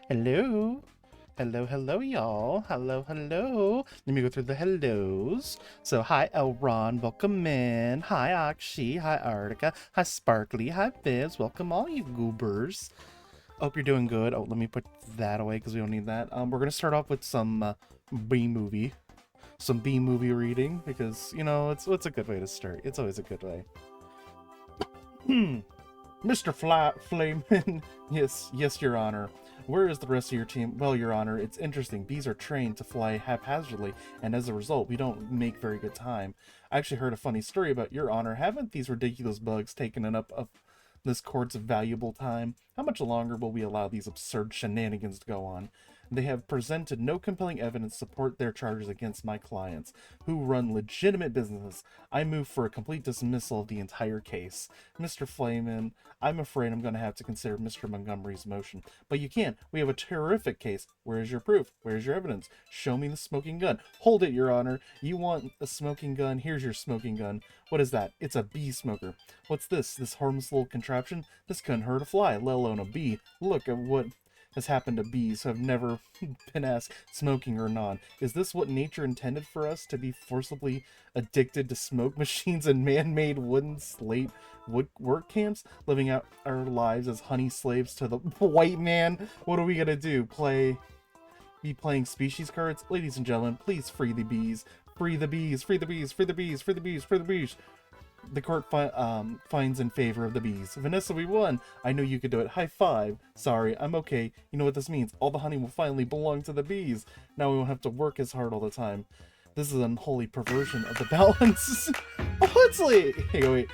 Hello. Hello, hello, y'all. Hello, hello. Let me go through the hellos. So, hi, Elron. Welcome in. Hi, Akshi. Hi, Artica. Hi, Sparkly. Hi, Fizz. Welcome, all you goobers. Hope you're doing good. Oh, let me put that away because we don't need that. We're going to start off with some B-movie. Some B-movie reading because, you know, it's a good way to start. It's always a good way. Mr. Flamin. Yes, Your Honor. Where is the rest of your team? Well, Your Honor, it's interesting. Bees are trained to fly haphazardly, and as a result, we don't make very good time. I actually heard a funny story about Your Honor. Haven't these ridiculous bugs taken up of this court's valuable time? How much longer will we allow these absurd shenanigans to go on? They have presented no compelling evidence to support their charges against my clients, who run legitimate businesses. I move for a complete dismissal of the entire case. Mr. Flamin, I'm afraid I'm going to have to consider Mr. Montgomery's motion. But you can't. We have a terrific case. Where's your proof? Where's your evidence? Show me the smoking gun. Hold it, Your Honor. You want a smoking gun? Here's your smoking gun. What is that? It's a bee smoker. What's this? This harmless little contraption? This couldn't hurt a fly, let alone a bee. Look at what has happened to bees who have never been asked smoking or not. Is this what nature intended for us, to be forcibly addicted to smoke machines and man-made wooden slate wood work camps, living out our lives as honey slaves to the white man? What are we gonna do? Be playing species cards? Ladies and gentlemen, please free the bees. Free the bees, free the bees, free the bees, free the bees, free the bees. The court finds in favor of the bees. Vanessa, we won. I knew you could do it. High five. Sorry, I'm okay. You know what this means? All the honey will finally belong to the bees. Now we won't have to work as hard all the time. This is an unholy perversion of the balance. Oh, Huxley! Hey, wait.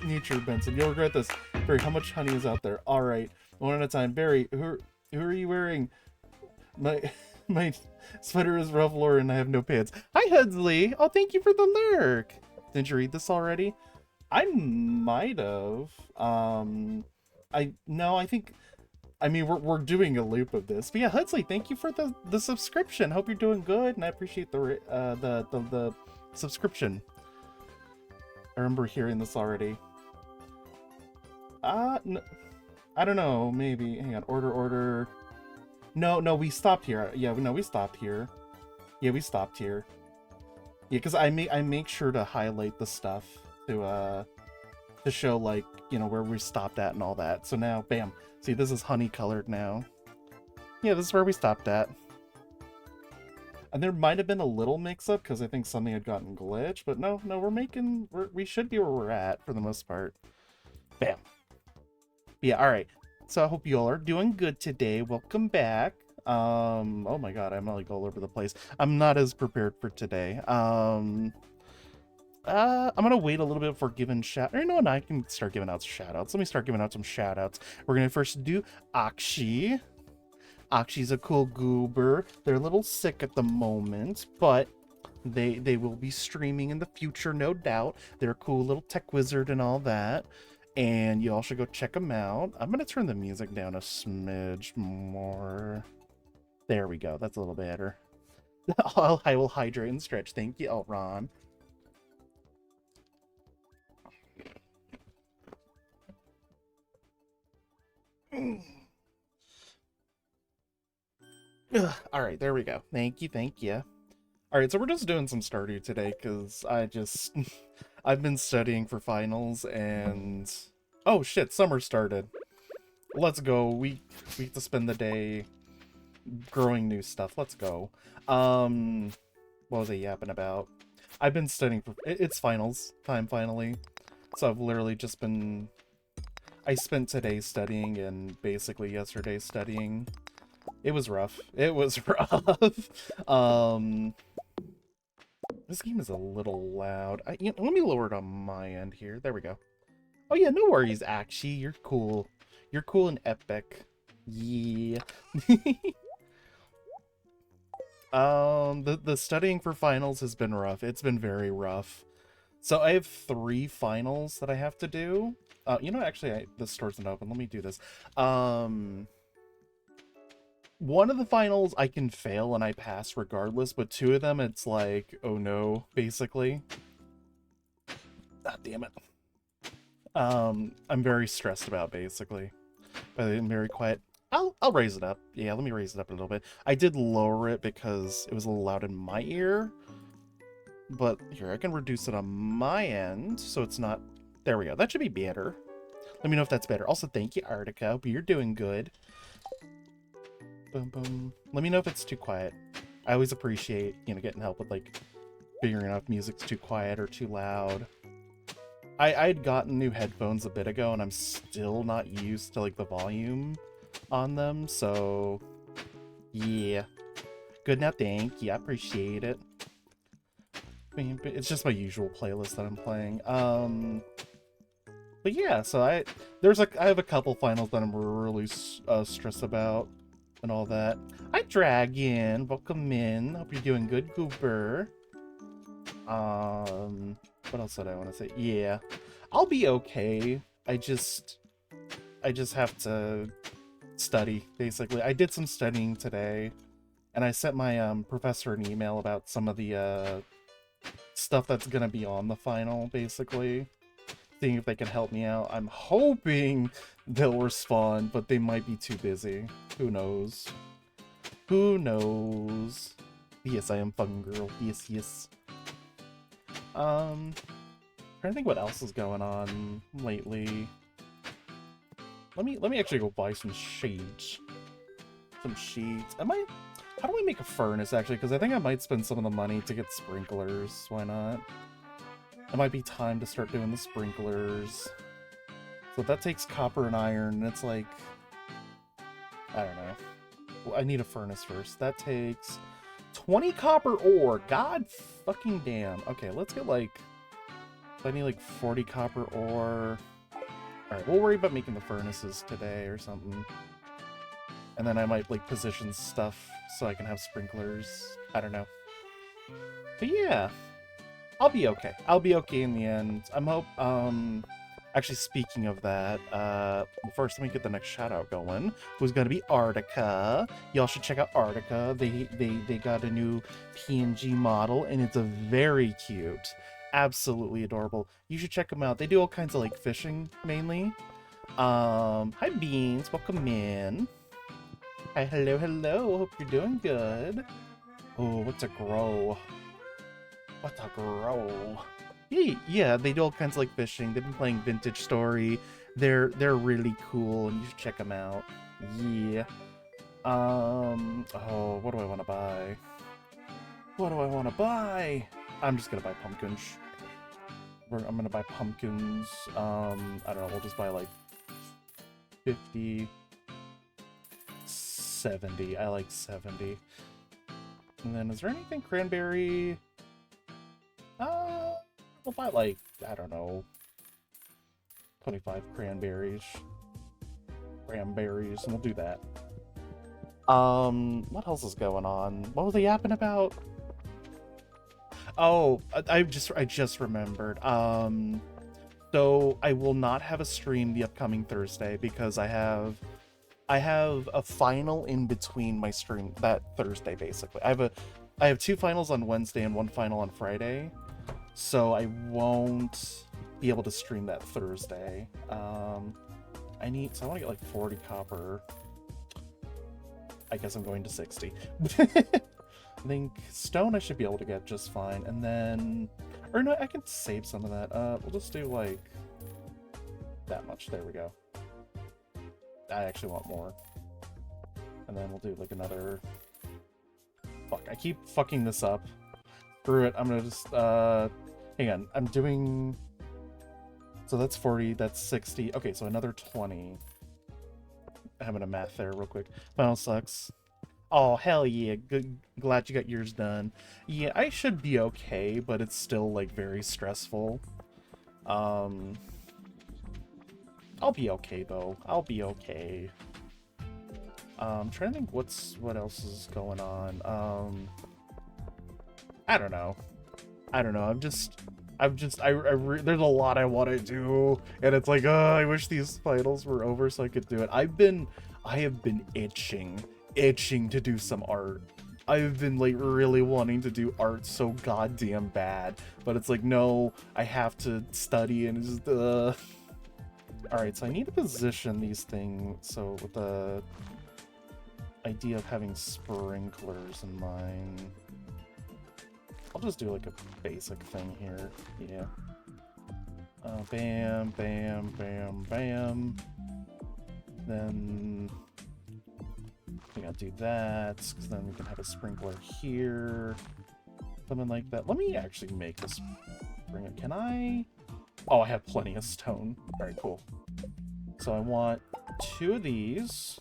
Nature, Benson. You'll regret this. Barry, how much honey is out there? Alright. One at a time. Barry, who are you wearing? My sweater is Ralph Lauren and I have no pants. Hi, Hudsley. Oh, thank you for the lurk. Didn't you read this already? I might have. I think. I mean, we're doing a loop of this, but yeah, Hudsley, thank you for the subscription. Hope you're doing good, and I appreciate the subscription. I remember hearing this already. I don't know. Maybe. Hang on. Order. No, we stopped here. Yeah, no, we stopped here. Yeah, we stopped here. Yeah, because I make sure to highlight the stuff to show, like, you know, where we stopped at and all that. So now, bam. See, this is honey colored now. Yeah, this is where we stopped at. And there might have been a little mix-up because I think something had gotten glitched, but no, we should be where we're at for the most part. Bam. Yeah, all right. So I hope you all are doing good today. Welcome back. Oh my god, I'm like all over the place. I'm not as prepared for today. I'm gonna wait a little bit before giving shout. Or you know what? I can start giving out shout outs. Let me start giving out some shout outs. We're gonna first do Akshi. Akshi's a cool goober. They're a little sick at the moment, but they will be streaming in the future, no doubt. They're a cool little tech wizard and all that. And you all should go check them out. I'm gonna turn the music down a smidge more. There we go. That's a little better. I will hydrate and stretch. Thank you, Elron. All right, there we go. Thank you. All right, so we're just doing some Stardew today because I've been studying for finals and oh shit, summer started. Let's go. We get to spend the day growing new stuff. Let's go. What was I yapping about? I've been studying for it's finals time finally, so I've literally just been. I spent today studying and basically yesterday studying. It was rough. It was rough. This game is a little loud. Let me lower it on my end here. There we go. Oh yeah, no worries, Akshi. You're cool. You're cool and epic. Yeah. The studying for finals has been rough. It's been very rough. So I have 3 finals that I have to do. You know, actually, the store's not open. Let me do this. One of the finals I can fail and I pass regardless, but 2 of them it's like, oh no, basically. God damn it. I'm very stressed about basically. But I'm very quiet. I'll raise it up. Yeah, let me raise it up a little bit. I did lower it because it was a little loud in my ear. But here, I can reduce it on my end, so it's not... There we go. That should be better. Let me know if that's better. Also, thank you, Artica. Hope you're doing good. Boom, boom. Let me know if it's too quiet. I always appreciate, you know, getting help with, like, figuring out if music's too quiet or too loud. I'd gotten new headphones a bit ago, and I'm still not used to, like, the volume on them, so... Yeah. Good now, thank you. I appreciate it. It's just my usual playlist that I'm playing. But yeah, so I have a couple finals that I'm really stressed about and all that. Hi, Dragon. Welcome in. Hope you're doing good, Gooper. What else did I want to say? Yeah, I'll be okay. I just have to study, basically. I did some studying today, and I sent my professor an email about some of the stuff that's gonna be on the final, basically. Seeing if they can help me out. I'm hoping they'll respond, but they might be too busy. Who knows? Who knows? Yes, I am fun girl. Yes, yes. Trying to think what else is going on lately. Let me actually go buy some shades. Some sheets. How do I make a furnace, actually? Because I think I might spend some of the money to get sprinklers. Why not? It might be time to start doing the sprinklers. So that takes copper and iron, and it's like... I don't know. Well, I need a furnace first. That takes 20 copper ore. God fucking damn. Okay, let's get like... I need like 40 copper ore. Alright, we'll worry about making the furnaces today or something. And then I might like position stuff so I can have sprinklers. I don't know. But yeah. I'll be okay. I'll be okay in the end. Actually, speaking of that, first let me get the next shout out going. Who's gonna be Artica? Y'all should check out Artica. They got a new PNG model, and it's a very cute, absolutely adorable. You should check them out. They do all kinds of like fishing mainly. Hi Beans, welcome in. Hi, hello, hello. Hope you're doing good. Oh, what's a grow? What a grow. Yeah, they do all kinds of like fishing. They've been playing Vintage Story. They're really cool, and you should check them out. Yeah. Oh, what do I want to buy? What do I want to buy? I'm just gonna buy pumpkins. I'm gonna buy pumpkins. I don't know. We'll just buy like 50, 70. I like 70. And then, is there anything cranberry? We'll buy like, I don't know, 25 cranberries. And we'll do that. What else is going on? What was they yapping about? Oh, I just remembered. So I will not have a stream the upcoming Thursday because I have a final in between my stream that Thursday, basically. I have 2 finals on Wednesday and 1 final on Friday. So I won't be able to stream that Thursday. I want to get like 40 copper. I guess I'm going to 60. I think stone I should be able to get just fine. And then, or no, I can save some of that. We'll just do like that much. There we go. I actually want more. And then we'll do like another... Fuck, I keep fucking this up. Screw it, I'm gonna just, hang on, I'm doing... So that's 40, that's 60. Okay, so another 20. Having a math there real quick. Final sucks. Oh, hell yeah, good, glad you got yours done. Yeah, I should be okay, but it's still, like, very stressful. I'll be okay, though. I'll be okay. I'm trying to think what else is going on. I don't know. there's a lot I want to do, and it's like, I wish these finals were over so I could do it. I have been itching to do some art. I've been like really wanting to do art so goddamn bad, but it's like, no, I have to study and it's just, Alright, so I need to position these things, so with the idea of having sprinklers in mind. I'll just do like a basic thing here. Yeah. Bam, bam, bam, bam. Then I think I'll do that, because then we can have a sprinkler here. Something like that. Let me actually make this sprinkler. Can I? Oh, I have plenty of stone. Alright, cool. So I want 2 of these.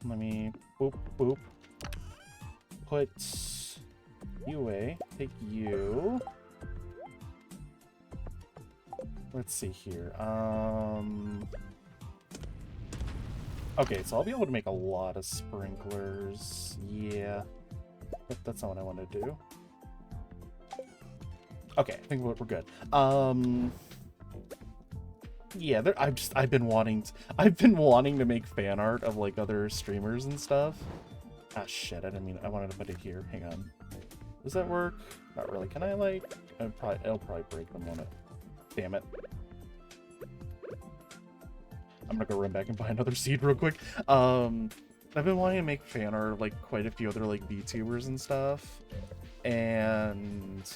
Let me boop, boop. Put you away. Take you. Let's see here. Okay, so I'll be able to make a lot of sprinklers. Yeah. But that's not what I want to do. Okay, I think we're good. Yeah, I've been wanting to make fan art of like other streamers and stuff. Ah shit, I wanted to put it here. Hang on. Does that work? Not really. Can I like it'll probably break them, won't it? Damn it. I'm gonna go run back and buy another seed real quick. I've been wanting to make fan art of like quite a few other like VTubers and stuff, and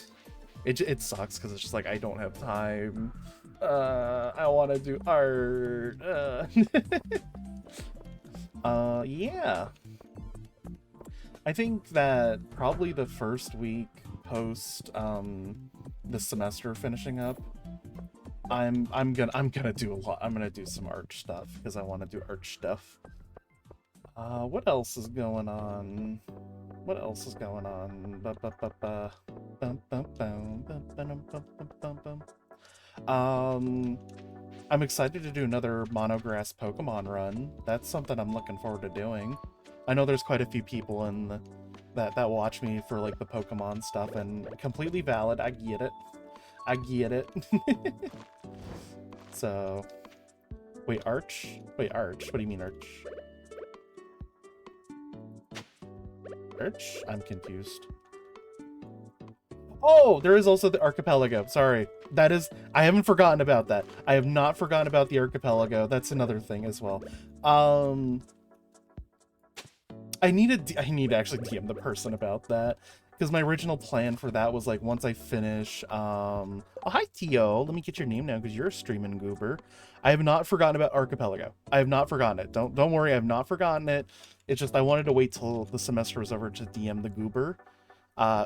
it sucks because it's just like I don't have time. I want to do art. Yeah. I think that probably the first week post the semester finishing up, I'm gonna do a lot. I'm gonna do some art stuff because I want to do art stuff. What else is going on? What else is going on? I'm excited to do another Monograss Pokemon run. That's something I'm looking forward to doing. I know there's quite a few people in that watch me for like the Pokemon stuff, and completely valid. I get it. I get it. So, wait, Arch? Wait, Arch? What do you mean, Arch? Arch? I'm confused. Oh, there is also the Archipelago. Sorry. That is... I haven't forgotten about that. I have not forgotten about the Archipelago. That's another thing as well. I need to actually DM the person about that. Because my original plan for that was, like, once I finish... Oh, hi, Tio. Let me get your name now, because you're a streaming goober. I have not forgotten about Archipelago. I have not forgotten it. Don't worry, I have not forgotten it. It's just I wanted to wait till the semester was over to DM the goober,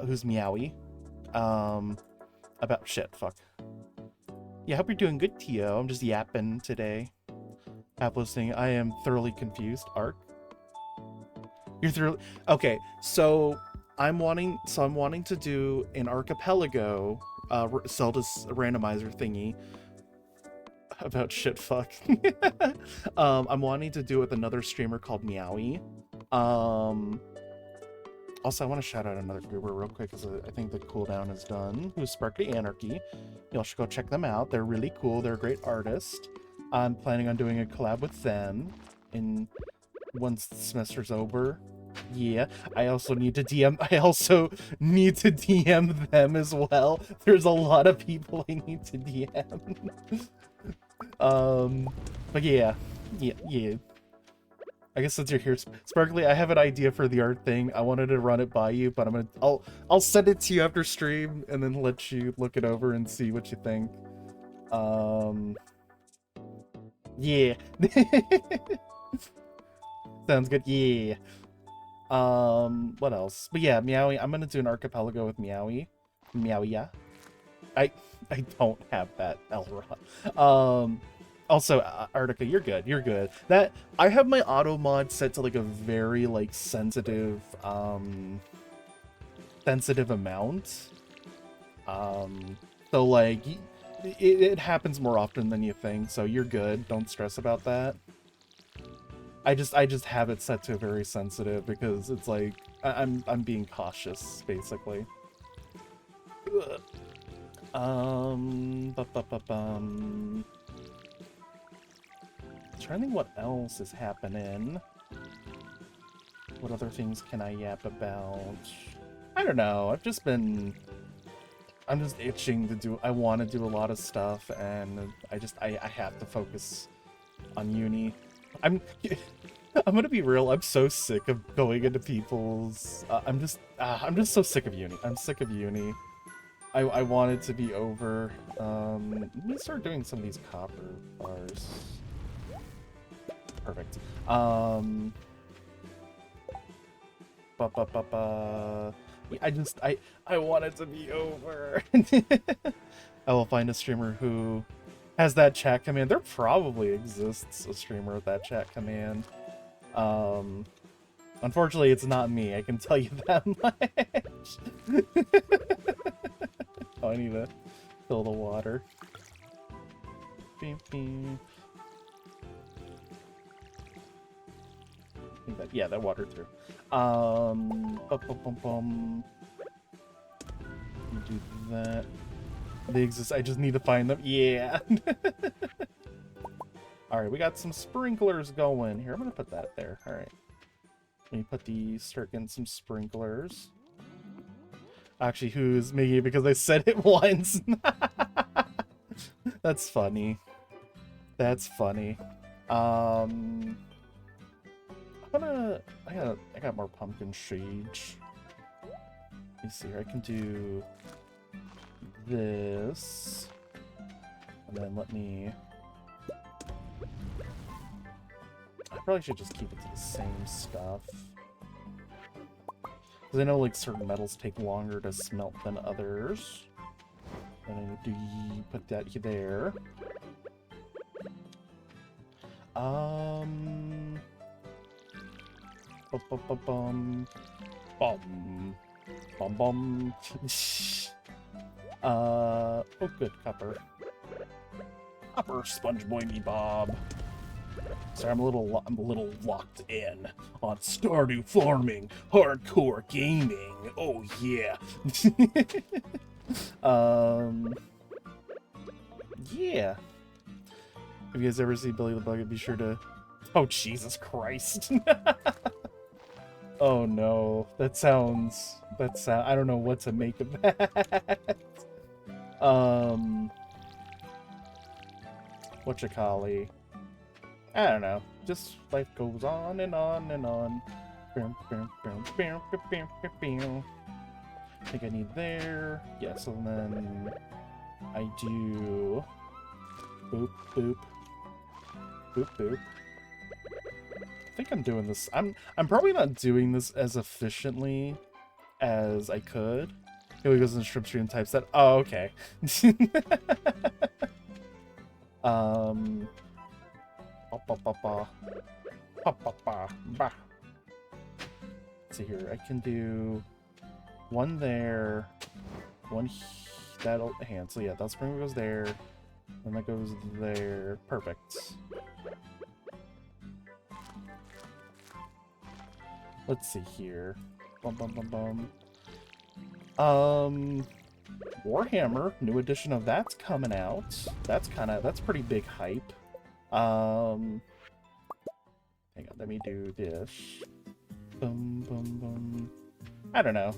who's Meowie. About... Shit, fuck. Yeah, I hope you're doing good, Tio. I'm just yapping today. App listening. I am thoroughly confused. Arc? You're thoroughly... Okay, so... I'm wanting to do an Archipelago Zelda's randomizer thingy about shit fuck. I'm wanting to do it with another streamer called Meowie. Also, I want to shout out another grouper real quick because I think the cooldown is done. Who's Sparkly Anarchy. Y'all should go check them out. They're really cool. They're a great artist. I'm planning on doing a collab with them once the semester's over. Yeah, I also need to DM them as well. There's a lot of people I need to DM. But yeah. I guess since you're here, Sparkly, I have an idea for the art thing. I wanted to run it by you, but I'll send it to you after stream and then let you look it over and see what you think. Yeah. Sounds good. Yeah. What else? But yeah, Meowie. I'm gonna do an Archipelago with Meowie. Meowie. I don't have that Elrond. Also, Artica, you're good. You're good. That I have my auto mod set to like a very like sensitive amount. So like it happens more often than you think. So you're good. Don't stress about that. I just have it set to very sensitive because it's like I'm being cautious basically. Trying to think what else is happening. What other things can I yap about? I don't know. I'm just itching to do. I want to do a lot of stuff, and I have to focus on uni. I'm gonna be real. I'm so sick of going into people's. I'm just so sick of uni. I'm sick of uni. I want it to be over. Let me start doing some of these copper bars. Perfect. I want it to be over. I will find a streamer who has that chat command. There probably exists a streamer with that chat command. Unfortunately, it's not me. I can tell you that much. Oh, I need to fill the water. Beep, beep. I think that, yeah, that water through. Do that. They exist. I just need to find them. Yeah. All right, we got some sprinklers going here. I'm gonna put that there. All right. Let me put these. Start getting some sprinklers. Actually, who's making it because I said it once? That's funny. That's funny. I got more pumpkin shades. Let me see here. I can do this, and then let me. I probably should just keep it to the same stuff. Because I know like certain metals take longer to smelt than others. And I do put that there. Bum, bum, bum. Oh, good, copper. Copper, Sponge Boy me Bob. Sorry, I'm a little locked in on Stardew Farming, hardcore gaming. Oh yeah. Yeah. If you guys ever see Billy the Bug, be sure to. Oh Jesus Christ. Oh no, that sounds. I don't know what to make of that. Whatchamacallit? I don't know. Just life goes on and on and on. I think I need there. Yes, and then I do boop boop boop boop. I think I'm doing this. I'm probably not doing this as efficiently as I could. Here he goes in strip stream types that. Oh, okay. Let's see here. I can do one there, one that'll hand. So yeah, that spring goes there, and that goes there. Perfect. Let's see here. Bum bum bum bum. Warhammer, new edition of that's coming out. That's pretty big hype. Hang on, let me do this. Boom, boom, boom. I don't know.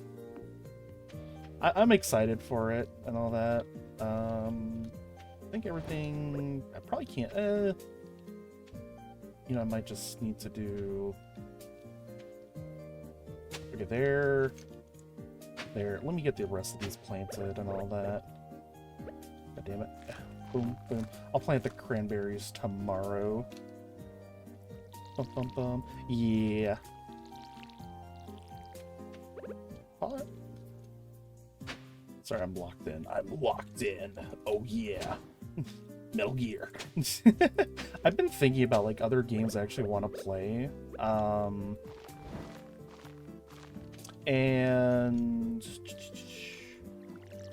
I'm excited for it and all that. I think everything. I probably can't. You know, I might just need to do. Okay, there. Let me get the rest of these planted and all that. God damn it. Boom, boom. I'll plant the cranberries tomorrow. Bum, bum, bum. Yeah. What? Sorry, I'm locked in. I'm locked in. Oh, yeah. Metal Gear. I've been thinking about, like, other games I actually want to play. And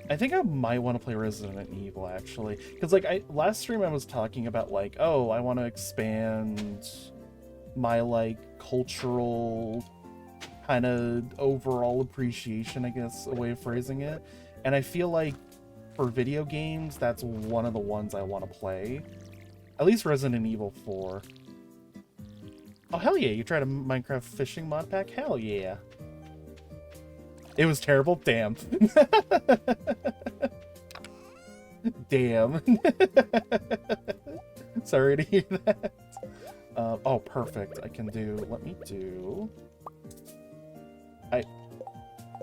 I think I might want to play Resident Evil, actually, because like last stream I was talking about like, oh, I want to expand my like cultural kind of overall appreciation, I guess, a way of phrasing it. And I feel like for video games, that's one of the ones I want to play, at least Resident Evil 4. Oh hell yeah, you tried a Minecraft fishing mod pack? Hell yeah. It was terrible? Damn. Damn. Sorry to hear that. Oh, perfect. I can do... Let me do...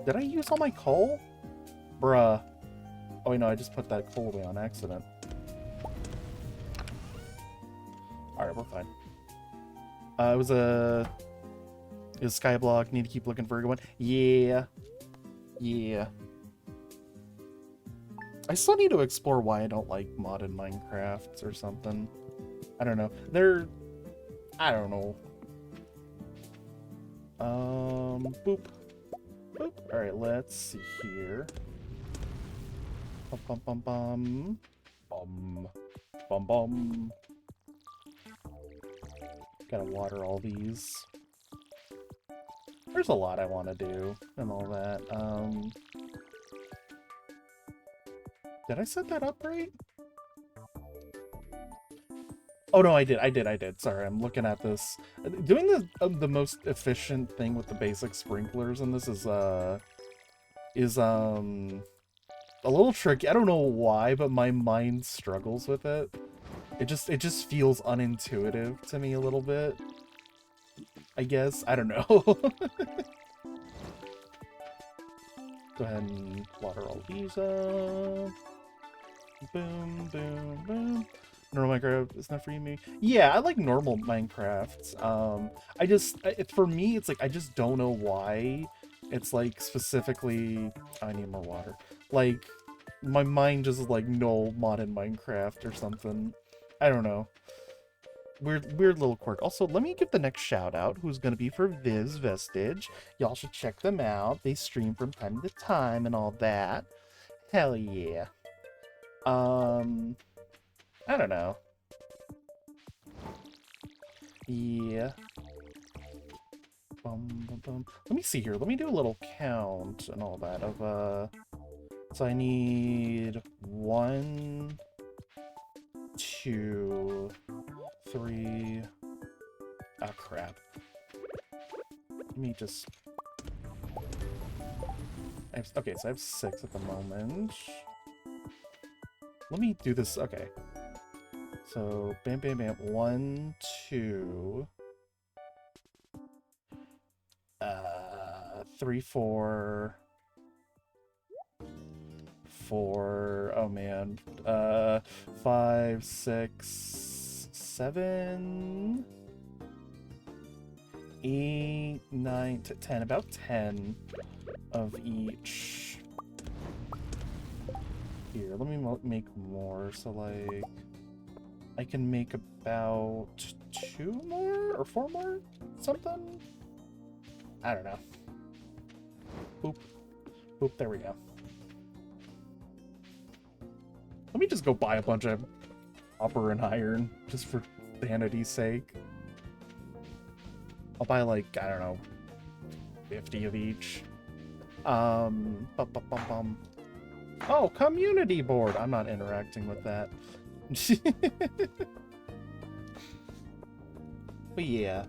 Did I use all my coal? Bruh. Oh, wait, no, I just put that coal away on accident. Alright, we're fine. It was a Skyblock. Need to keep looking for a good one. Yeah. Yeah. I still need to explore why I don't like modded Minecrafts or something. I don't know. I don't know. Boop. Boop. Alright, let's see here. Bum bum bum bum. Bum. Bum bum. Gotta water all these. There's a lot I want to do and all that. Did I set that up right? Oh no, I did. Sorry, I'm looking at this. Doing the most efficient thing with the basic sprinklers in this is a little tricky. I don't know why, but my mind struggles with it. It just feels unintuitive to me a little bit. I guess. I don't know. Go ahead and water all these up. Boom, boom, boom. Normal Minecraft is not for you, me. Yeah, I like normal Minecraft. For me, it's like, I just don't know why. It's like, specifically, I need more water. Like, my mind just is like, no, modded Minecraft or something. I don't know. Weird little quirk. Also, let me give the next shout out, who's gonna be for Viz Vestige. Y'all should check them out. They stream from time to time and all that. Hell yeah. I don't know. Yeah. Bum, bum, bum. Let me see here. Let me do a little count and all that of, so I need 1, 2, 3... Oh, crap. Let me just... Okay, so I have 6 at the moment. Let me do this... Okay. So, bam, bam, bam. 1, 2... 3, 4... 4... Oh, man. 5, 6... 7... 8, 9, 10. About 10 of each. Here, let me make more. So, like, I can make about 2 more or 4 more? Something? I don't know. Boop. Boop, there we go. Let me just go buy a bunch of copper and iron, just for vanity's sake. I'll buy, like, I don't know, 50 of each. Bum, bum, bum, bum. Oh, community board! I'm not interacting with that. But yeah.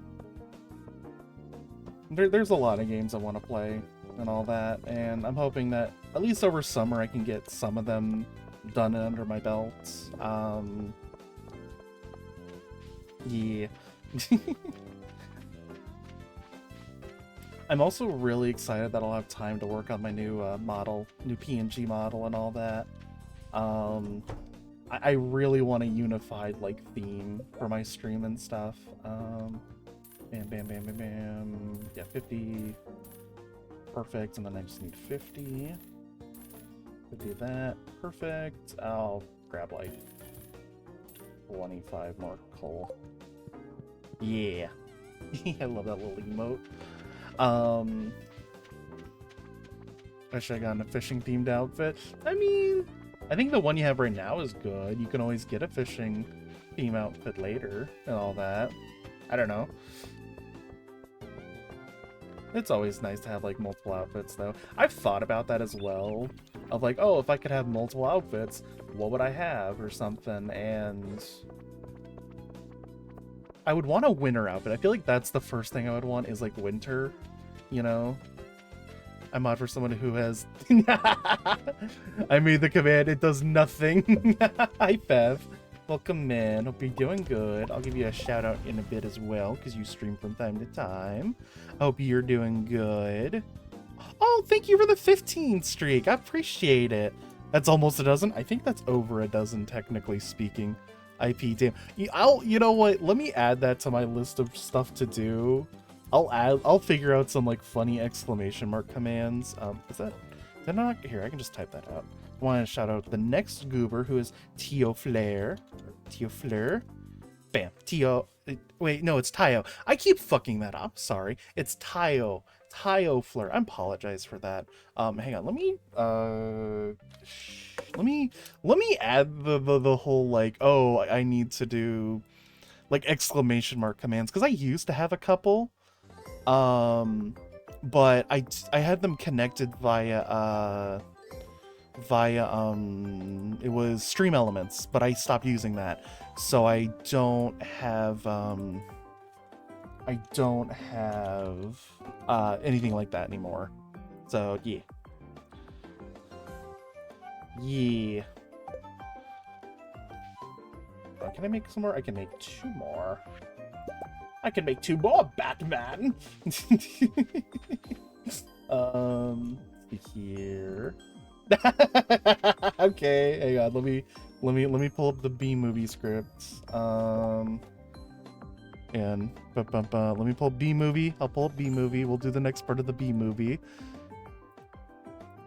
There's a lot of games I want to play and all that, and I'm hoping that at least over summer I can get some of them done under my belt. Yeah. I'm also really excited that I'll have time to work on my new new PNG model and all that. I really want a unified, like, theme for my stream and stuff. Bam, bam, bam, bam, bam. Yeah, 50. Perfect, and then I just need 50. 50 of that. Perfect. I'll grab, like, 25 more coal. Yeah. I love that little emote. I should have gotten a fishing themed outfit. I mean, I think the one you have right now is good. You can always get a fishing theme outfit later and all that. I don't know. It's always nice to have, like, multiple outfits, though. I've thought about that as well. Of, like, oh, if I could have multiple outfits, what would I have or something? And I would want a winter outfit. I feel like that's the first thing I would want is, like, winter, you know? I mod for someone who has... I made the command, it does nothing. Hi, Bev. Welcome in. Hope you're doing good. I'll give you a shout out in a bit as well, because you stream from time to time. Hope you're doing good. Oh, thank you for the 15 streak. I appreciate it. That's almost a dozen. I think that's over a dozen, technically speaking. IP, damn. You know what? Let me add that to my list of stuff to do. I'll figure out some like funny exclamation mark commands. Is that not here? I can just type that out. I want to shout out the next goober, who is Tio Flair. Tio Fleur. Bam. Tio. Wait, no, it's Tio. I keep fucking that up. Sorry. It's Tio. Tio Fleur. I apologize for that. Hang on. Let me add the whole like, oh, I need to do like exclamation mark commands, because I used to have a couple. But I had them connected via it was Stream Elements, but I stopped using that, so I don't have anything like that anymore. So yeah. Can I make some more? I can make 2 more. I can make 2 more, Batman. Here. Okay, hang on. Let me pull up the B movie script. And let me pull up B movie. I'll pull up B movie. We'll do the next part of the B movie.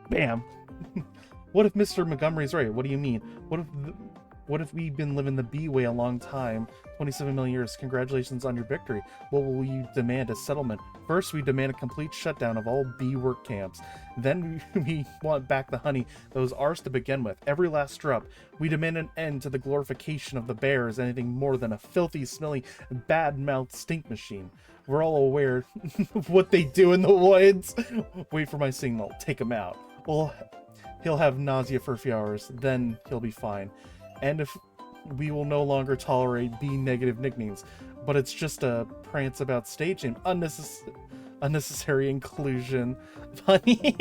Bam. What if Mr. Montgomery's right? What do you mean? What if we've been living the B way a long time? 27 million years. Congratulations on your victory. What will you demand as settlement? First, we demand a complete shutdown of all bee work camps. Then we want back the honey that was ours to begin with. Every last drop. We demand an end to the glorification of the bear as anything more than a filthy, smelly, bad-mouthed stink machine. We're all aware of what they do in the woods. Wait for my signal. Take him out. Well, he'll have nausea for a few hours. Then he'll be fine. And if we will no longer tolerate B-negative nicknames, but it's just a prance about stage name. Unnecessary inclusion. Funny.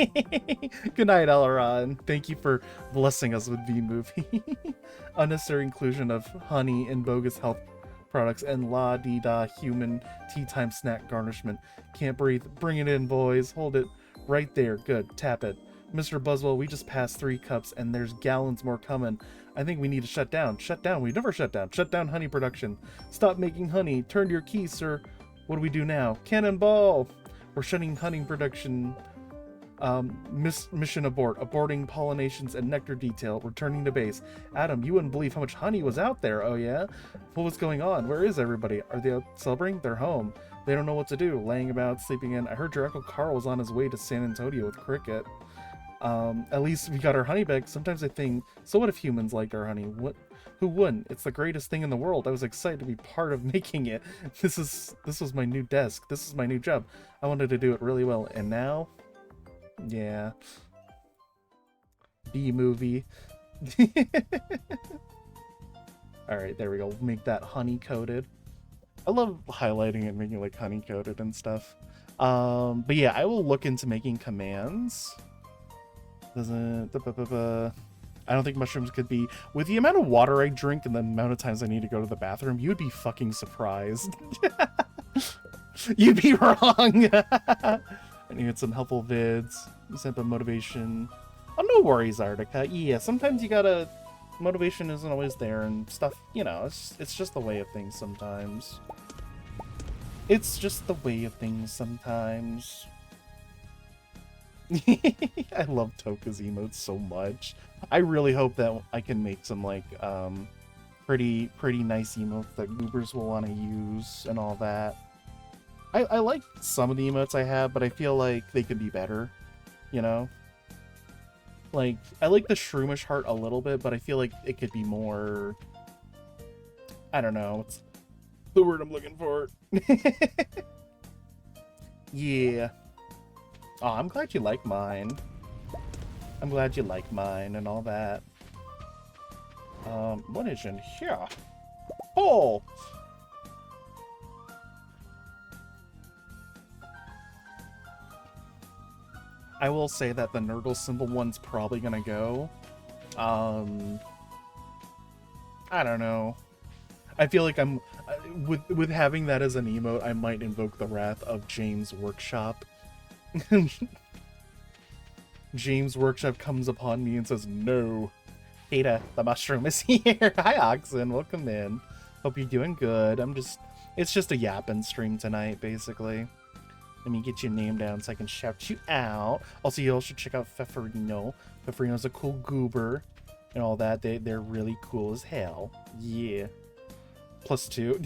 Good night, Elron. Thank you for blessing us with B-movie. Unnecessary inclusion of honey in bogus health products and la-dee-da human tea time snack garnishment. Can't breathe. Bring it in, boys. Hold it right there. Good. Tap it. Mr. Buzzwell, we just passed 3 cups and there's gallons more coming. I think we need to shut down. Shut down? We never shut down. Shut down honey production. Stop making honey. Turn your keys, sir. What do we do now? Cannonball! We're shutting honey production. Mission abort. Aborting pollinations and nectar detail. Returning to base. Adam, you wouldn't believe how much honey was out there. Oh yeah? What was going on? Where is everybody? Are they out celebrating? They're home. They don't know what to do. Laying about, sleeping in. I heard your Uncle Carl was on his way to San Antonio with Cricket. At least we got our honey back. Sometimes I think, so what if humans liked our honey? Who wouldn't? It's the greatest thing in the world. I was excited to be part of making it. This was my new desk. This is my new job. I wanted to do it really well. And now, yeah. B-movie. Alright, there we go. Make that honey-coated. I love highlighting and making like honey-coated and stuff. But yeah, I will look into making commands. I don't think mushrooms could be... With the amount of water I drink and the amount of times I need to go to the bathroom, you'd be fucking surprised. You'd be wrong! I need some helpful vids. Sent a motivation. Oh, no worries, Artica. Yeah, sometimes you gotta... Motivation isn't always there and stuff, you know, it's just the way of things sometimes. It's just the way of things sometimes. I love Toka's emotes so much. I really hope that I can make some like pretty nice emotes that goobers will want to use and all that. I like some of the emotes I have, but I feel like they could be better, you know? Like, I like the Shroomish heart a little bit, but I feel like it could be more... I don't know. What's the word I'm looking for? Yeah. Oh, I'm glad you like mine. I'm glad you like mine and all that. What is in here? Oh! I will say that the Nurgle symbol one's probably gonna go. I I don't know. I feel like I'm with having that as an emote, I might invoke the wrath of James Workshop. James Workshop comes upon me and says, "No, Ada, the mushroom is here." Hi, Oxen. Welcome in. Hope you're doing good. It's just a yapping stream tonight, basically. Let me get your name down so I can shout you out. Also, you all should check out Pfefferino. Pfefferino's a cool goober and all that. They're really cool as hell. Yeah. +2.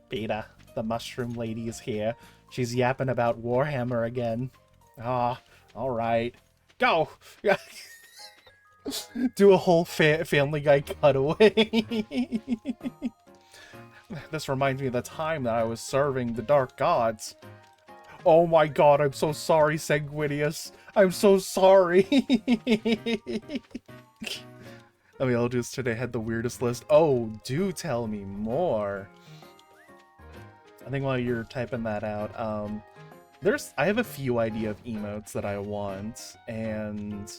Beta, the mushroom lady is here. She's yapping about Warhammer again. Ah, alright. Go! Do a whole Family Guy cutaway. This reminds me of the time that I was serving the Dark Gods. Oh my god, I'm so sorry, Sanguinius. I'm so sorry. I mean, I'll just today had the weirdest list. Oh, do tell me more. I think while you're typing that out, I have a few idea of emotes that I want, and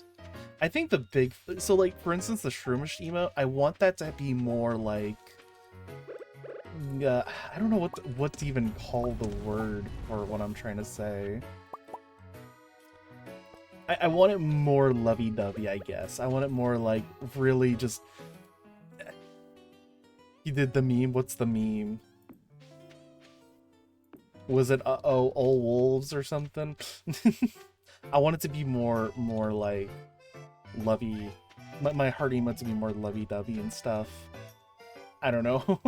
I think so like, for instance, the Shroomish emote, I want that to be more like, I don't know what to even call the word for what I'm trying to say. I want it more lovey-dovey, I guess. I want it more like really just... You did the meme? What's the meme? Was it uh-oh, all wolves or something? I want it to be more like lovey... My heart emote to be more lovey-dovey and stuff. I don't know.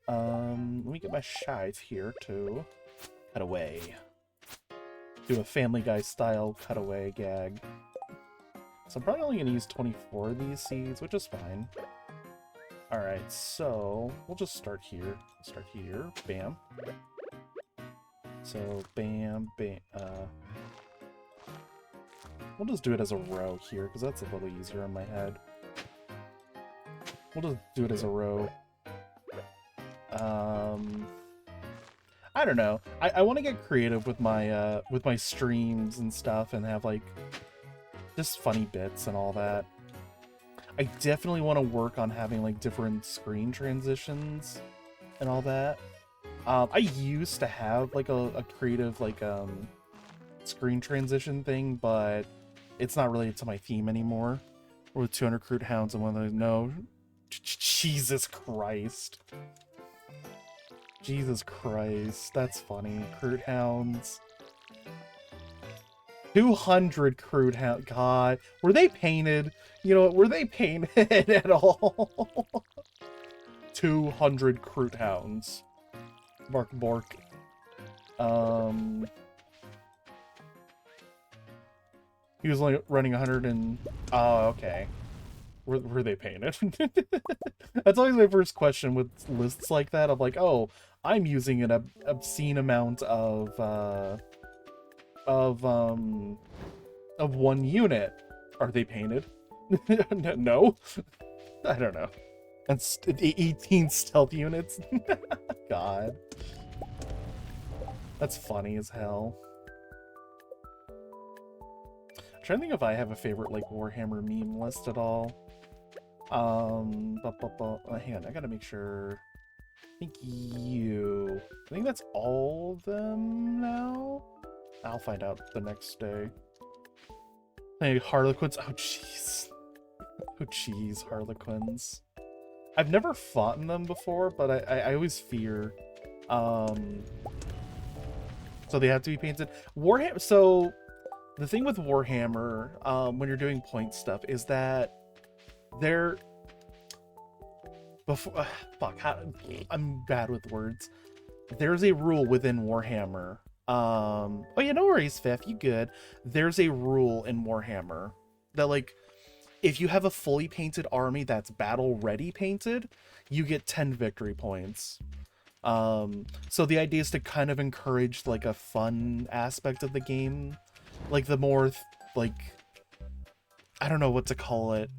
Let me get my shive here too. Cut away. Do a Family Guy style cutaway gag. So I'm probably only going to use 24 of these seeds, which is fine. Alright, so we'll just start here. Start here. Bam. So, bam, bam. We'll just do it as a row here, because that's a little easier in my head. We'll just do it as a row. I don't know. I want to get creative with my streams and stuff and have like just funny bits and all that. I definitely want to work on having like different screen transitions and all that. I used to have like a creative like screen transition thing, but it's not related to my theme anymore. Or with 200 Crude Hounds and one of those. No, Jesus Christ. Jesus Christ, that's funny. Crude Hounds. 200 Crude Hounds. God, were they painted? You know, were they painted at all? 200 Crude Hounds. Bark Bork. He was only running 100 and... Oh, okay. Were they painted? That's always my first question with lists like that. Of like, oh, I'm using an obscene amount of one unit. Are they painted? No, I don't know. That's 18 stealth units. God, that's funny as hell. I'm trying to think if I have a favorite like Warhammer meme list at all. Hang on, I gotta make sure. I think that's all of them now? I'll find out the next day. Hey, Harlequins. Oh, jeez. Oh, jeez, Harlequins. I've never fought in them before, but I always fear. So they have to be painted. Warhammer. So the thing with Warhammer, when you're doing point stuff, is that they're before. Fuck. I'm bad with words. There's a rule within Warhammer. Oh yeah, no worries, Fif. You good? There's a rule in Warhammer that like, if you have a fully painted army that's battle ready painted, you get 10 victory points. So the idea is to kind of encourage like a fun aspect of the game, like the more like, I don't know what to call it.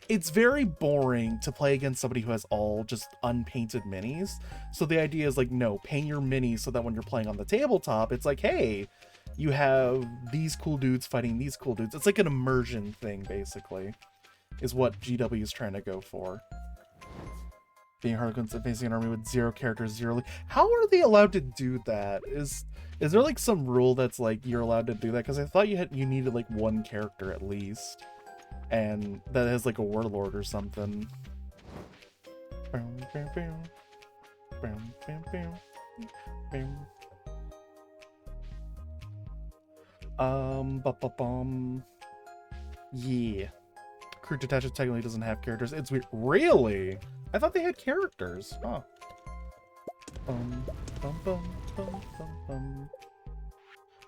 It's very boring to play against somebody who has all just unpainted minis. So the idea is like, no, paint your minis so that when you're playing on the tabletop, it's like, hey, you have these cool dudes fighting these cool dudes. It's like an immersion thing, basically. is what GW is trying to go for. Being Harlequins facing an army with 0 characters, 0. How are they allowed to do that? Is there like some rule that's like you're allowed to do that? Because I thought you needed like 1 character at least, and that has like a warlord or something. Yeah. Crew Detachment technically doesn't have characters. It's weird. Really? I thought they had characters. Huh.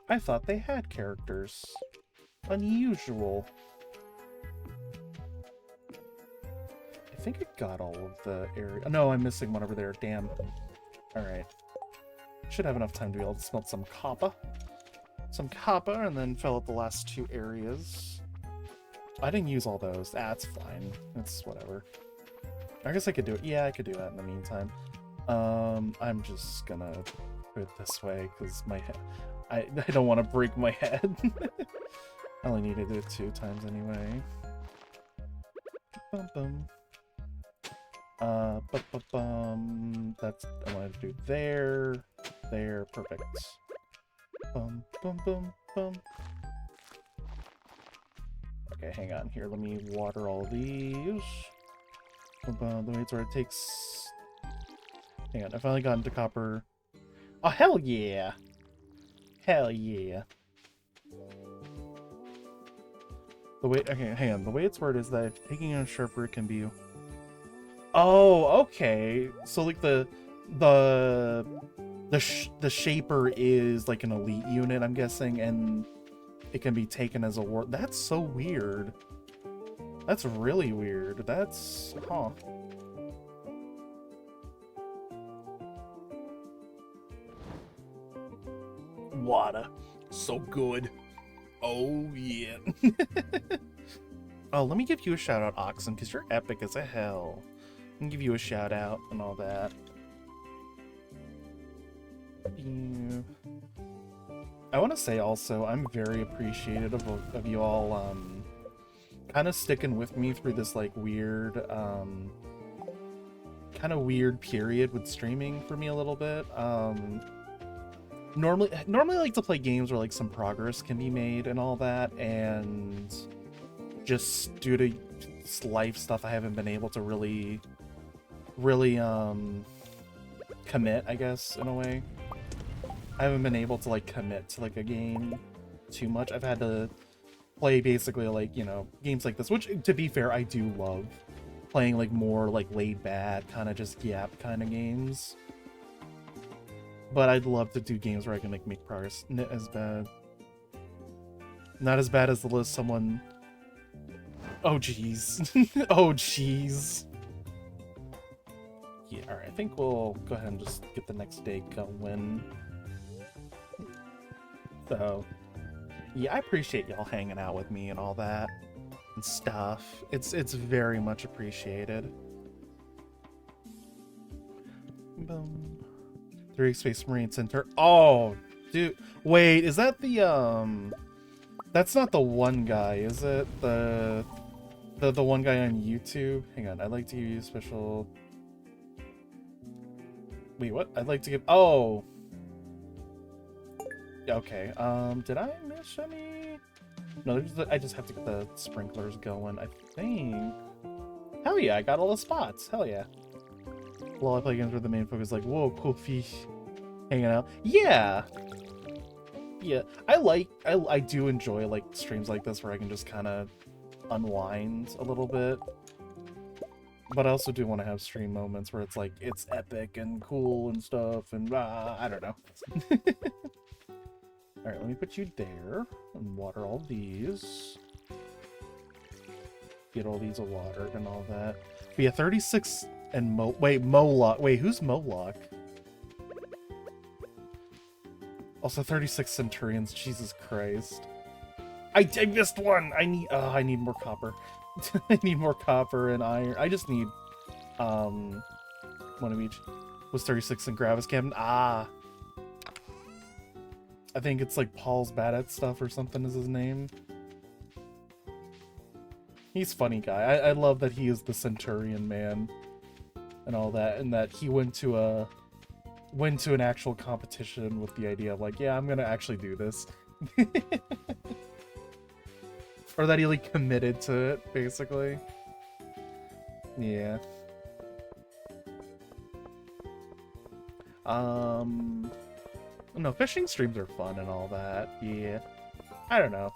I thought they had characters. Unusual. I think it got all of the area. No, I'm missing one over there. Damn. Alright. Should have enough time to be able to smelt some copper. Some copper, and then fill out the last 2 areas. I didn't use all those. That's fine. It's whatever. I guess I could do it. Yeah, I could do that in the meantime. I'm just gonna put it this way because my head. I don't want to break my head. I only need to do it 2 times anyway. Bum bum. That's I wanted to do there, perfect. Bum bum bum bum. Okay, hang on here. Let me water all these. The way it's where it takes. Hang on, I finally got into copper. Oh hell yeah! Hell yeah! The way okay, hang on. The way it's worded is that if taking a sharper can be. Oh, okay. So like the shaper is like an elite unit, I'm guessing, and it can be taken as a war. That's so weird. That's really weird. That's huh. Water. So good. Oh yeah. Oh, let me give you a shout out, Oxen, because you're epic as a hell. I can give you a shout out and all that. I want to say also, I'm very appreciative of you all kind of sticking with me through this like weird, kind of weird period with streaming for me a little bit. Normally I like to play games where like some progress can be made and all that, and just due to life stuff, I haven't been able to really commit, I guess, in a way. I haven't been able to like commit to like a game too much. I've had to play basically like, you know, games like this, which to be fair, I do love playing like more like laid back, kind of just yap kind of games. But I'd love to do games where I can like make progress. Not as bad as the list someone. Oh jeez. Oh jeez. Yeah, alright, I think we'll go ahead and just get the next day going. So, yeah, I appreciate y'all hanging out with me and all that and stuff. It's very much appreciated. Boom. 3 Space Marine Center. Oh, dude. Wait, is that the that's not the one guy, is it? The one guy on YouTube? Hang on, I'd like to give you a special. Wait, what? I'd like to give. Oh. Okay. Did I miss any? No, I just have to get the sprinklers going, I think. Hell yeah, I got all the spots. Hell yeah. While I play games where the main focus is like, whoa, cool fish hanging out. Yeah. Yeah. I do enjoy like streams like this where I can just kind of unwind a little bit. But I also do want to have stream moments where it's like, it's epic and cool and stuff, and I don't know. Alright, let me put you there, and water all these. Get all these watered and all that. But yeah, 36 and Moloch. Wait, who's Moloch? Also 36 Centurions, Jesus Christ. I missed one! I need more copper. I need more copper and iron. I just need one of each. Was 36 in Gravis Cabin? Ah. I think it's like Paul's bad at stuff or something is his name. He's funny guy. I love that he is the Centurion man and all that, and that he went to an actual competition with the idea of like, yeah, I'm gonna actually do this. Or that he like committed to it, basically. Yeah. No, fishing streams are fun and all that. Yeah. I don't know.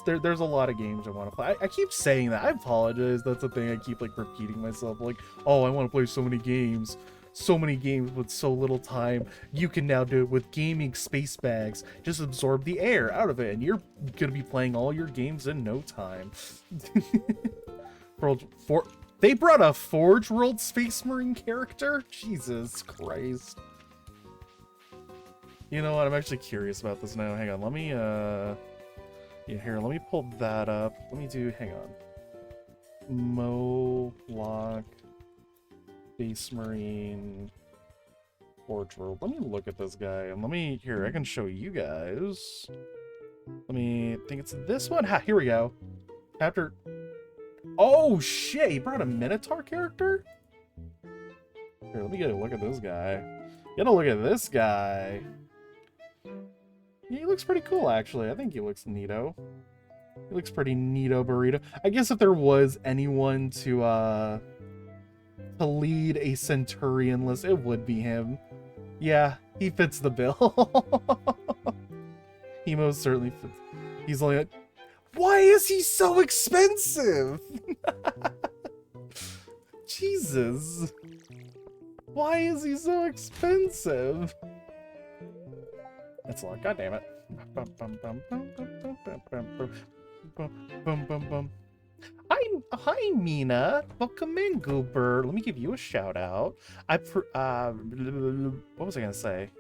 There's a lot of games I want to play. I keep saying that. I apologize. That's the thing. I keep like repeating myself. Like, oh, I want to play so many games. So many games with so little time. You can now do it with gaming space bags. Just absorb the air out of it, and you're gonna be playing all your games in no time. They brought a Forge World Space Marine character? Jesus Christ. You know what? I'm actually curious about this now. Hang on. Let me, yeah, here. Let me pull that up. Let me do, hang on. Moloch Space Marine Forge World. Let me look at this guy. And let me, here, I can show you guys. Let me think it's this one. Ha, here we go. Chapter. Oh, shit. He brought a Minotaur character? Here, let me get a look at this guy. Get a look at this guy. He looks pretty cool, actually. I think he looks neato. He looks pretty neato burrito. I guess if there was anyone to lead a Centurion list, it would be him. Yeah, he fits the bill. He most certainly fits. He's only... Why is he so expensive? Jesus. Why is he so expensive? That's a lot. God damn it. Hi, Mina. Welcome in, Goober. Let me give you a shout out. What was I gonna say?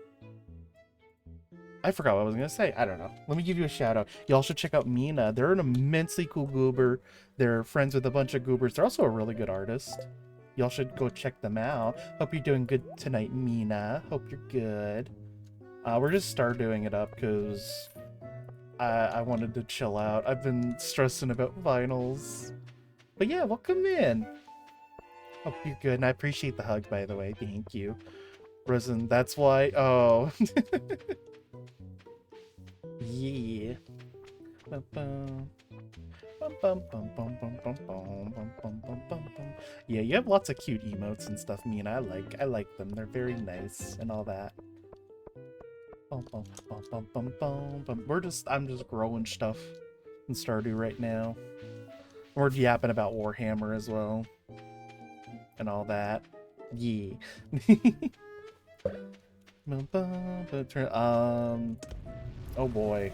I forgot what I was gonna say. I don't know. Let me give you a shout out. Y'all should check out Mina. They're an immensely cool goober. They're friends with a bunch of goobers. They're also a really good artist. Y'all should go check them out. Hope you're doing good tonight, Mina. Hope you're good. We're just start doing it up because I wanted to chill out. I've been stressing about vinyls. But yeah, welcome in. Hope you're good. And I appreciate the hug, by the way. Thank you. Resin, that's why. Oh. Yeah. Yeah, you have lots of cute emotes and stuff, me, and I like them. They're very nice and all that. I'm just growing stuff in Stardew right now. We're yapping about Warhammer as well. And all that. Yeah. Oh boy.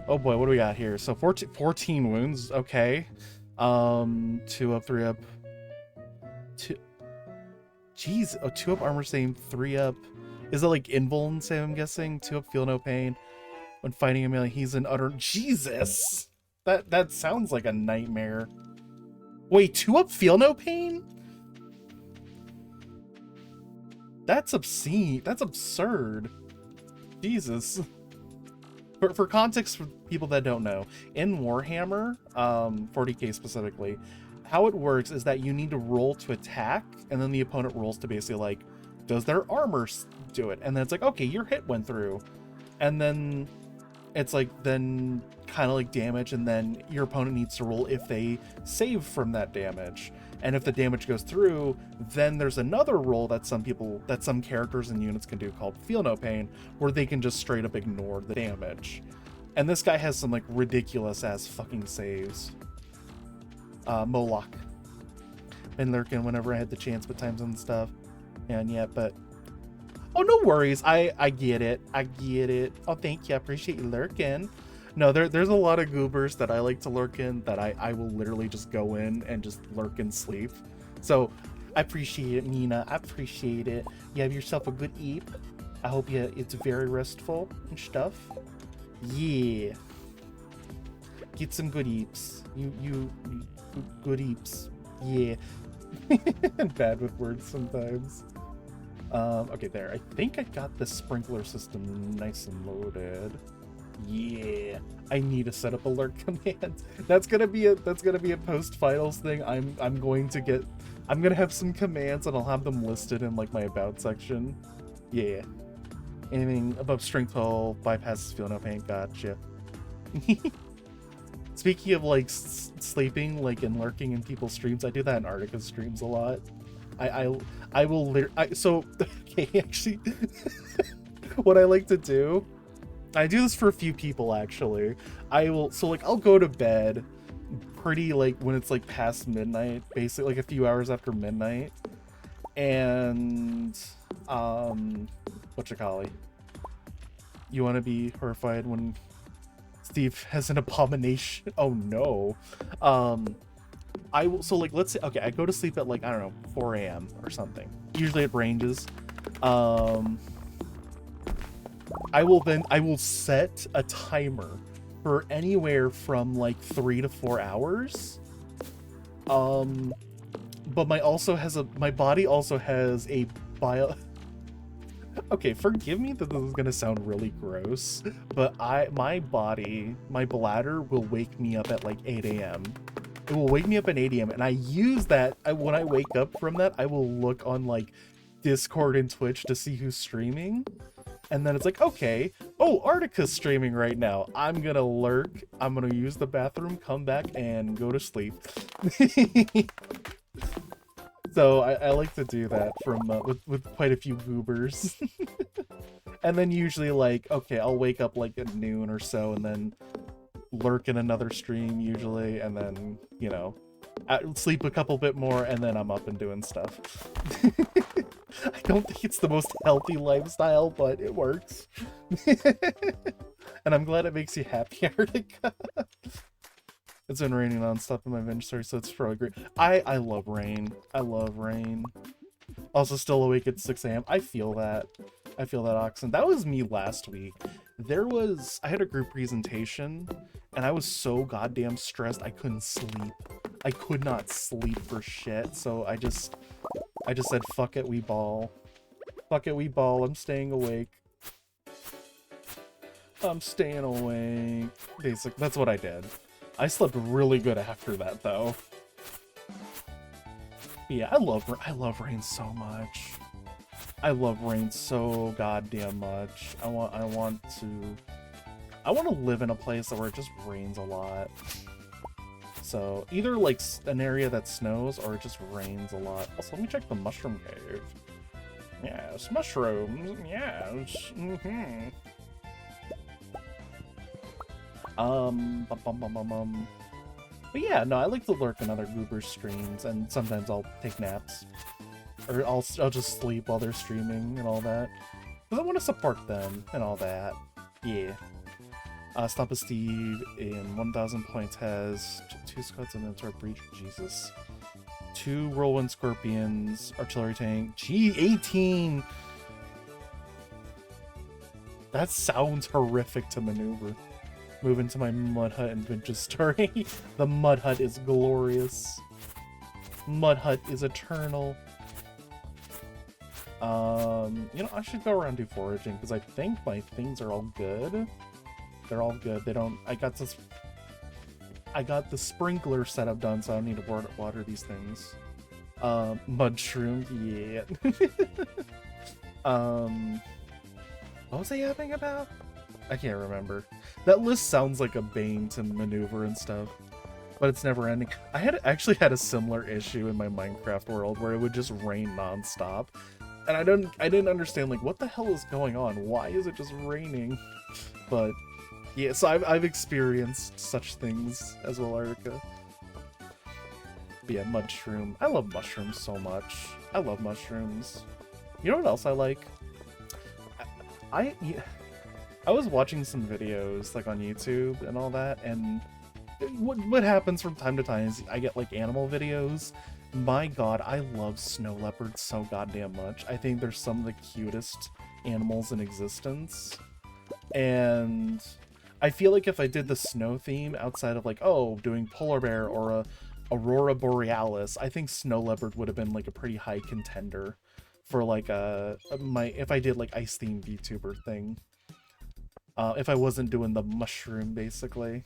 Oh boy, what do we got here? So 14 wounds, okay. 2 up, 3 up. 2. Jeez, oh, 2 up armor save, 3 up. Is it like invuln save, I'm guessing? 2 up, feel no pain. When fighting a melee, he's an utter... Jesus! That sounds like a nightmare. Wait, 2 up, feel no pain? That's obscene. That's absurd. Jesus. For context, for people that don't know, in Warhammer, 40k specifically, how it works is that you need to roll to attack, and then the opponent rolls to basically like, does their armor do it? And then it's like, okay, your hit went through. And then it's like, then kind of like damage, and then your opponent needs to roll if they save from that damage. And if the damage goes through, then there's another roll that some characters and units can do called Feel No Pain, where they can just straight up ignore the damage. And this guy has some like ridiculous ass fucking saves. Moloch. Been lurking whenever I had the chance with times and stuff. And yeah, but... Oh, no worries. I get it. I get it. Oh, thank you. I appreciate you lurking. No, there's a lot of goobers that I like to lurk in that I will literally just go in and just lurk and sleep. So I appreciate it, Mina. I appreciate it. You have yourself a good eep. I hope it's very restful and stuff. Yeah. Get some good eeps. You good eeps. Yeah. Bad with words sometimes. Okay, there. I think I got the sprinkler system nice and loaded. Yeah, I need to set up alert commands. That's gonna be a post finals thing. I'm going to get, I'm gonna have some commands and I'll have them listed in like my about section. Yeah. Anything above strength 12 bypasses feel no pain. Gotcha. Speaking of like sleeping, like and lurking in people's streams, I do that in Artica streams a lot. I will so okay, actually what I like to do, I do this for a few people actually. So like I'll go to bed pretty like when it's like past midnight, basically like a few hours after midnight. And whatchamacallit, you want to be horrified when Steve has an abomination? Oh no. I will, so like let's say, okay, I go to sleep at like, I don't know, 4 a.m. or something. Usually it ranges. I will set a timer for anywhere from like 3 to 4 hours. But my body also has a bio. Okay, forgive me that this is gonna sound really gross, but my bladder will wake me up at like 8 a.m. It will wake me up at 8 a.m. and I use that, when I wake up from that, I will look on like Discord and Twitch to see who's streaming. And then it's like, okay, oh, Artica's streaming right now. I'm gonna lurk, I'm gonna use the bathroom, come back, and go to sleep. So I like to do that from with quite a few goobers. And then usually like, okay, I'll wake up like at noon or so and then lurk in another stream usually, and then, you know, sleep a couple bit more, and then I'm up and doing stuff. I don't think it's the most healthy lifestyle, but it works. And I'm glad it makes you happy, Artica. It's been raining nonstop in my inventory, so it's probably great. I love rain. I love rain. Also still awake at 6 a.m. I feel that. I feel that, Oxen. That was me last week. I had a group presentation, and I was so goddamn stressed I couldn't sleep. I could not sleep for shit, so I just said, fuck it, we ball. Fuck it, we ball. I'm staying awake. I'm staying awake. Basic. That's what I did. I slept really good after that, though. Yeah, I love rain so much. I love rain so goddamn much. I want to live in a place where it just rains a lot. So either like an area that snows or it just rains a lot. Also, let me check the mushroom cave. Yes, mushrooms. Yes. But yeah, no, I like to lurk in other goobers streams, and sometimes I'll take naps. Or I'll just sleep while they're streaming and all that. Because I want to support them and all that. Yeah. Stomp a Steve in 1,000 points has 2 squads and then breach. Jesus. 2 whirlwind scorpions, artillery tank. Gee, 18! That sounds horrific to maneuver. Move into my mud hut and vintage story. The mud hut is glorious. Mud hut is eternal. You know, I should go around and do foraging, because I think my things are all good. They're all good. They don't... I got the sprinkler setup done, so I don't need to water these things. Mudshroom, yeah. What was I yapping about? I can't remember. That list sounds like a bane to maneuver and stuff, but it's never ending. I actually had a similar issue in my Minecraft world where it would just rain nonstop, and I didn't understand, like, what the hell is going on? Why is it just raining? But yeah, so I've experienced such things as well, Artica. But yeah, mushroom. I love mushrooms so much. I love mushrooms. You know what else I like? I was watching some videos like on YouTube and all that, and what happens from time to time is I get like animal videos. My god, I love snow leopards so goddamn much. I think they're some of the cutest animals in existence. And I feel like if I did the snow theme outside of like, oh, doing polar bear or a aurora borealis, I think snow leopard would have been like a pretty high contender for like if I did like ice themed VTuber thing. If I wasn't doing the mushroom, basically.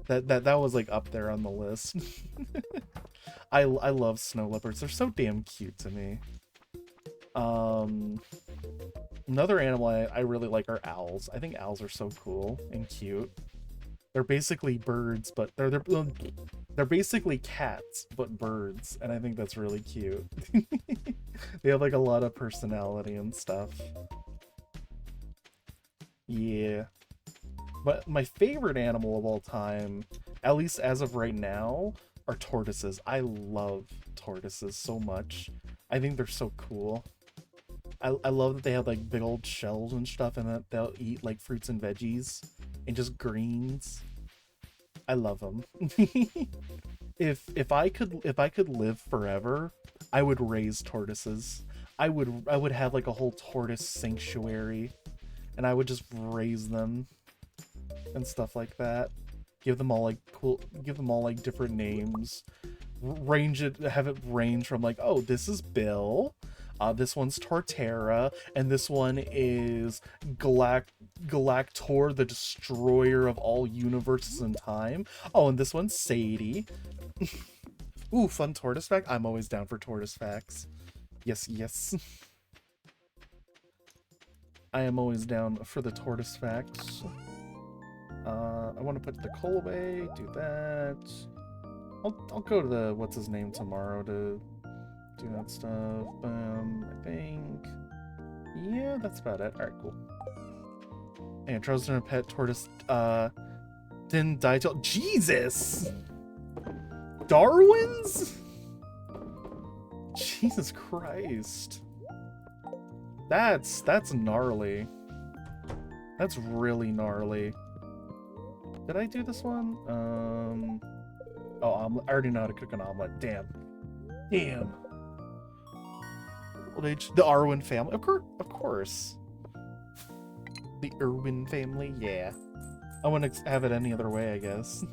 That was like up there on the list. I love snow leopards. They're so damn cute to me. Another animal I really like are owls. I think owls are so cool and cute. They're basically birds, but they're basically cats, but birds, and I think that's really cute. They have like a lot of personality and stuff. Yeah. But my favorite animal of all time, at least as of right now, are tortoises. I love tortoises so much. I think they're so cool. I love that they have like big old shells and stuff, and that they'll eat like fruits and veggies and just greens. I love them. If I could live forever, I would raise tortoises. I would have like a whole tortoise sanctuary, and I would just raise them and stuff like that. Give them all like different names. Have it range from like, oh, this is Bill. This one's Torterra, and this one is Galactor, the destroyer of all universes and time. Oh, and this one's Sadie. Ooh, fun tortoise fact. I'm always down for tortoise facts. Yes, yes. I am always down for the tortoise facts. I want to put the coal away, do that. I'll go to the what's his name tomorrow to do that stuff. I think, yeah, that's about it. All right, cool. And Charles and a pet tortoise didn't die till Jesus. Darwin's? Jesus Christ. That's gnarly. That's really gnarly. Did I do this one? Oh, I already know how to cook an omelet. Damn. Old age. The Irwin family. Of course. The Irwin family. Yeah. I wouldn't have it any other way, I guess.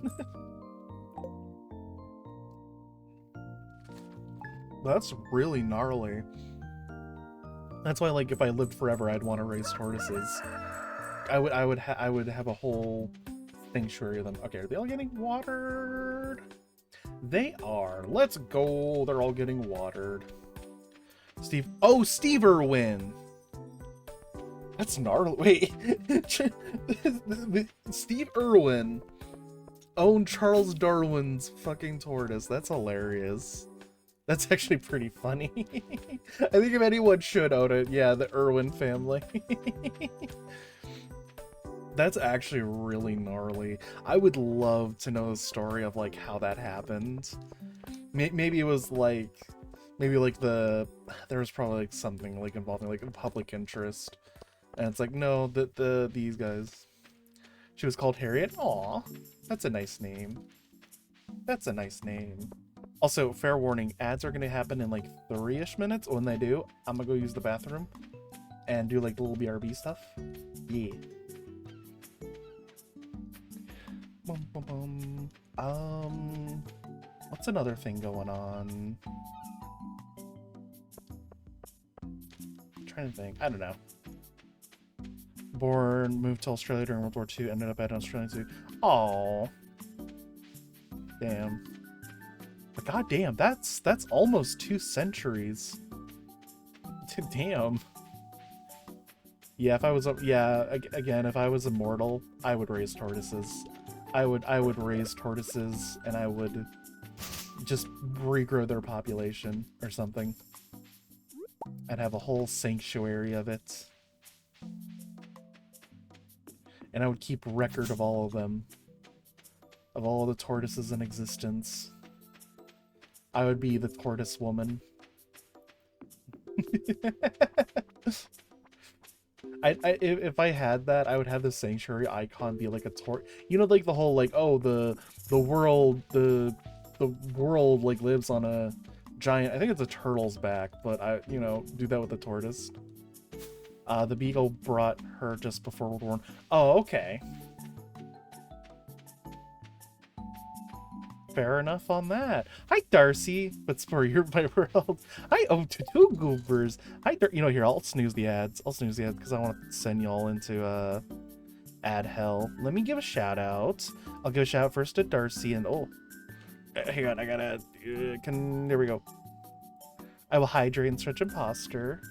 That's really gnarly. That's why, like, if I lived forever, I'd want to raise tortoises. I would have a whole sanctuary of them. Okay, are they all getting watered? They are. Let's go. They're all getting watered. Steve. Oh, Steve Irwin. That's gnarly. Wait. Steve Irwin owned Charles Darwin's fucking tortoise. That's hilarious. That's actually pretty funny. I think if anyone should own it, yeah, the Irwin family. That's actually really gnarly. I would love to know the story of like how that happened. Maybe it was like, there was probably like something like involving like a public interest, and it's like, no, these guys. She was called Harriet. Aw, that's a nice name. That's a nice name. Also, fair warning, ads are gonna happen in like 3-ish minutes. When they do, I'm gonna go use the bathroom and do like the little BRB stuff. Yeah. What's another thing going on? I'm trying to think. I don't know. Born, moved to Australia during World War II, ended up at Australia too. Aww. Damn. But goddamn, that's almost 2 centuries. Damn. Yeah, if I was again, if I was immortal, I would raise tortoises. I would raise tortoises, and I would just regrow their population or something. I'd have a whole sanctuary of it. And I would keep record of all of them. Of all the tortoises in existence. I would be the tortoise woman. If I had that, I would have the sanctuary icon be like a you know, like the whole like, oh, the world like lives on a giant, I think it's a turtle's back, but I, you know, do that with the tortoise. The beagle brought her just before World War I. Oh, okay. Fair enough on that. Hi, Darcy. But for your my world. Hi, two goobers. Hi, you know, here, I'll snooze the ads. Because I want to send y'all into Add hell. Let me give a shout out. I'll give a shout out first to Darcy and hang on, I gotta there we go. I will hydrate and stretch imposter.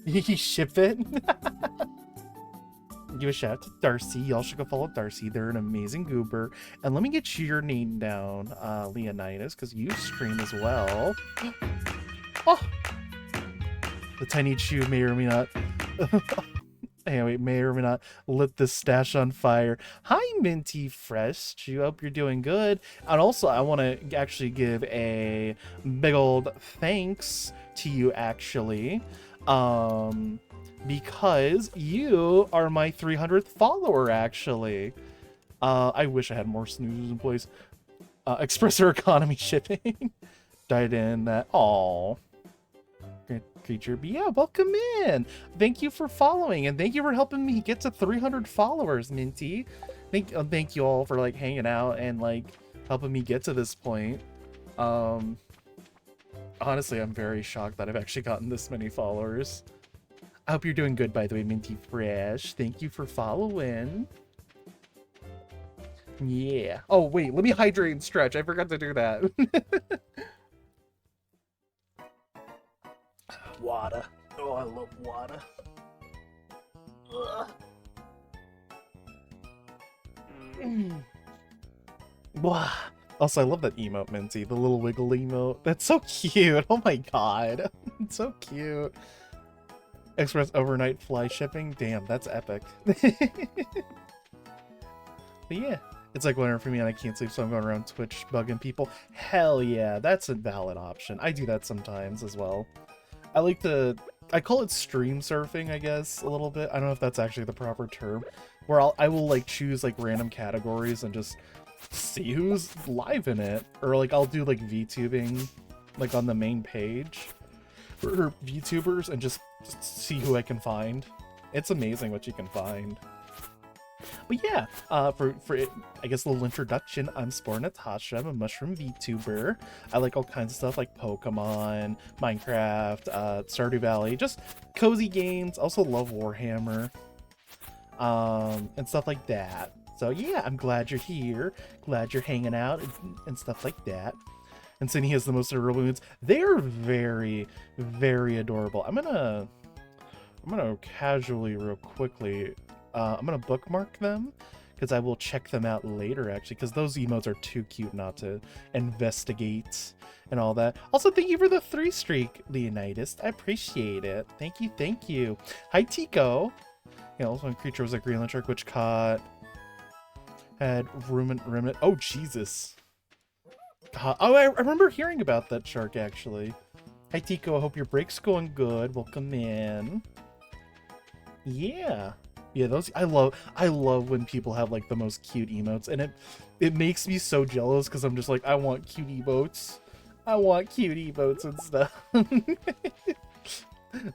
You ship it. Give a shout out to Darcy. Y'all should go follow Darcy. They're an amazing goober. And let me get your name down, Leonidas, because you stream as well. Oh, the tiny chew may or may not. Anyway, may or may not lit this stash on fire. Hi, Minty Fresh. I hope you're doing good. And also, I want to actually give a big old thanks to you, actually. Because you are my 300th follower, actually. I wish I had more snoozes in place. Expressor economy shipping. Died in that. Aww. Creature, but yeah, welcome in. Thank you for following, and thank you for helping me get to 300 followers, Minty. Thank you all for like hanging out and like helping me get to this point. Honestly, I'm very shocked that I've actually gotten this many followers. I hope you're doing good, by the way, Minty Fresh. Thank you for following. Yeah. Oh wait, let me hydrate and stretch. I forgot to do that. Water. Oh, I love water. Wow. Also, I love that emote, Minty. The little wiggle emote. That's so cute. Oh my god. It's so cute. Express overnight fly shipping. Damn, that's epic. But yeah. It's like winter for me and I can't sleep, so I'm going around Twitch bugging people. Hell yeah, that's a valid option. I do that sometimes as well. I call it stream surfing, I guess, a little bit. I don't know if that's actually the proper term. Where I will like choose like random categories and just see who's live in it. Or like I'll do like VTubing like on the main page for VTubers and just see who I can find. It's amazing what you can find. But yeah, for I guess a little introduction, I'm Spore Natasha. I'm a mushroom VTuber. I like all kinds of stuff like Pokemon, Minecraft, Stardew Valley, just cozy games. Also love Warhammer, and stuff like that. So yeah, I'm glad you're here. Glad you're hanging out and stuff like that. And Cindy has the most adorable moods. They're very, very adorable. I'm gonna casually, real quickly. I'm gonna bookmark them because I will check them out later, actually, because those emotes are too cute not to investigate and all that. Also, thank you for the 3 streak, Leonidas. I appreciate it. Thank you, thank you. Hi, Tico. Yeah, also, one creature was a Greenland shark, which caught had ruminant. Oh, Jesus. Oh, I remember hearing about that shark, actually. Hi, Tico. I hope your break's going good. Welcome in. Yeah. Yeah, those I love when people have like the most cute emotes, and it makes me so jealous because I'm just like, I want cute emotes. I want cute emotes and stuff.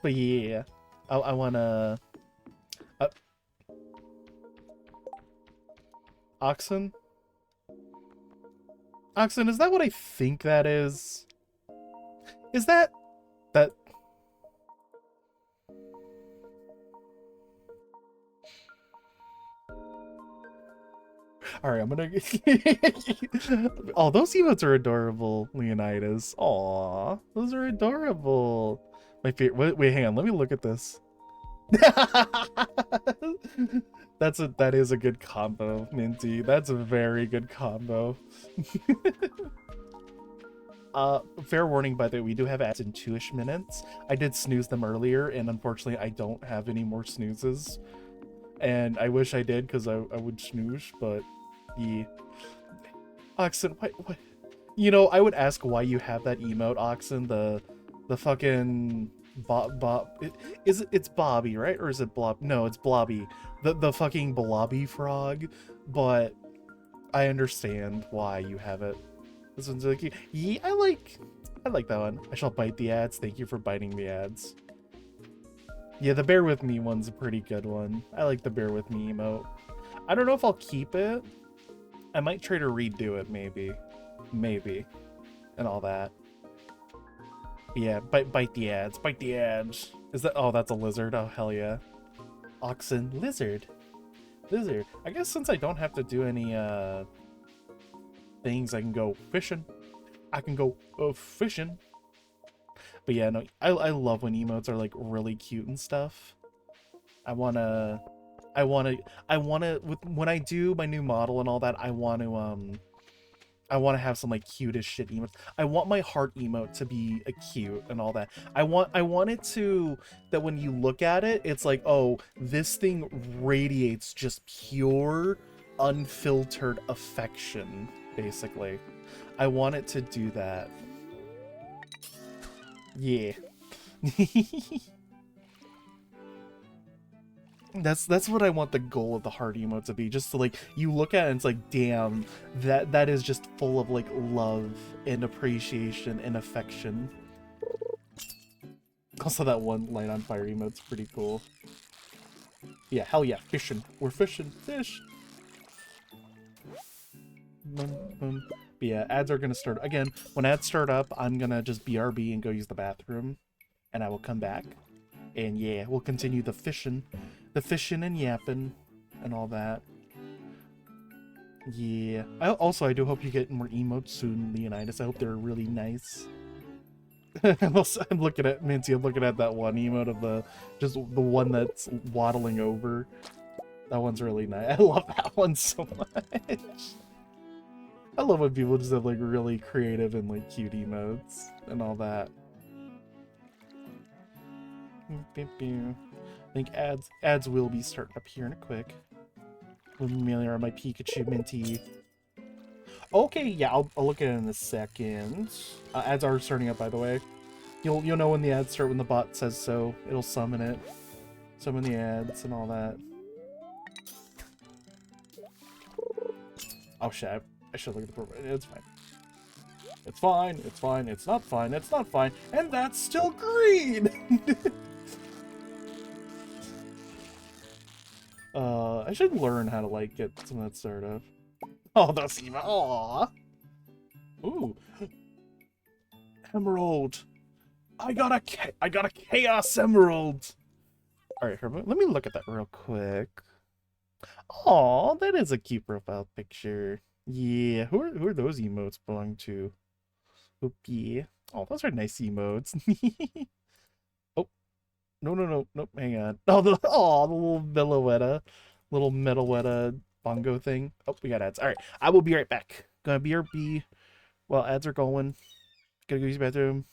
But yeah, I wanna Oxen? Oxen, is that what I think that is? Is that Alright, I'm gonna... Oh, those emotes are adorable, Leonidas. Aw, those are adorable. My favorite... Wait, hang on, let me look at this. That is a good combo, Minty. That's a very good combo. Fair warning, by the way, we do have ads in 2-ish minutes. I did snooze them earlier, and unfortunately I don't have any more snoozes. And I wish I did, because I would snooze, but... Yeah. Oxen, what? You know, I would ask why you have that emote, Oxen. The fucking it's Bobby, right? Or is it Blob? No, it's Blobby. The fucking Blobby frog. But I understand why you have it. This one's like, yeah, I like that one. I shall bite the ads. Thank you for biting the ads. Yeah, the bear with me one's a pretty good one. I like the bear with me emote. I don't know if I'll keep it. I might try to redo it, maybe. Maybe. And all that. Yeah, bite the ads. Bite the ads. Is that... Oh, that's a lizard. Oh, hell yeah. Oxen lizard. This here. I guess since I don't have to do any things, I can go fishing. I can go fishing. But yeah, no, I love when emotes are like really cute and stuff. I wanna I wanna when I do my new model and all that, I want to have some like cutest shit emotes. I want my heart emote to be a cute and all that. I want it to that when you look at it, it's like, oh, this thing radiates just pure, unfiltered affection, basically. I want it to do that. Yeah. That's what I want the goal of the heart emote to be. Just to like you look at it and it's like, damn, that is just full of like love and appreciation and affection. Also, that one light on fire emote's pretty cool. Yeah, hell yeah, fishing. We're fishing fish. Boom, boom. But yeah, ads are gonna start again. When ads start up, I'm gonna just BRB and go use the bathroom, and I will come back. And yeah, we'll continue the fishing and yapping, and all that. Yeah. I do hope you get more emotes soon, Leonidas. I hope they're really nice. I'm looking at Minty. I'm looking at that one emote of just the one that's waddling over. That one's really nice. I love that one so much. I love when people just have like really creative and like cute emotes and all that. I think ads will be starting up here in a quick. Familiar my Pikachu Minty. Okay, yeah, I'll look at it in a second. Ads are starting up, by the way. You'll know when the ads start when the bot says so. It'll summon it, summon the ads and all that. Oh shit! I should look at the profile. It's fine. It's fine. It's fine. It's not fine. It's not fine. And that's still green. I should learn how to like get some of that startup. Oh, that's even. Aww. Ooh, emerald. I got a chaos emerald. All right, let me look at that real quick. Oh, that is a cute profile picture. Yeah, who are those emotes belong to? Oop, yeah. Oh, those are nice emotes. Oh, no, hang on. Oh, the little Metalwetta bongo thing. Oh, we got ads. All right, I will be right back. Gonna BRB while ads are going. Gotta go use the bathroom.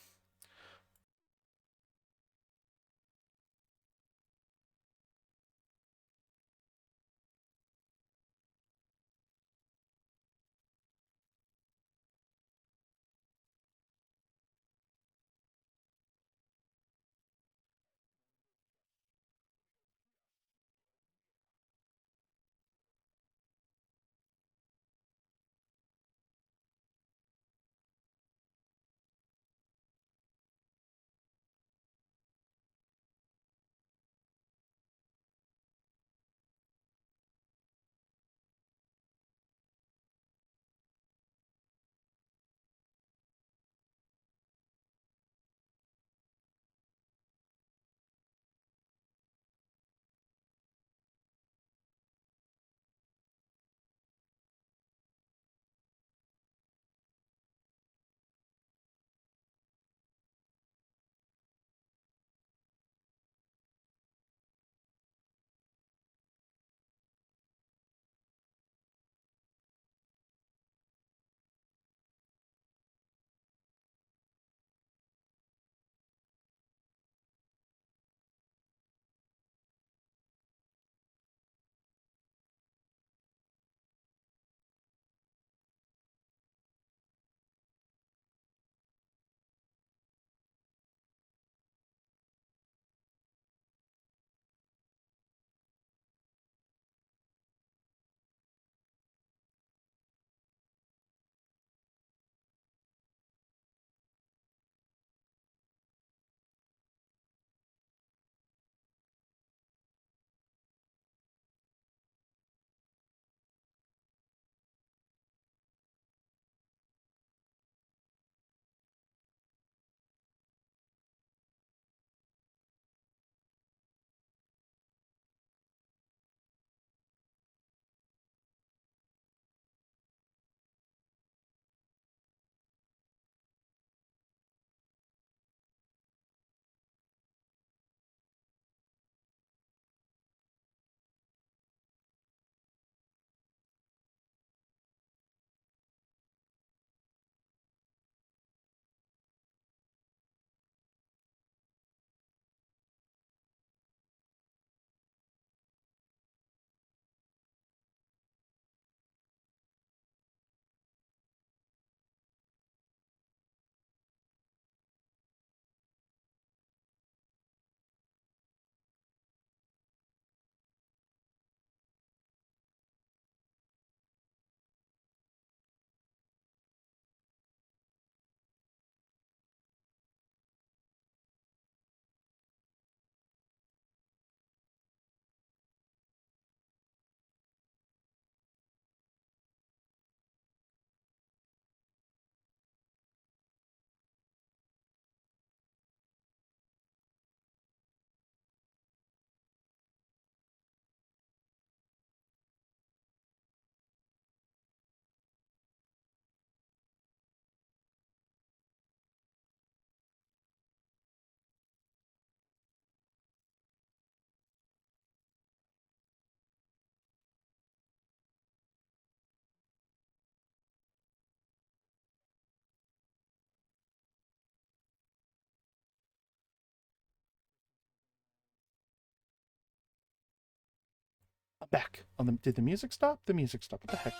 back. Did the music stop? The music stopped. What the heck?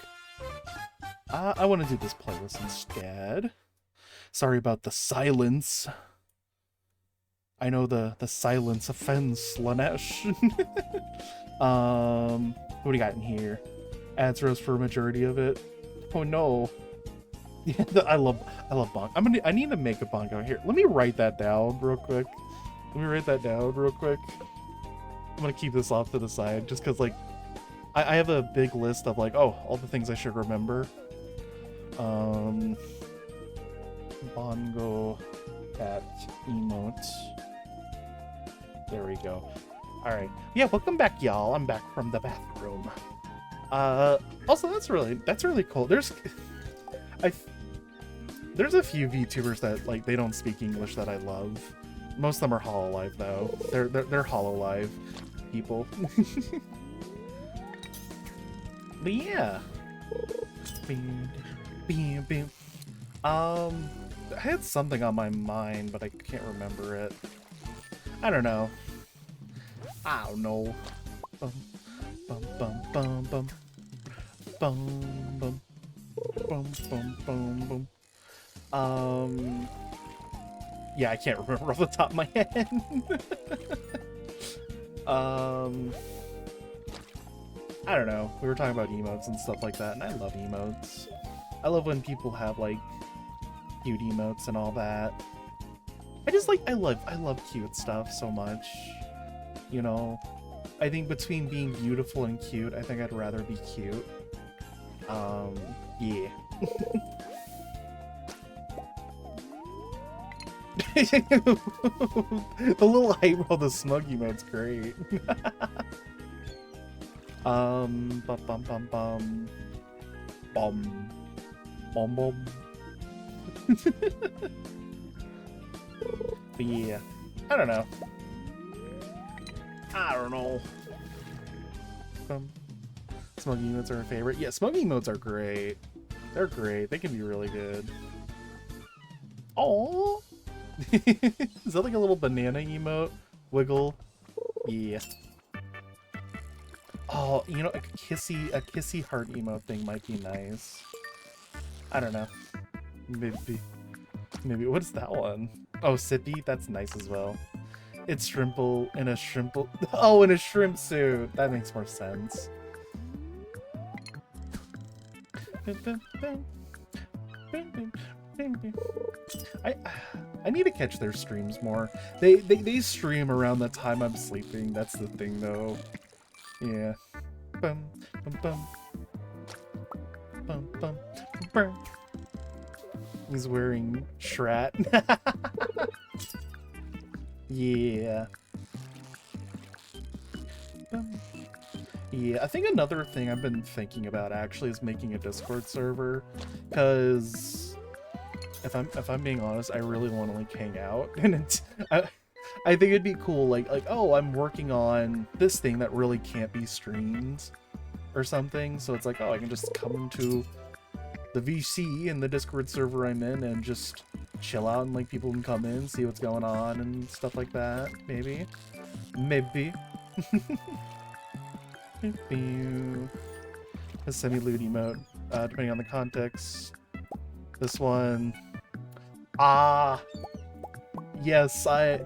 I want to do this playlist instead. Sorry about the silence. I know the silence offends Slanesh. What do we got in here? Ads rose for a majority of it. Oh no. Yeah, I love bongo. I need to make a bongo here. Let me write that down real quick. I'm gonna keep this off to the side just because like I have a big list of like, oh, all the things I should remember. Bongo at emote. There we go. Alright. Yeah, welcome back, y'all. I'm back from the bathroom. Also that's really cool. There's a few VTubers that like they don't speak English that I love. Most of them are Hololive though. They're Hololive people. But yeah. I had something on my mind, but I can't remember it. I don't know. Bum bum bum bum bum bum bum bum bum bum. Yeah, I can't remember off the top of my head. I don't know. We were talking about emotes and stuff like that, and I love emotes. I love when people have like cute emotes and all that. I love cute stuff so much. You know, I think between being beautiful and cute, I think I'd rather be cute. Yeah. The little eyebrow, the smug emote's great. Bum bum bum bum bum bum bum. But yeah, I don't know. Smug emotes are a favorite. Yeah, smug emotes are great. They're great. They can be really good. Oh. Is that like a little banana emote? Wiggle. Yeah. Oh, you know, a kissy heart emote thing might be nice. I don't know. Maybe. What is that one? Oh, Sippy? That's nice as well. It's Shrimple in a shrimple. Oh, in a shrimp suit. That makes more sense. I need to catch their streams more. They stream around the time I'm sleeping. That's the thing, though. Yeah. Bum bum bum bum bum bum. He's wearing Shrat. Yeah. Yeah, I think another thing I've been thinking about actually is making a Discord server, because if I'm being honest, I really want to like hang out, and I think it'd be cool, like oh, I'm working on this thing that really can't be streamed or something, so it's like, oh, I can just come into the VC and the Discord server I'm in and just chill out, and like people can come in, see what's going on and stuff like that. Maybe. A semi-lewd emote, depending on the context. This one. Ah. Yes, I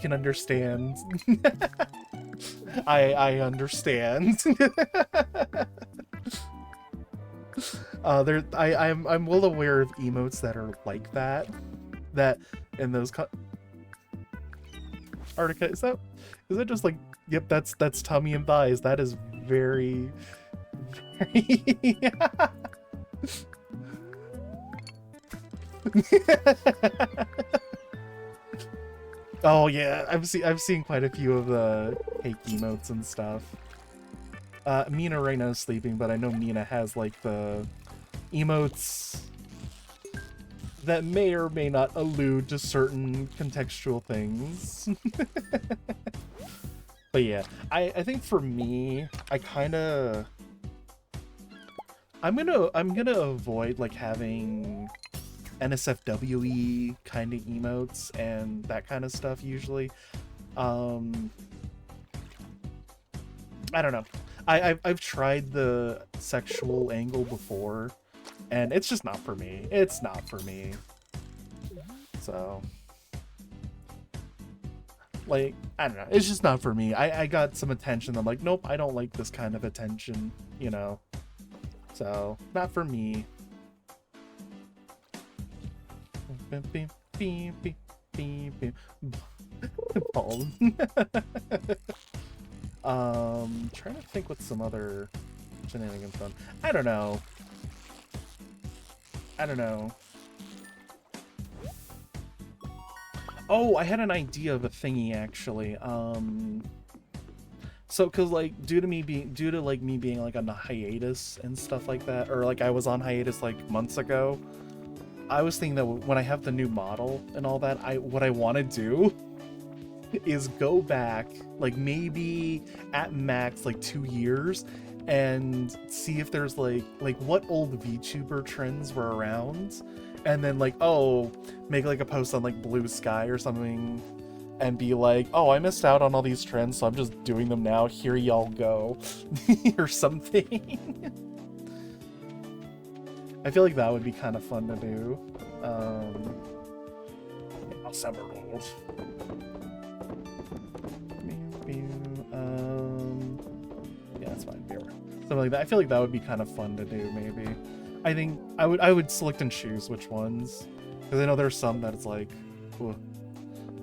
can understand. I understand. I'm well aware of emotes that are like that. That in those Artica, is that just like, yep, that's tummy and thighs. That is very Oh yeah, I've seen quite a few of the fake emotes and stuff. Mina right now is sleeping, but I know Mina has like the emotes that may or may not allude to certain contextual things. But yeah, I think for me, I'm gonna avoid like having NSFWE kind of emotes and that kind of stuff usually. I don't know. I've tried the sexual angle before, and it's just not for me. It's not for me. So, like, I don't know. It's just not for me. I got some attention. I'm like, nope, I don't like this kind of attention, you know? So, not for me. Paul. Trying to think what some other shenanigans done. I don't know. Oh, I had an idea of a thingy actually. So, cause like due to me being like on a hiatus and stuff like that, or like I was on hiatus like months ago, I was thinking that when I have the new model and all that, what I want to do is go back like maybe at max like 2 years and see if there's like what old VTuber trends were around, and then like, oh, make like a post on like Blue Sky or something and be like, oh, I missed out on all these trends, so I'm just doing them now, here y'all go. Or something. I feel like that would be kind of fun to do. I'll summer old. Yeah, that's fine. Beer. Something like that. I feel like that would be kind of fun to do, maybe. I think I would select and choose which ones, because I know there's some that it's like, ugh.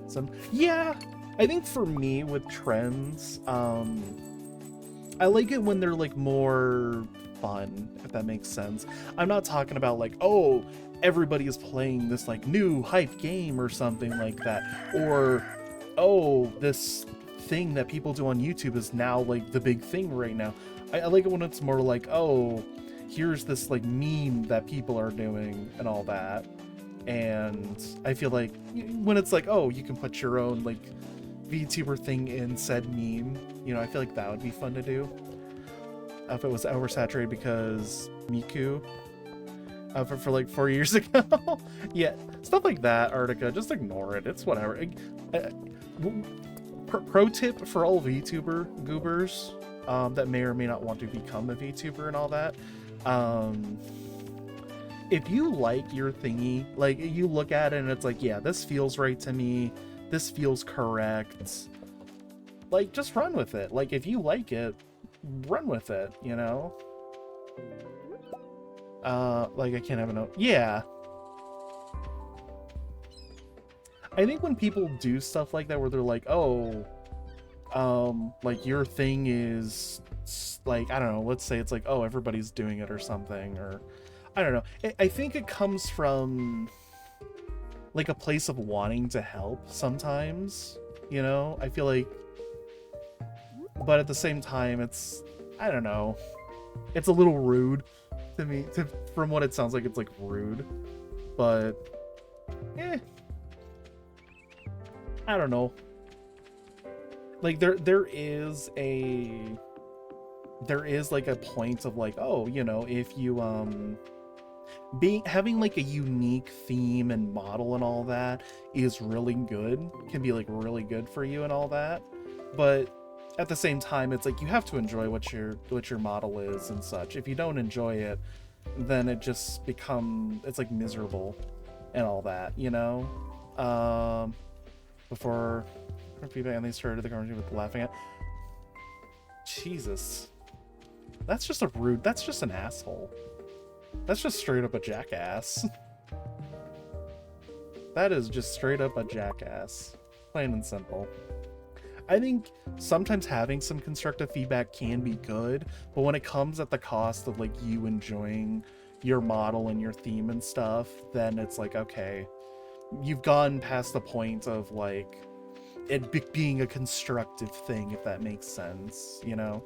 Some, yeah. I think for me with trends, I like it when they're like more fun, if that makes sense. I'm not talking about like, oh, everybody is playing this like new hype game or something like that, or oh, this thing that people do on YouTube is now like the big thing right now. I like it when it's more like, oh, here's this like meme that people are doing and all that. And I feel like when it's like, oh, you can put your own like VTuber thing in said meme, you know, I feel like that would be fun to do. If it was oversaturated because Miku for like 4 years ago. Yeah, stuff like that, Artica, just ignore it. It's whatever. Pro tip for all VTuber goobers that may or may not want to become a VTuber and all that. If you like your thingy, like you look at it and it's like, yeah, this feels right to me, this feels correct, like just run with it. Like if you like it, run with it, you know? Like I can't have a note. Yeah. I think when people do stuff like that where they're like, oh, like your thing is like, I don't know, let's say it's like, oh, everybody's doing it or something, or I don't know. I think it comes from like a place of wanting to help sometimes, you know? I feel like, but at the same time, it's, I don't know, it's a little rude to me, from what it sounds like, it's like rude, but I don't know. Like there is like a point of like, oh, you know, if you having like a unique theme and model and all that is really good, can be like really good for you and all that, but at the same time it's like you have to enjoy what your model is and such. If you don't enjoy it, then it just it's like miserable and all that, you know. Before feedback and they started the conversation with laughing at, Jesus, that's just an asshole. That's just straight up a jackass. That is just straight up a jackass. Plain and simple. I think sometimes having some constructive feedback can be good, but when it comes at the cost of like you enjoying your model and your theme and stuff, then it's like, okay, you've gone past the point of like it being a constructive thing, if that makes sense, you know?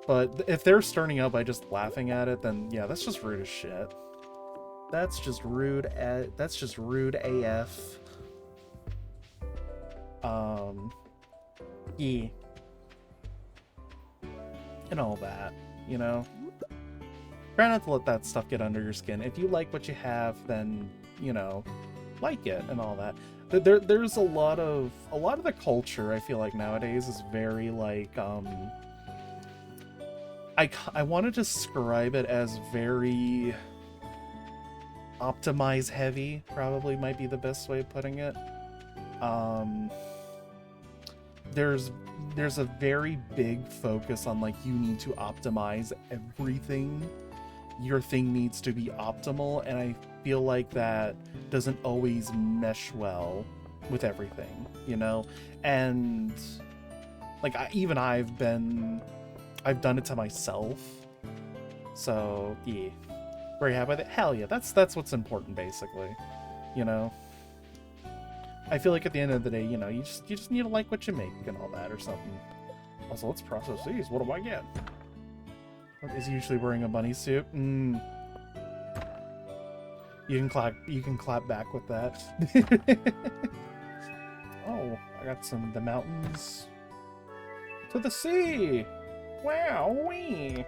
But if they're starting out by just laughing at it, then yeah, that's just rude as shit. That's just rude AF. Yeah. And all that, you know? Try not to let that stuff get under your skin. If you like what you have, then, you know, like it and all that. There's a lot of the culture, I feel like nowadays is very like I want to describe it as very optimize heavy, probably might be the best way of putting it. There's a very big focus on like you need to optimize everything. Your thing needs to be optimal, and I feel like that doesn't always mesh well with everything, you know? And like I've done it to myself. So yeah, very happy with it. Hell yeah, that's what's important basically, you know? I feel like at the end of the day, you know, you just need to like what you make and all that or something. Also, let's process these. What do I get? Is he usually wearing a bunny suit? You can clap back with that. Oh, I got the mountains to the sea. Wow, wee.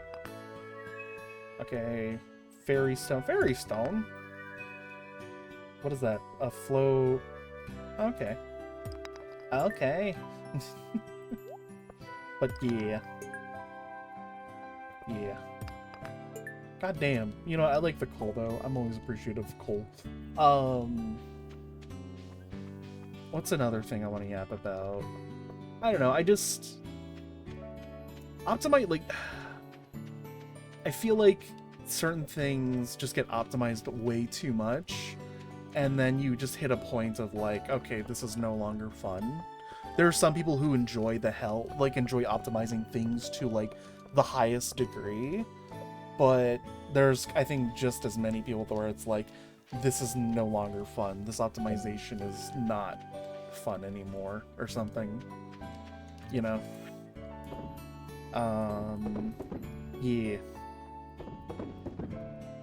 Okay, fairy stone. What is that? A flow. Okay. But yeah. God damn. You know, I like the coal though. I'm always appreciative of coal. What's another thing I want to yap about? I don't know. I just optimize, like, I feel like certain things just get optimized way too much, and then you just hit a point of like, okay, this is no longer fun. There are some people who enjoy enjoy optimizing things to like the highest degree, but there's, I think, just as many people where it's like, this is no longer fun. This optimization is not fun anymore or something, you know? Yeah.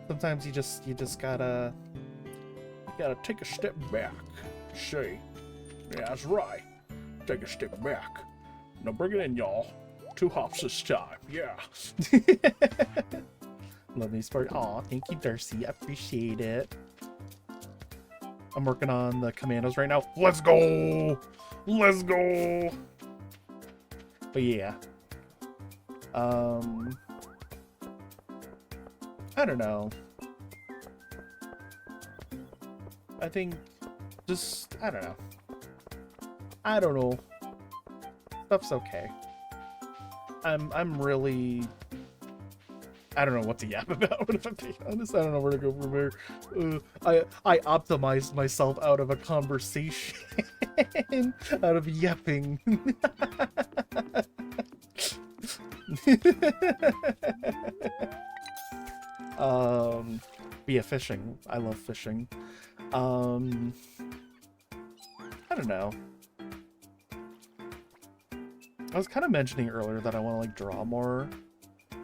Sometimes you just gotta take a step back. See? Yeah, that's right. Take a step back. Now bring it in, y'all. 2 hops this time. Yeah. Love me sport. Aw, thank you, Darcy. I appreciate it. I'm working on the commandos right now. Let's go! Let's go! But yeah. I don't know. I think just, I don't know. Stuff's okay. I'm really, I don't know what to yap about, if I'm being honest. I don't know where to go from here. I optimized myself out of a conversation, out of yapping. Yeah, fishing. I love fishing. I don't know. I was kind of mentioning earlier that I want to like draw more,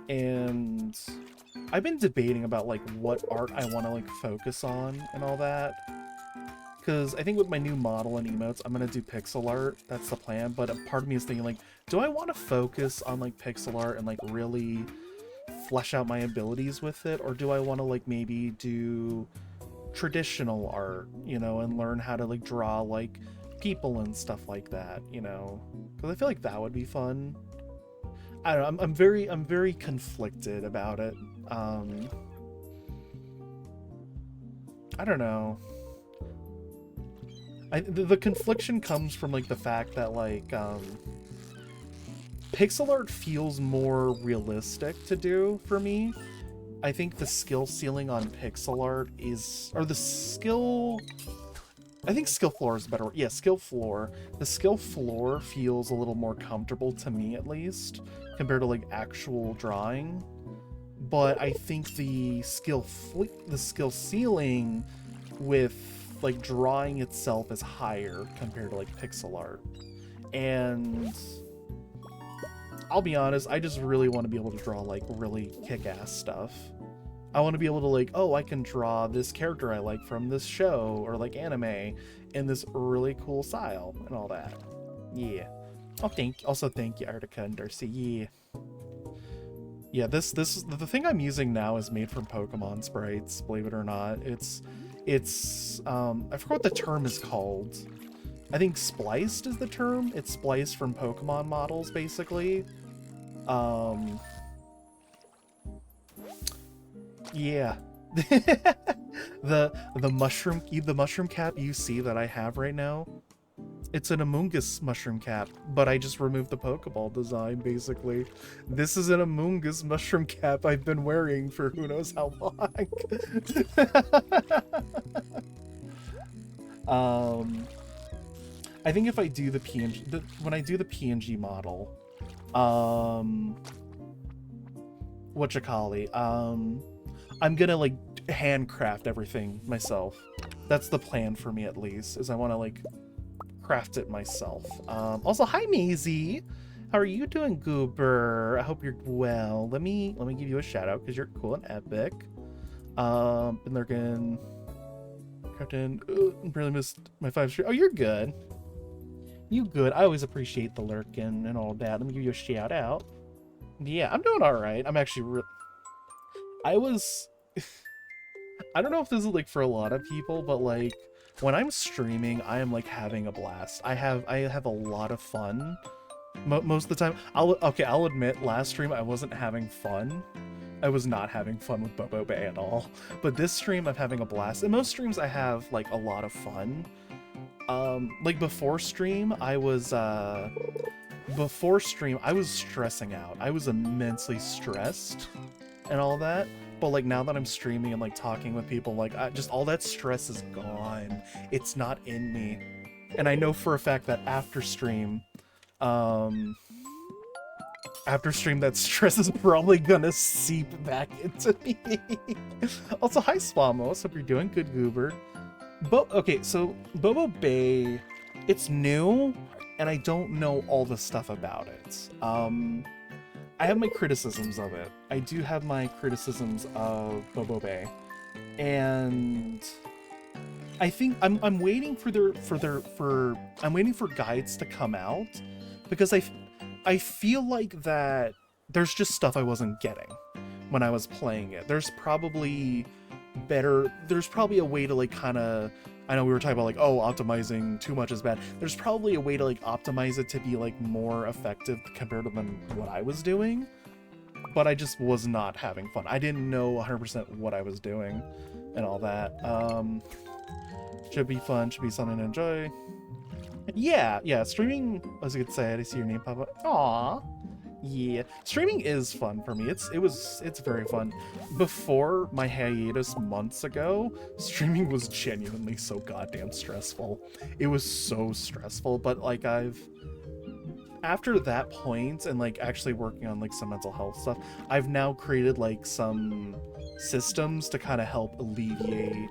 and I've been debating about like what art I want to like focus on and all that, because I think with my new model and emotes I'm gonna do pixel art. That's the plan. But a part of me is thinking like, do I want to focus on like pixel art and like really flesh out my abilities with it, or do I want to like maybe do traditional art, you know, and learn how to like draw like people and stuff like that, you know, because I feel like that would be fun. I don't know, I'm very conflicted about it. I don't know. The confliction comes from like the fact that like pixel art feels more realistic to do for me. I think the skill ceiling on pixel art is, or the skill, I think skill floor is a better word. Yeah, skill floor. The skill floor feels a little more comfortable to me, at least, compared to like actual drawing. But I think the skill ceiling with like drawing itself is higher compared to like pixel art. And I'll be honest, I just really want to be able to draw like really kick-ass stuff. I want to be able to like, oh, I can draw this character I like from this show or like anime in this really cool style and all that. Yeah. Oh, thank you, Artica and Darcy. Yeah. Yeah, this is the thing I'm using now is made from Pokemon sprites, believe it or not. It's I forgot what the term is called. I think spliced is the term. It's spliced from Pokemon models, basically. Yeah. the mushroom cap you see that I have right now, it's an Amoonguss mushroom cap, but I just removed the Pokeball design, basically. This is an Amoonguss mushroom cap I've been wearing for who knows how long. I think if I do the PNG, when I do the PNG model, whatchacallit, I'm gonna like handcraft everything myself. That's the plan for me, at least, is I want to like craft it myself. Also, hi Maisie, how are you doing, Goober? I hope you're well. Let me give you a shout out because you're cool and epic. Been lurking, Captain. Really missed my 5 stream. Oh, you're good. You good? I always appreciate the lurking and all that. Let me give you a shout out. Yeah, I'm doing all right. I'm actually I was. I don't know if this is like for a lot of people, but like when I'm streaming, I am like having a blast. I have a lot of fun most of the time. I'll admit, last stream I wasn't having fun. I was not having fun with Bobo-Bay at all. But this stream I'm having a blast. And most streams I have like a lot of fun. Like before stream I was stressing out. I was immensely stressed and all that. But like now that I'm streaming and like talking with people, like just all that stress is gone. It's not in me. And I know for a fact that after stream that stress is probably gonna seep back into me. Also, hi Swamos, hope you're doing good, Goober. Okay, so Bobo-Bay, it's new, and I don't know all the stuff about it. I have my criticisms of it. I do have my criticisms of Bobo-Bay, and I think I'm waiting I'm waiting for guides to come out, because I feel like that there's just stuff I wasn't getting when I was playing it. There's probably a way to like kind of, I know we were talking about like, oh, optimizing too much is bad. There's probably a way to like optimize it to be like more effective compared to what I was doing, but I just was not having fun. I didn't know 100% what I was doing and all that. Should be fun, should be something to enjoy. Yeah, streaming, as you could say, I see your name pop up. Aww. Yeah, streaming is fun for me. It's very fun. Before my hiatus months ago, streaming was genuinely so goddamn stressful. It was so stressful, but like after that point and like actually working on like some mental health stuff, I've now created like some systems to kind of help alleviate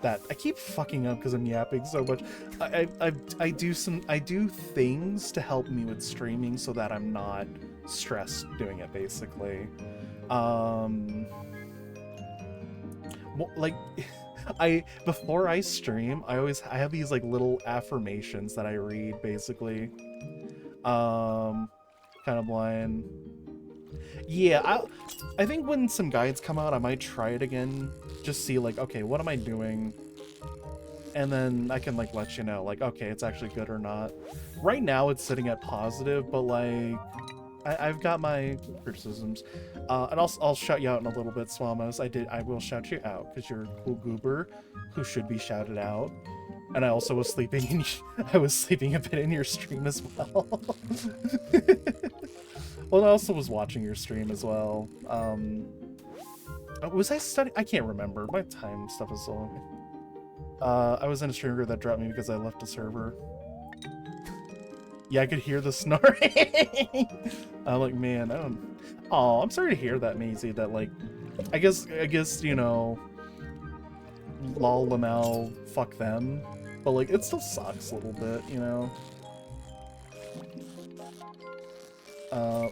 that. I keep fucking up because I'm yapping so much. I do things to help me with streaming so that I'm not stressed doing it, basically. Like before I stream, I have these like little affirmations that I read, basically. Kind of blind. Yeah, I think when some guides come out, I might try it again. Just see like, okay, what am I doing? And then I can like let you know, like, okay, it's actually good or not. Right now it's sitting at positive, but like I've got my criticisms. And I'll shout you out in a little bit, Swamos. I will shout you out because you're a cool goober who should be shouted out. And I also was sleeping I was sleeping a bit in your stream as well. Well, I also was watching your stream as well. Was I studying? I can't remember. My time stuff is so long. I was in a stream group that dropped me because I left the server. Yeah, I could hear the snoring. I'm like, man, I don't. Oh, I'm sorry to hear that, Maisie. That like, I guess you know, lol, Lamel, fuck them. But like, it still sucks a little bit, you know.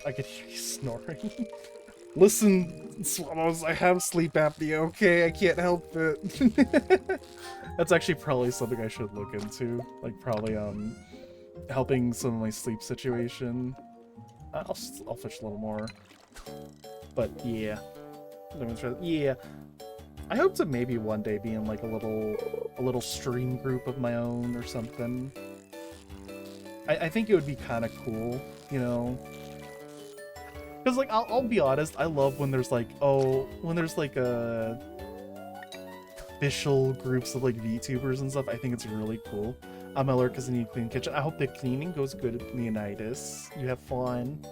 I could hear you snoring. Listen, Swallows, I have sleep apnea, okay? I can't help it. That's actually probably something I should look into. Like, probably, helping some of my sleep situation. I'll fish a little more. But, yeah. Yeah. I hope to maybe one day be in, like, a little stream group of my own or something. I think it would be kind of cool, you know? Because, like, I'll be honest, I love when there's, like, when there's, like, official groups of, like, VTubers and stuff. I think it's really cool. I'm Elric in the Clean Kitchen. I hope the cleaning goes good at Leonidas. You have fun.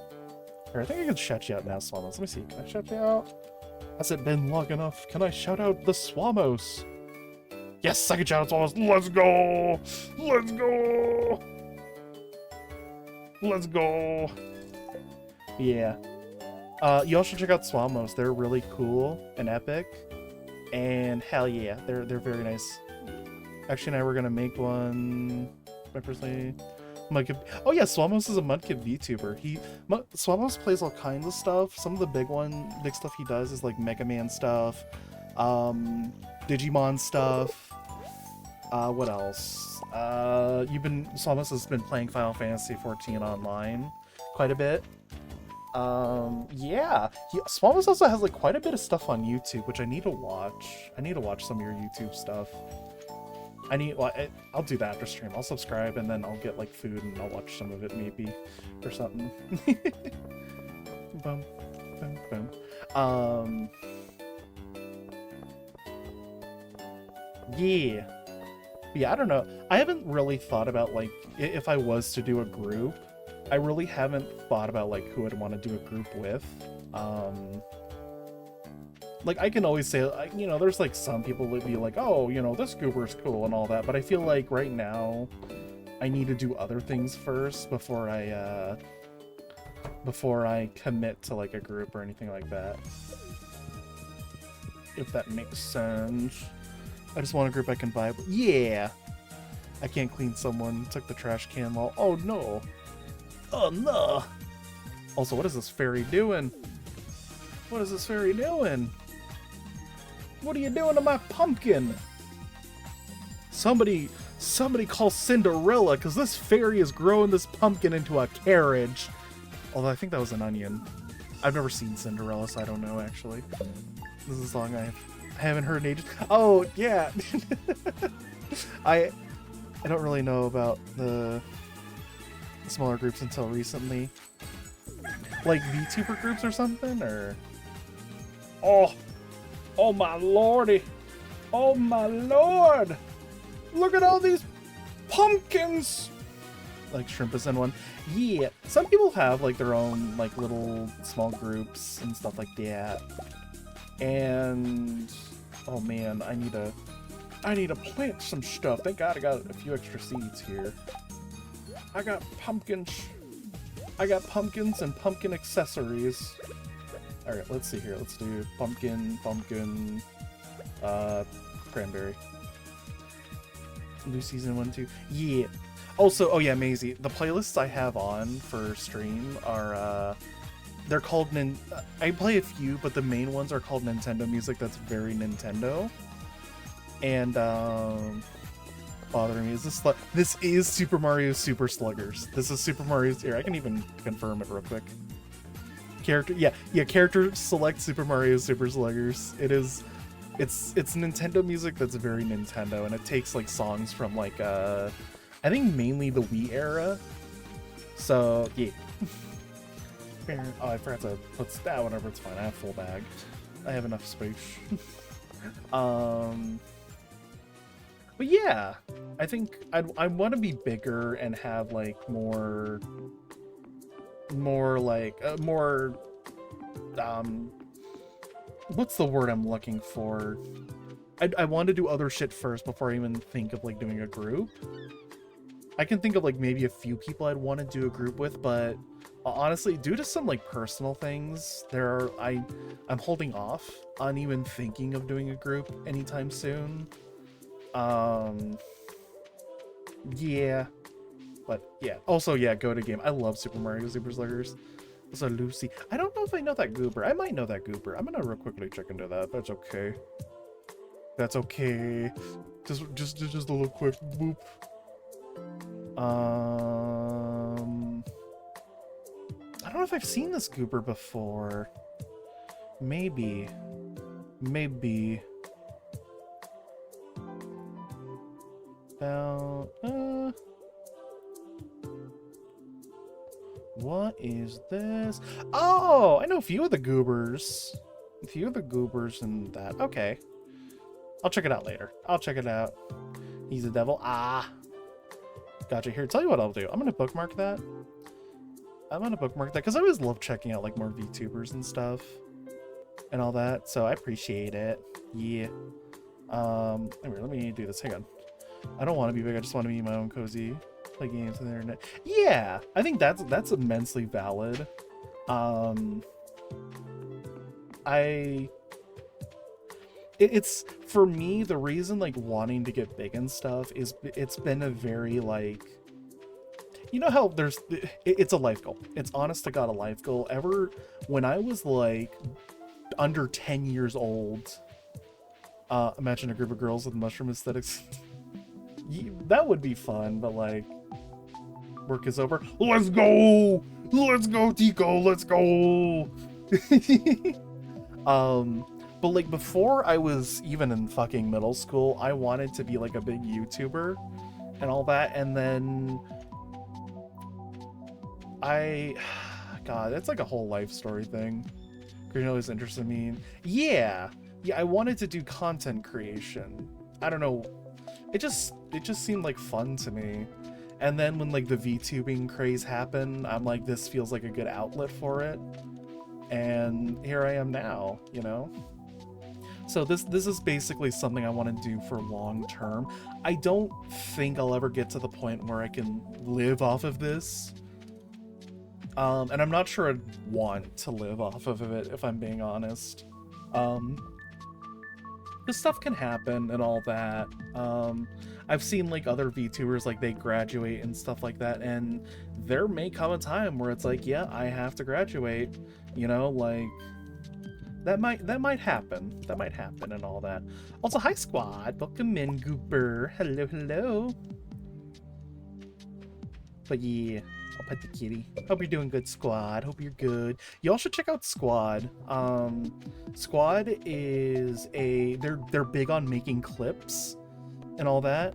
Here, I think I can shout you out now, Swamos. Let me see. Can I shout you out? Has it been long enough? Can I shout out the Swamos? Yes, I can shout out Swamos. Let's go! Let's go! Let's go! Yeah. You all should check out Swamos. They're really cool and epic. And hell yeah, they're very nice. Actually, now we're gonna make one. My personally, Mudkip. Oh yeah, Swamos is a Mudkip VTuber. Swamos plays all kinds of stuff. Some of the big stuff he does is like Mega Man stuff, Digimon stuff. What else? Swamos has been playing Final Fantasy 14 online quite a bit. Yeah, Swamos also has like quite a bit of stuff on YouTube, which I need to watch. I need to watch some of your YouTube stuff. I'll do that after stream. I'll subscribe and then I'll get like food and I'll watch some of it maybe or something. Boom, boom, boom. Yeah, I don't know. I haven't really thought about like if I was to do a group. I really haven't thought about like who I'd want to do a group with. Like I can always say, you know, there's like some people that be like, oh, you know, this goober's cool and all that, but I feel like right now I need to do other things first before I commit to like a group or anything like that. If that makes sense. I just want a group I can vibe with. Yeah. I can't clean someone took the trash can while. Oh no. Oh no. Also, what is this fairy doing? What is this fairy doing? What are you doing to my pumpkin? Somebody call Cinderella, because this fairy is growing this pumpkin into a carriage. Although I think that was an onion. I've never seen Cinderella, so I don't know, actually. This is a song I haven't heard in ages. Oh, yeah. I don't really know about the smaller groups until recently. Like VTuber groups or something, or... Oh my lordy! Oh my lord! Look at all these pumpkins! Like Shrimp is in one. Yeah, some people have like their own like little small groups and stuff like that. And oh man, I need to plant some stuff. Thank God I got a few extra seeds here. I got pumpkins and pumpkin accessories. Alright, let's see here. Let's do pumpkin, cranberry. New season 1, 2. Yeah. Also, oh yeah, Maisie. The playlists I have on for stream are, they're called I play a few, but the main ones are called Nintendo music. That's very Nintendo. And, bothering me is this is Super Mario Super Sluggers. This is Super Mario's here. I can even confirm it real quick. Character select Super Mario Super Sluggers. It's Nintendo music that's very Nintendo, and it takes like songs from like I think mainly the Wii era. So yeah. Oh, I forgot to put that. Whatever, it's fine. I have full bag. I have enough space. But yeah, I think I want to be bigger and have like more what's the word I'm looking for? I want to do other shit first before I even think of like doing a group. I can think of like maybe a few people I'd want to do a group with, but honestly, due to some like personal things, I'm holding off on even thinking of doing a group anytime soon. Yeah. But yeah, also yeah, go to game. I love Super Mario Super Sluggers. So Lucy, I don't know if I know that goober. I might know that goober. I'm gonna real quickly check into that. That's okay. That's okay. Just a little quick boop. I don't know if I've seen this goober before. Maybe. About What is this? Oh, I know a few of the goobers. A few of the goobers and that. Okay. I'll check it out later. I'll check it out. He's a devil. Ah. Gotcha. Here, tell you what I'll do. I'm going to bookmark that. I'm going to bookmark that because I always love checking out like more VTubers and stuff and all that. So I appreciate it. Yeah. Anyway, let me do this. Hang on. I don't want to be big. I just want to be my own cozy. Play games on the internet. Yeah, I think that's immensely valid. It's for me, the reason like wanting to get big and stuff is it's been a very like, you know how it's a life goal. It's honest to God a life goal. Ever when I was like under 10 years old, imagine a group of girls with mushroom aesthetics. That would be fun, but like work is over. Let's go, Tico, let's go. But like before I was even in fucking middle school, I wanted to be like a big YouTuber and all that, and then God, it's like a whole life story thing. Green always interested me. Yeah, I wanted to do content creation. I don't know, it just seemed like fun to me. And then when like the VTubing craze happened, I'm like, this feels like a good outlet for it. And here I am now, you know? So this is basically something I want to do for long term. I don't think I'll ever get to the point where I can live off of this. And I'm not sure I'd want to live off of it, if I'm being honest. This stuff can happen and all that. I've seen like other VTubers, like they graduate and stuff like that, and there may come a time where it's like, yeah, I have to graduate, you know, like that might happen. That might happen and all that. Also, hi squad, welcome in, Gooper. Hello. But yeah, I'll pet the kitty. Hope you're doing good, squad. Hope you're good. Y'all should check out Squad. Squad is they're big on making clips and all that.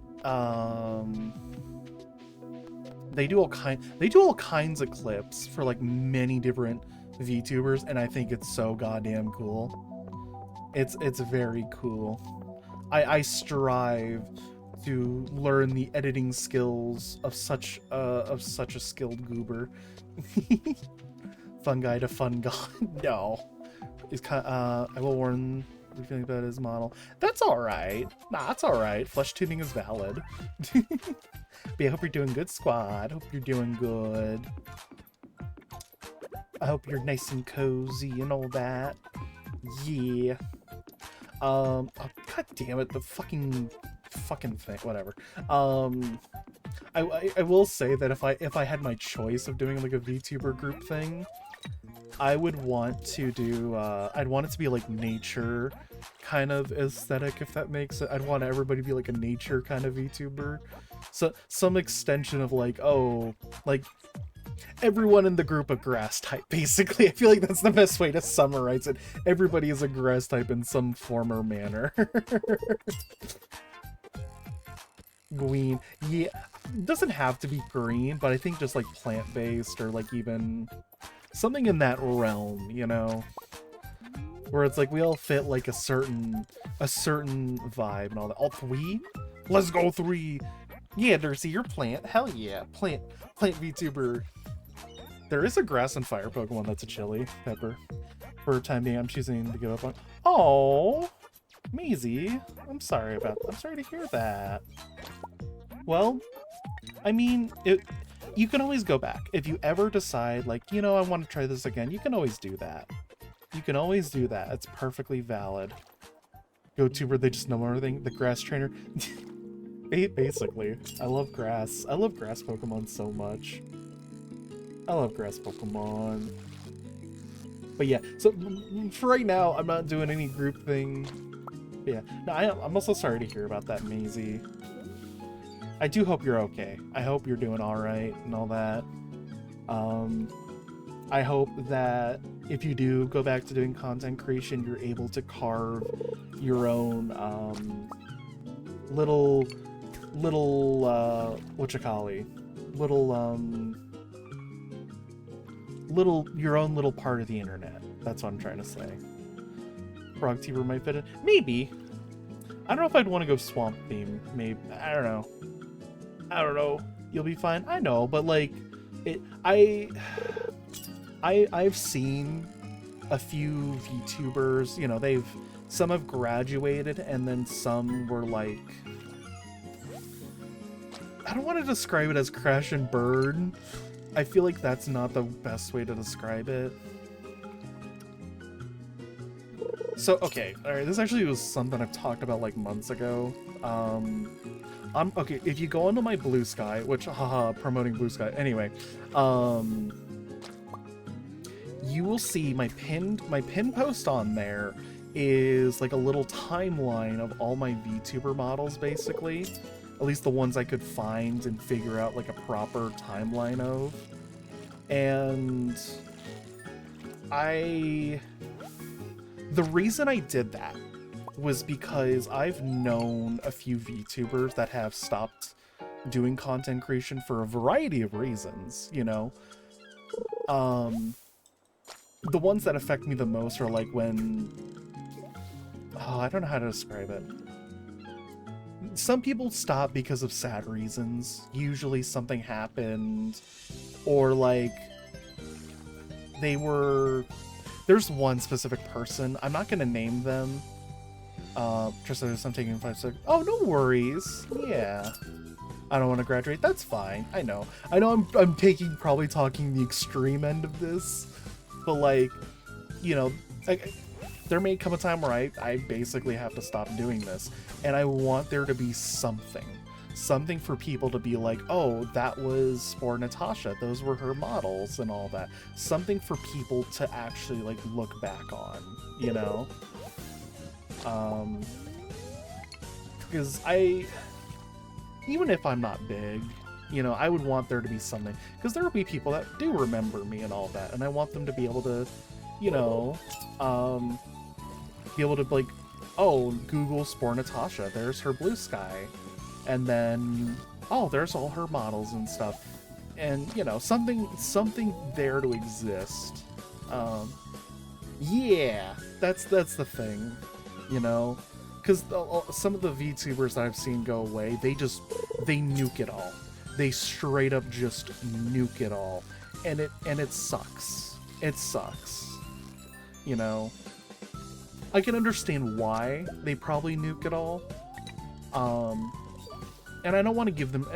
They do all kinds of clips for like many different VTubers, and I think it's so goddamn cool. It's very cool. I strive to learn the editing skills of such a skilled goober. Fun guy to fun god. No, he's kind of, I will warn you feeling about his model. That's all right. Nah, that's all right. Flesh tuning is valid. But yeah, I hope you're doing good, squad. Hope you're doing good. I hope you're nice and cozy and all that. Yeah. Oh, god damn it, the fucking thing, whatever. I will say that if I had my choice of doing like a VTuber group thing, I would want to do I'd want it to be like nature kind of aesthetic, if that makes it. I'd want everybody to be like a nature kind of VTuber. So some extension of like, oh, like everyone in the group a grass type, basically. I feel like that's the best way to summarize it. Everybody is a grass type in some form or manner. Green, yeah, doesn't have to be green, but I think just like plant-based or like even something in that realm, you know, where it's like we all fit like a certain vibe and all that. All three, let's go 3. Yeah, Darcy, you're plant. Hell yeah, plant VTuber. There is a grass and fire Pokemon that's a chili pepper. For the time being, I'm choosing to give up on. Oh, Maisie, I'm sorry to hear that. Well, I mean, you can always go back. If you ever decide, like, you know, I want to try this again, you can always do that. You can always do that. It's perfectly valid. GoTuber, they just know everything. The grass trainer. Basically, I love grass. I love grass Pokemon so much. I love grass Pokemon. But yeah, so for right now, I'm not doing any group thing. But yeah, no, I'm also sorry to hear about that, Maisie. I do hope you're okay. I hope you're doing all right and all that. I hope that if you do go back to doing content creation, you're able to carve your own little whatchamacallit, little your own little part of the internet. That's what I'm trying to say. Frog Teaver might fit in. Maybe. I don't know if I'd want to go swamp theme. Maybe. I don't know. You'll be fine. I know, but like, I've seen a few VTubers, you know, some have graduated and then some were like, I don't want to describe it as crash and burn. I feel like that's not the best way to describe it. So, okay, alright, this actually was something I've talked about like months ago. Okay, if you go onto my Blue Sky, which, haha, promoting Blue Sky, anyway, you will see my pinned post on there is like a little timeline of all my VTuber models, basically. At least the ones I could find and figure out like a proper timeline of. And the reason I did that was because I've known a few VTubers that have stopped doing content creation for a variety of reasons, you know? The ones that affect me the most are like when... Oh, I don't know how to describe it. Some people stop because of sad reasons. Usually something happened, or like there's one specific person. I'm not gonna name them. Just as I'm taking 5 seconds. Oh, no worries. Yeah. I don't want to graduate. That's fine. I know I'm probably talking the extreme end of this, but like, you know, there may come a time where I basically have to stop doing this, and I want there to be something for people to be like, oh, that was for Natasha, those were her models and all that. Something for people to actually like look back on, you know? Because even if I'm not big, you know, I would want there to be something, because there will be people that do remember me and all that, and I want them to be able to, you know, be able to like, oh, Google Spore Natasha, there's her Blue Sky, and then, oh, there's all her models and stuff, and, you know, something there to exist. Yeah, that's the thing, you know, because some of the VTubers that I've seen go away, they nuke it all. They straight up just nuke it all, and it sucks. It sucks, you know. I can understand why they probably nuke it all. And I don't want to give them,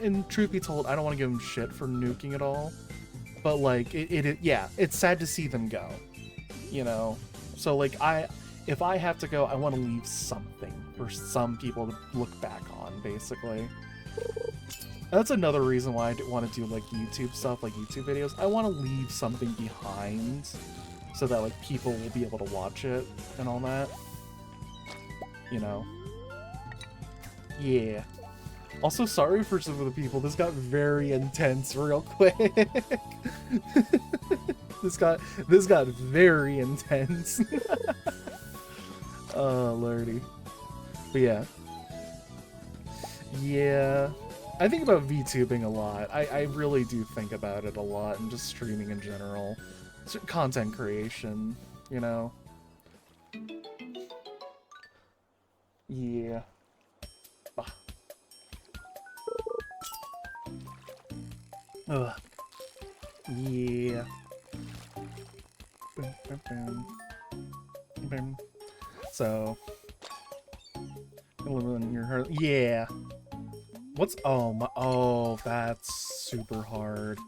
and truth be told, I don't want to give them shit for nuking it all. But like, yeah, it's sad to see them go, you know. So like, if I have to go, I want to leave something for some people to look back on, basically. That's another reason why I want to do like YouTube stuff, like YouTube videos. I want to leave something behind, so that like people will be able to watch it and all that, you know. Yeah. Also, sorry for some of the people. This got very intense real quick. This got very intense. Oh lordy. But yeah. Yeah. I think about VTubing a lot. I really do think about it a lot, and just streaming in general. Content creation, you know? Yeah. Ugh. Yeah. So, in your heart. Yeah. What's oh, that's super hard.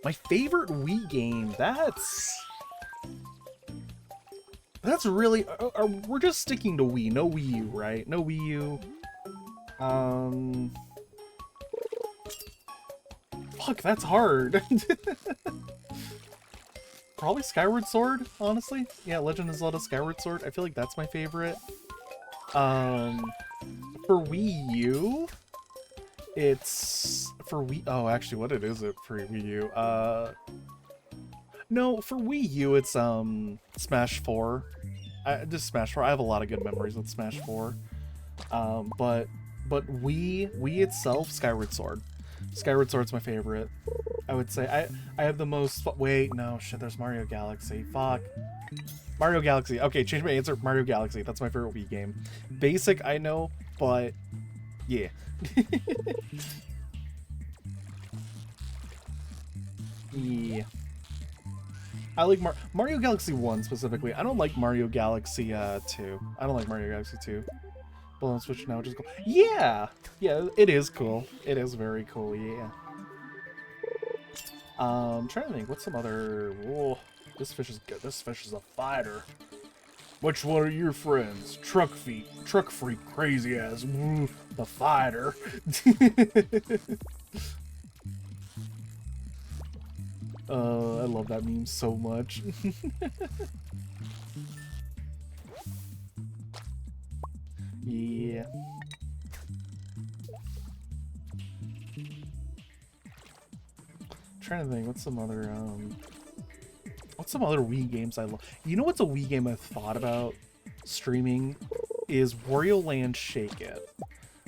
My favorite Wii game. That's really. We're just sticking to Wii. No Wii U, right? No Wii U. Fuck, that's hard. Probably Skyward Sword, honestly. Yeah, Legend of Zelda Skyward Sword. I feel like that's my favorite. For Wii U, it's for Wii. Oh, actually, what is it for Wii U? No, for Wii U, it's Smash 4. Just Smash 4. I have a lot of good memories with Smash 4. But Wii itself, Skyward Sword. Skyward Sword's my favorite. I would say I have the most. Wait, no shit. There's Mario Galaxy. Fuck. Mario Galaxy. Okay, change my answer. Mario Galaxy. That's my favorite Wii game. Basic, I know, but yeah. Yeah. I like Mario Galaxy 1 specifically. I don't like Mario Galaxy 2. I don't like Mario Galaxy 2. Well, on Switch now, just cool. Yeah! Yeah, it is cool. It is very cool, yeah. Trying to think, what's some other... Whoa, this fish is good. This fish is a fighter. Which one are your friends? Truck freak, crazy ass, the fighter. I love that meme so much. Yeah. Trying to think, what's some other Wii games I love? You know what's a Wii game I've thought about streaming is Wario Land Shake It.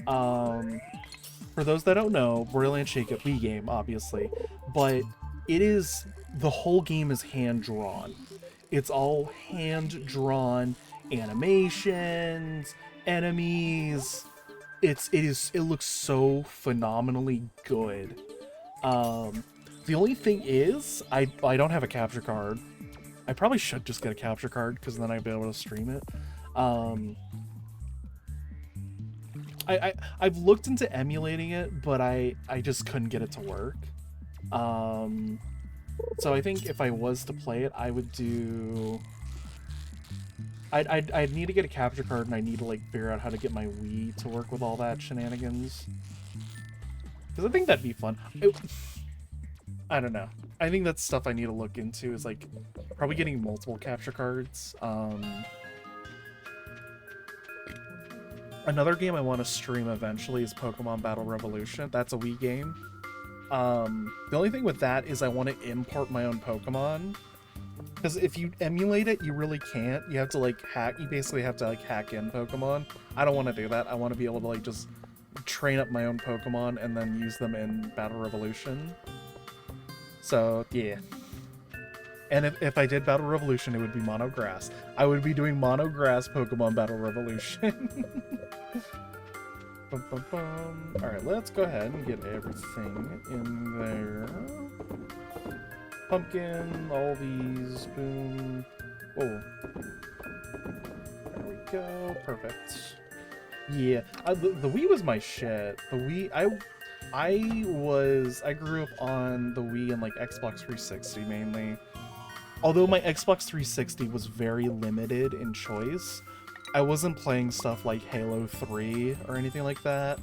For those that don't know, Wario Land Shake It, Wii game, obviously, but it is, the whole game is hand-drawn. It's all hand-drawn animations, enemies. It looks so phenomenally good. The only thing is, I don't have a capture card. I probably should just get a capture card, because then I'd be able to stream it. I've looked into emulating it, but I just couldn't get it to work. So I think if I was to play it, I would do... I'd need to get a capture card, and I need to like figure out how to get my Wii to work with all that shenanigans. Because I think that'd be fun. I don't know. I think that's stuff I need to look into, is like probably getting multiple capture cards. Another game I want to stream eventually is Pokemon Battle Revolution. That's a Wii game. The only thing with that is I want to import my own Pokemon. Because if you emulate it, you really can't. You have to like hack. You basically have to like hack in Pokemon. I don't want to do that. I want to be able to like just train up my own Pokemon and then use them in Battle Revolution. So yeah. And if I did Battle Revolution, it would be Mono Grass. I would be doing Mono Grass Pokemon Battle Revolution. Bum, bum, bum. All right, let's go ahead and get everything in there. Pumpkin, all these, boom. Whoa. There we go, perfect. Yeah, the Wii was my shit. The Wii, I grew up on the Wii and like Xbox 360 mainly. Although my Xbox 360 was very limited in choice, I wasn't playing stuff like Halo 3 or anything like that.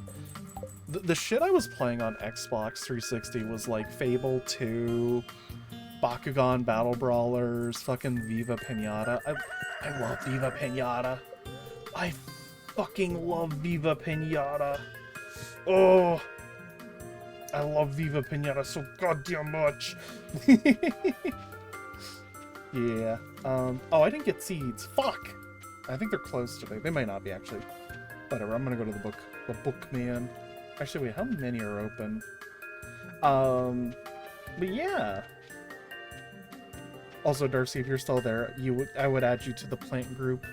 The shit I was playing on Xbox 360 was like Fable 2, Bakugan Battle Brawlers, fucking Viva Pinata. I love Viva Pinata. I fucking love Viva Pinata. Oh, I love Viva Pinata so goddamn much. Yeah. Oh, I didn't get seeds. Fuck. I think they're closed today. They might not be, actually. Whatever, I'm gonna go to the book man. Actually, wait, how many are open? But yeah. Also, Darcy, if you're still there, I would add you to the plant group.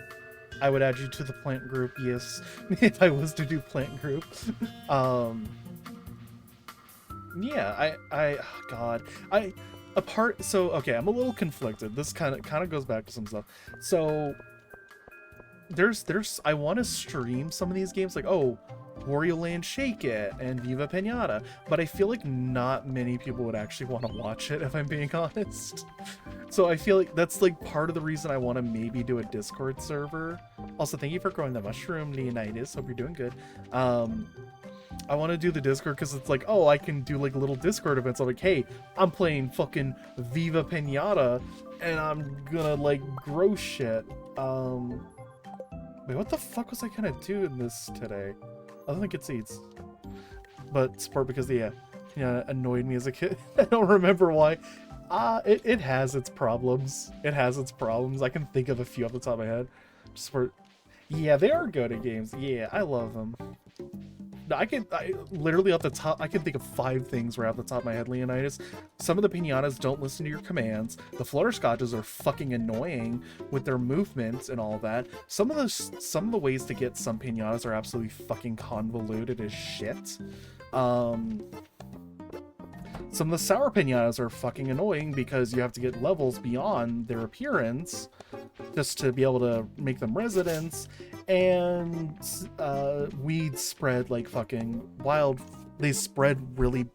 I would add you to the plant group, yes, if I was to do plant group. Yeah, oh God. So, okay, I'm a little conflicted. This kind of goes back to some stuff. So, I want to stream some of these games, like, oh, Wario Land Shake It and Viva Pinata, but I feel like not many people would actually want to watch it, if I'm being honest. So I feel like that's like part of the reason I want to maybe do a Discord server. Also, thank you for growing the mushroom, Leonidas. Hope you're doing good. I want to do the Discord because it's like, oh, I can do like little Discord events. I'm like, hey, I'm playing fucking Viva Pinata and I'm gonna like grow shit. Wait, what the fuck was I gonna do in this today? Other than get seeds. But sport because yeah, annoyed me as a kid. I don't remember why. It has its problems. It has its problems. I can think of a few off the top of my head. Just for, yeah, they are good at games. Yeah, I love them. I literally off the top, I can think of 5 things right off the top of my head, Leonidas. Some of the pinatas don't listen to your commands. The flutterscotches are fucking annoying with their movements and all that. Some of the ways to get some pinatas are absolutely fucking convoluted as shit. Some of the sour pinatas are fucking annoying because you have to get levels beyond their appearance just to be able to make them residents, and weeds spread like fucking wild. They spread really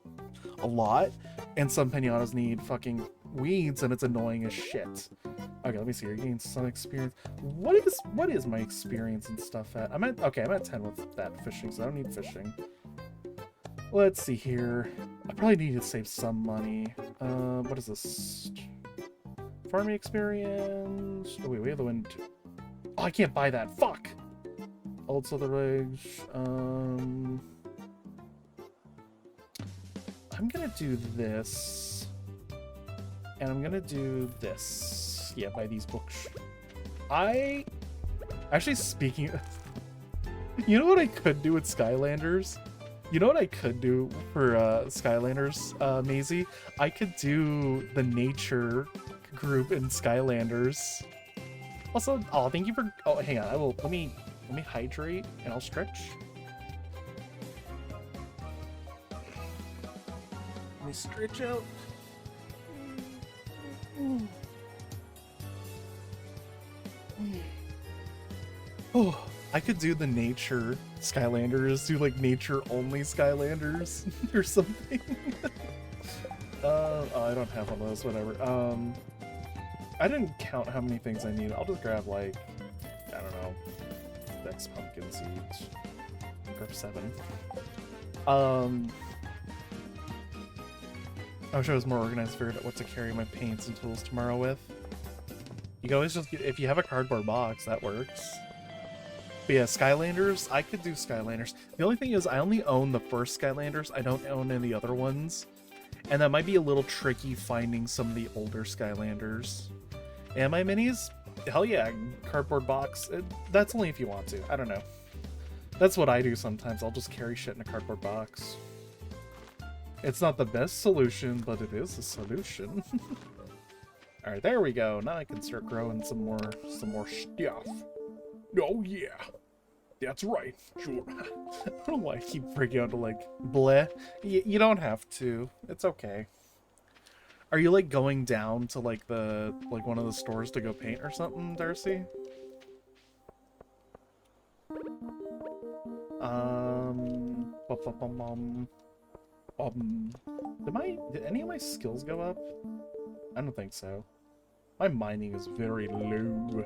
a lot, and some pinatas need fucking weeds, and it's annoying as shit. Okay, let me see. You're getting some experience. What is my experience and stuff at? I'm at 10 with that fishing, so I don't need fishing. Let's see here. I probably need to save some money. What is this? Farming experience. Oh wait, we have the wind. Oh, I can't buy that. Fuck. Old Silver Legs. I'm gonna do this, and I'm gonna do this. Yeah, buy these books. Actually, speaking of, you know what I could do with Skylanders? You know what I could do for Skylanders, Maisie? I could do the nature group in Skylanders. Also, oh, thank you for. Oh, hang on. Let me hydrate and I'll stretch. Let me stretch out. Oh, I could do the nature Skylanders, do like nature only Skylanders or something. Oh, I don't have one of those, whatever. I didn't count how many things I need. I'll just grab like, I don't know, Dex pumpkin seeds. Grab 7. I wish I was more organized, figured out what to carry my paints and tools tomorrow with. You can always just get, if you have a cardboard box, that works. But yeah, Skylanders, I could do Skylanders. The only thing is I only own the first Skylanders. I don't own any other ones. And that might be a little tricky finding some of the older Skylanders. And my minis? Hell yeah, cardboard box. That's only if you want to. I don't know. That's what I do sometimes. I'll just carry shit in a cardboard box. It's not the best solution, but it is a solution. Alright, there we go. Now I can start growing some more stuff. Oh yeah, that's right. Sure. I don't know why I keep freaking out to like bleh. You don't have to. It's okay. Are you like going down to like one of the stores to go paint or something, Darcy? Did any of my skills go up? I don't think so. My mining is very low.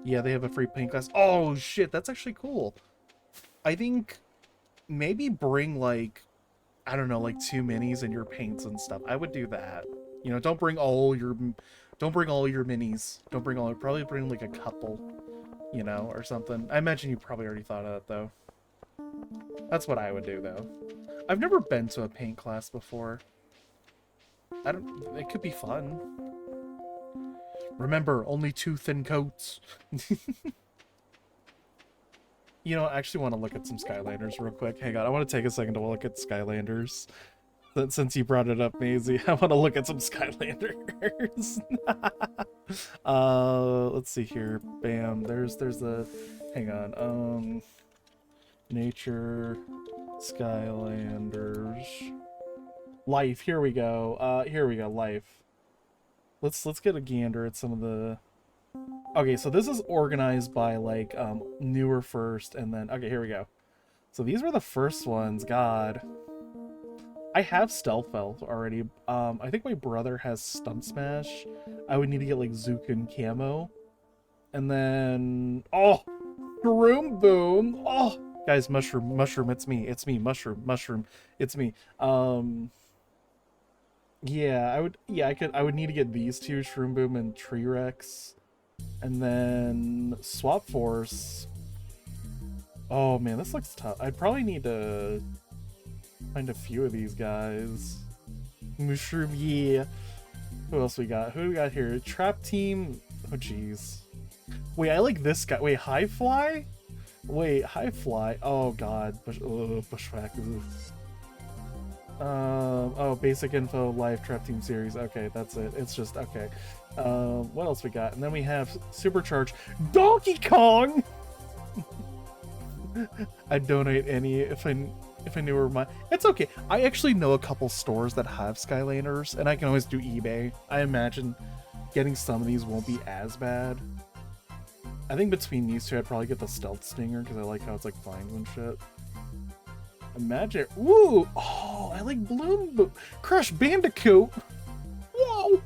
Yeah, they have a free paint class. Oh shit, that's actually cool. I think maybe bring like, I don't know, like 2 minis and your paints and stuff. I would do that. You know, don't bring all your minis. Don't bring all, probably bring like a couple, you know, or something. I imagine you probably already thought of that though. That's what I would do though. I've never been to a paint class before. It could be fun. Remember, only 2 thin coats. You know, I actually want to look at some Skylanders real quick. Hang on, I want to take a second to look at Skylanders. Since you brought it up, Maisie, I want to look at some Skylanders. Let's see here. Bam. There's the. Hang on. Nature, Skylanders, life. Here we go. Here we go. Life. Let's get a gander at some of the. Okay, so this is organized by like newer first, and then okay, here we go. So these were the first ones. God, I have Stealth Elf already. I think my brother has Stunt Smash. I would need to get like Zukin camo, and then Shroom Boom. Oh, guys, mushroom. It's me. Mushroom. It's me. Yeah, I would need to get these 2, Shroom Boom and Tree Rex. And then Swap Force. Oh man, this looks tough. I'd probably need to find a few of these guys. Mushroom, yeah. Who else we got? Who do we got here? Trap Team. Oh jeez. Wait, I like this guy. Wait, High Fly? Wait, high fly. Oh god, bushwhack. Oh, basic info, live trap team series. Okay, that's it. It's just okay. What else we got? And then we have supercharge Donkey Kong. I'd donate any if I knew where my. It's okay. I actually know a couple stores that have Skylanders, and I can always do eBay. I imagine getting some of these won't be as bad. I think between these two, I'd probably get the Stealth Stinger because I like how it's like vines and shit. Imagine. Woo! Oh, I like Bloom Crash Bandicoot. Whoa!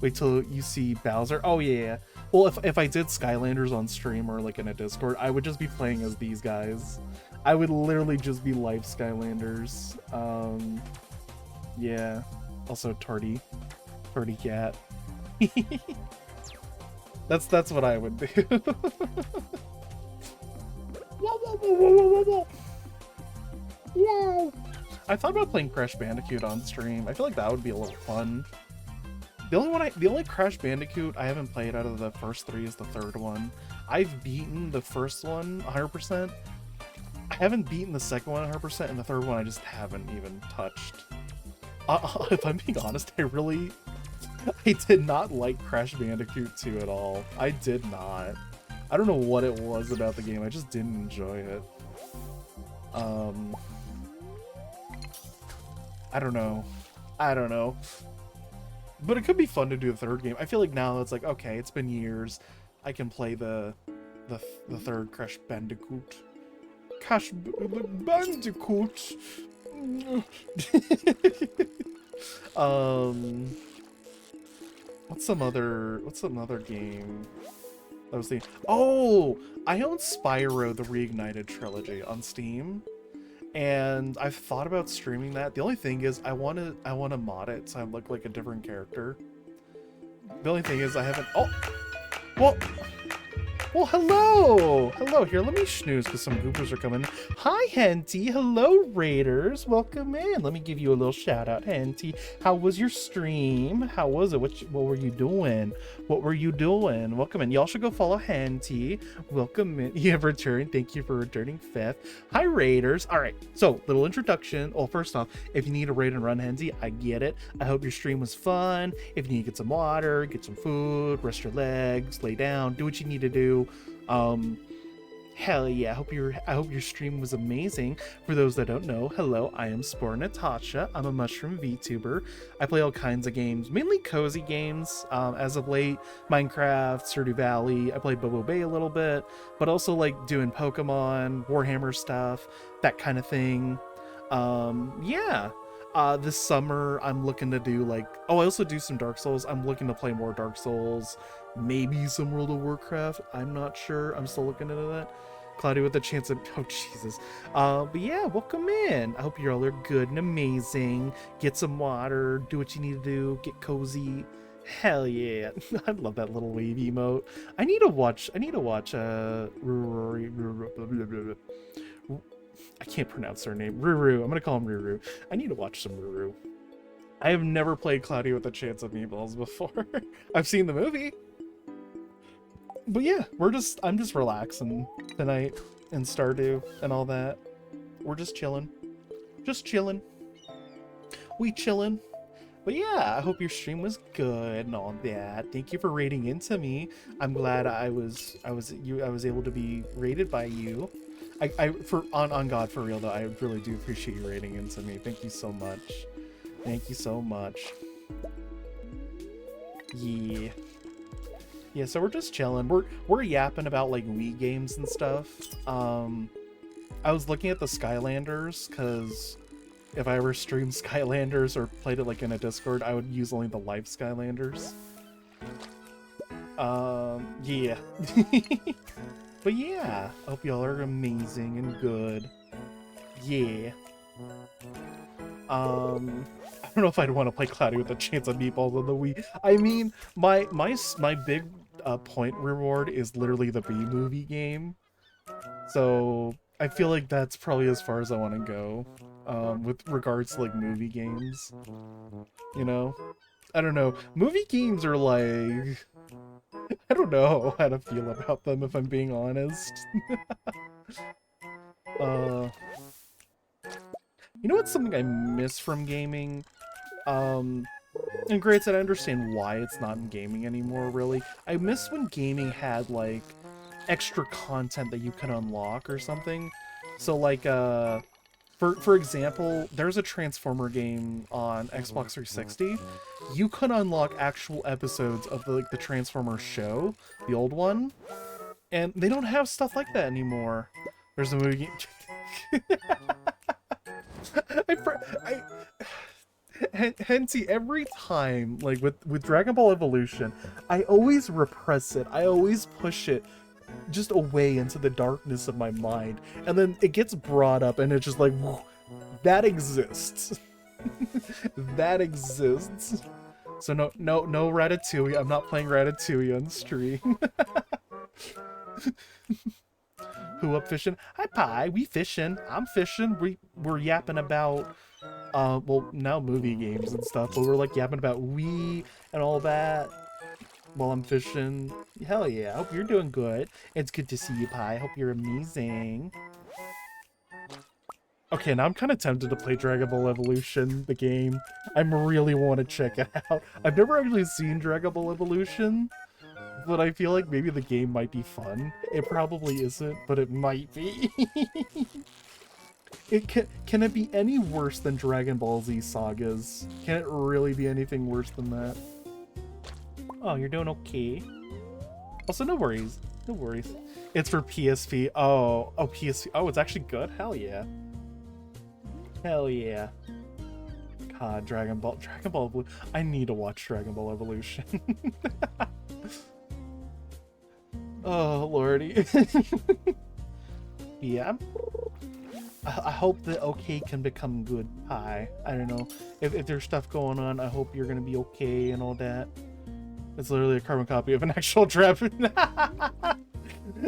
Wait till you see Bowser. Oh yeah. Well, if I did Skylanders on stream or like in a Discord, I would just be playing as these guys. I would literally just be live Skylanders. Yeah. Also Tardy Cat. That's what I would do. Whoa! I thought about playing Crash Bandicoot on stream. I feel like that would be a little fun. The only Crash Bandicoot I haven't played out of the first three is the third one. I've beaten the first one 100%. I haven't beaten the second one 100%, and the third one I just haven't even touched. If I'm being honest, I did not like Crash Bandicoot 2 at all. I did not. I don't know what it was about the game. I just didn't enjoy it. I don't know. But it could be fun to do the third game. I feel like now it's like, okay, it's been years. I can play the third Crash Bandicoot. Crash Bandicoot. What's some other game? I was thinking. Oh, I own Spyro the Reignited Trilogy on Steam. And I've thought about streaming that. The only thing is I wanna mod it so I look like a different character. The only thing is I haven't. Oh, well, hello. Here, let me snooze because some goopers are coming. Hi, Henty. Hello, Raiders. Welcome in. Let me give you a little shout out, Henty. How was your stream? How was it? What were you doing? Welcome in. Y'all should go follow Henty. Welcome in. You have returned. Thank you for returning, Fifth. Hi, Raiders. All right. So, little introduction. Well, first off, if you need a raid and run, Henty, I get it. I hope your stream was fun. If you need to get some water, get some food, rest your legs, lay down, do what you need to do. Hell yeah, I hope your stream was amazing. For those that don't know, hello, I am Spore Natasha. I'm a mushroom VTuber. I play all kinds of games, mainly cozy games. As of late, Minecraft, Stardew Valley. I played Bobo Bay a little bit, but also like doing Pokemon, Warhammer stuff, that kind of thing. Yeah. This summer I'm looking to do I also do some Dark Souls. I'm looking to play more Dark Souls, maybe some World of Warcraft. I'm not sure. I'm still looking into that. Cloudy with a chance of, oh Jesus. But yeah, welcome in. I hope you all are good and amazing. Get some water, do what you need to do, get cozy. Hell yeah. I love that little wave emote. I need to watch I can't pronounce her name. Ruru. I'm gonna call him Ruru. I need to watch some Ruru. I have never played Cloudy with a Chance of Meatballs before. I've seen the movie. But yeah, I'm just relaxing tonight and Stardew and all that. We're just chilling. We chilling. But yeah, I hope your stream was good and all that. Thank you for raiding into me. I'm glad I was able to be raided by you. On God, for real though, I really do appreciate you raiding into me. Thank you so much. Yeah, so we're just chilling. We're yapping about like Wii games and stuff. I was looking at the Skylanders because if I ever streamed Skylanders or played it like in a Discord, I would use only the live Skylanders. Yeah. But yeah, I hope y'all are amazing and good. Yeah. I don't know if I'd want to play Cloudy with a Chance of Meatballs on the Wii. I mean, my big point reward is literally the B-movie game. So I feel like that's probably as far as I want to go with regards to like movie games. You know? I don't know. Movie games are like... I don't know how to feel about them, if I'm being honest. uh, you know what's something I miss from gaming? Um, and granted, I understand why it's not in gaming anymore, really. I miss when gaming had, like, extra content that you could unlock or something. So, like, for example, there's a Transformer game on Xbox 360. You could unlock actual episodes of the Transformer show, the old one, and they don't have stuff like that anymore. There's a movie. I Henty, every time, like with Dragon Ball Evolution, I always repress it. I always push it just away into the darkness of my mind, and then it gets brought up, and it's just like, that exists. That exists. So no Ratatouille. I'm not playing Ratatouille on stream. Who up fishing? Hi Pie, we fishing. I'm fishing. We're yapping about well, now movie games and stuff, but we're like yapping about Wii and all that while I'm fishing. Hell yeah, hope you're doing good. It's good to see you, Pie. Hope you're amazing. Okay, now I'm kind of tempted to play Dragon Ball Evolution, the game. I really want to check it out. I've never actually seen Dragon Ball Evolution, but I feel like maybe the game might be fun. It probably isn't, but it might be. Can it be any worse than Dragon Ball Z Sagas? Can it really be anything worse than that? Oh, you're doing okay. Also, no worries. No worries. It's for PSP. Oh, PSP. Oh, it's actually good? Hell yeah. Hell yeah. God, Dragon Ball Blue. I need to watch Dragon Ball Evolution. Oh, lordy. Yeah. I hope that okay can become good pie. I don't know. If there's stuff going on, I hope you're gonna be okay and all that. It's literally a carbon copy of an actual dragon.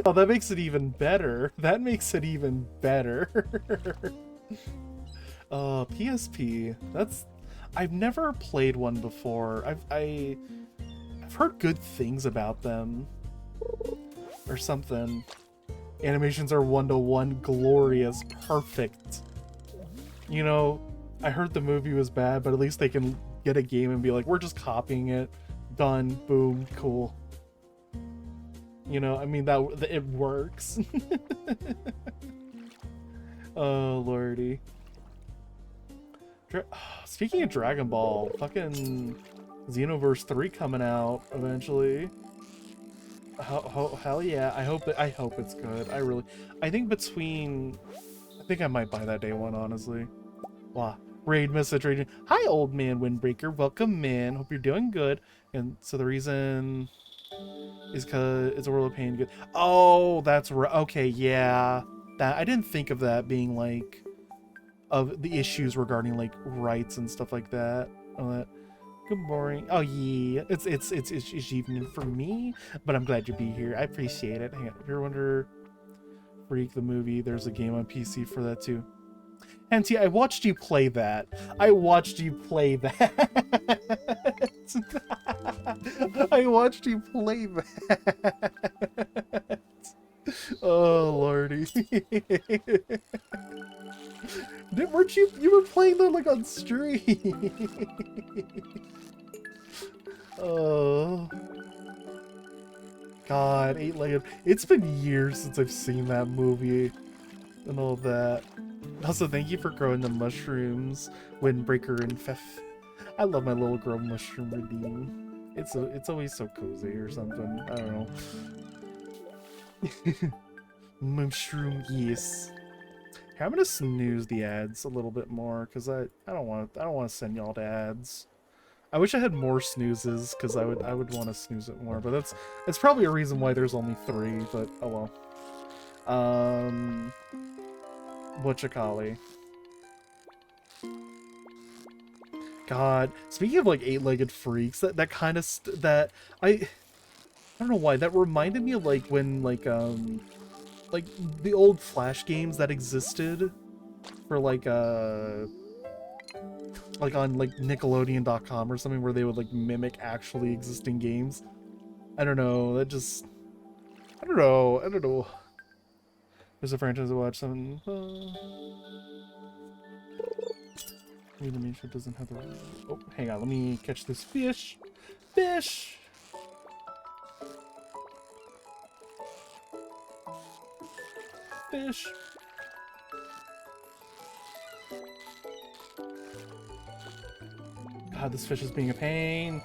Oh, that makes it even better. That makes it even better. PSP. I've never played one before. I've heard good things about them. Or something. Animations are 1-to-1, glorious, perfect. You know, I heard the movie was bad, but at least they can get a game and be like, we're just copying it. Done. Boom. Cool. You know, I mean, that it works. Oh, lordy. Speaking of Dragon Ball, fucking Xenoverse 3 coming out eventually. Hell yeah! I hope it's good. I think I might buy that day one, honestly. Wow. Raid message raid. Hi, old man Windbreaker. Welcome, man. Hope you're doing good. And so the reason is because it's a world of pain. Good. Oh, that's right. Okay, yeah. That I didn't think of that being like of the issues regarding like rights and stuff like that. All that. Good morning. Oh yeah, it's evening for me, but I'm glad to be here. I appreciate it. Hang on, if you're wondering, Freak the movie, there's a game on PC for that too. Henty, I watched you play that. I watched you play that. I watched you play that. Oh lordy. Weren't you were playing that like on stream? Oh God, Eight-Legged. It's been years since I've seen that movie and all that. Also, thank you for growing the mushrooms, Windbreaker and Fef. I love my little girl mushroom redeem. It's always so cozy or something. I don't know. Mushroom, yes. I'm gonna snooze the ads a little bit more because I don't want to send y'all to ads. I wish I had more snoozes because I would want to snooze it more, but that's probably a reason why there's only 3. But oh well. Whatchacalli. God, speaking of like 8-legged freaks, that kind of that I don't know why that reminded me of like when like the old Flash games that existed for like on like Nickelodeon.com or something where they would like mimic actually existing games. I don't know. That just... I don't know. I don't know. There's a franchise I watch some... Maybe the main show doesn't have the... Oh, hang on. Let me catch this fish. Fish! Fish! God, this fish is being a pain.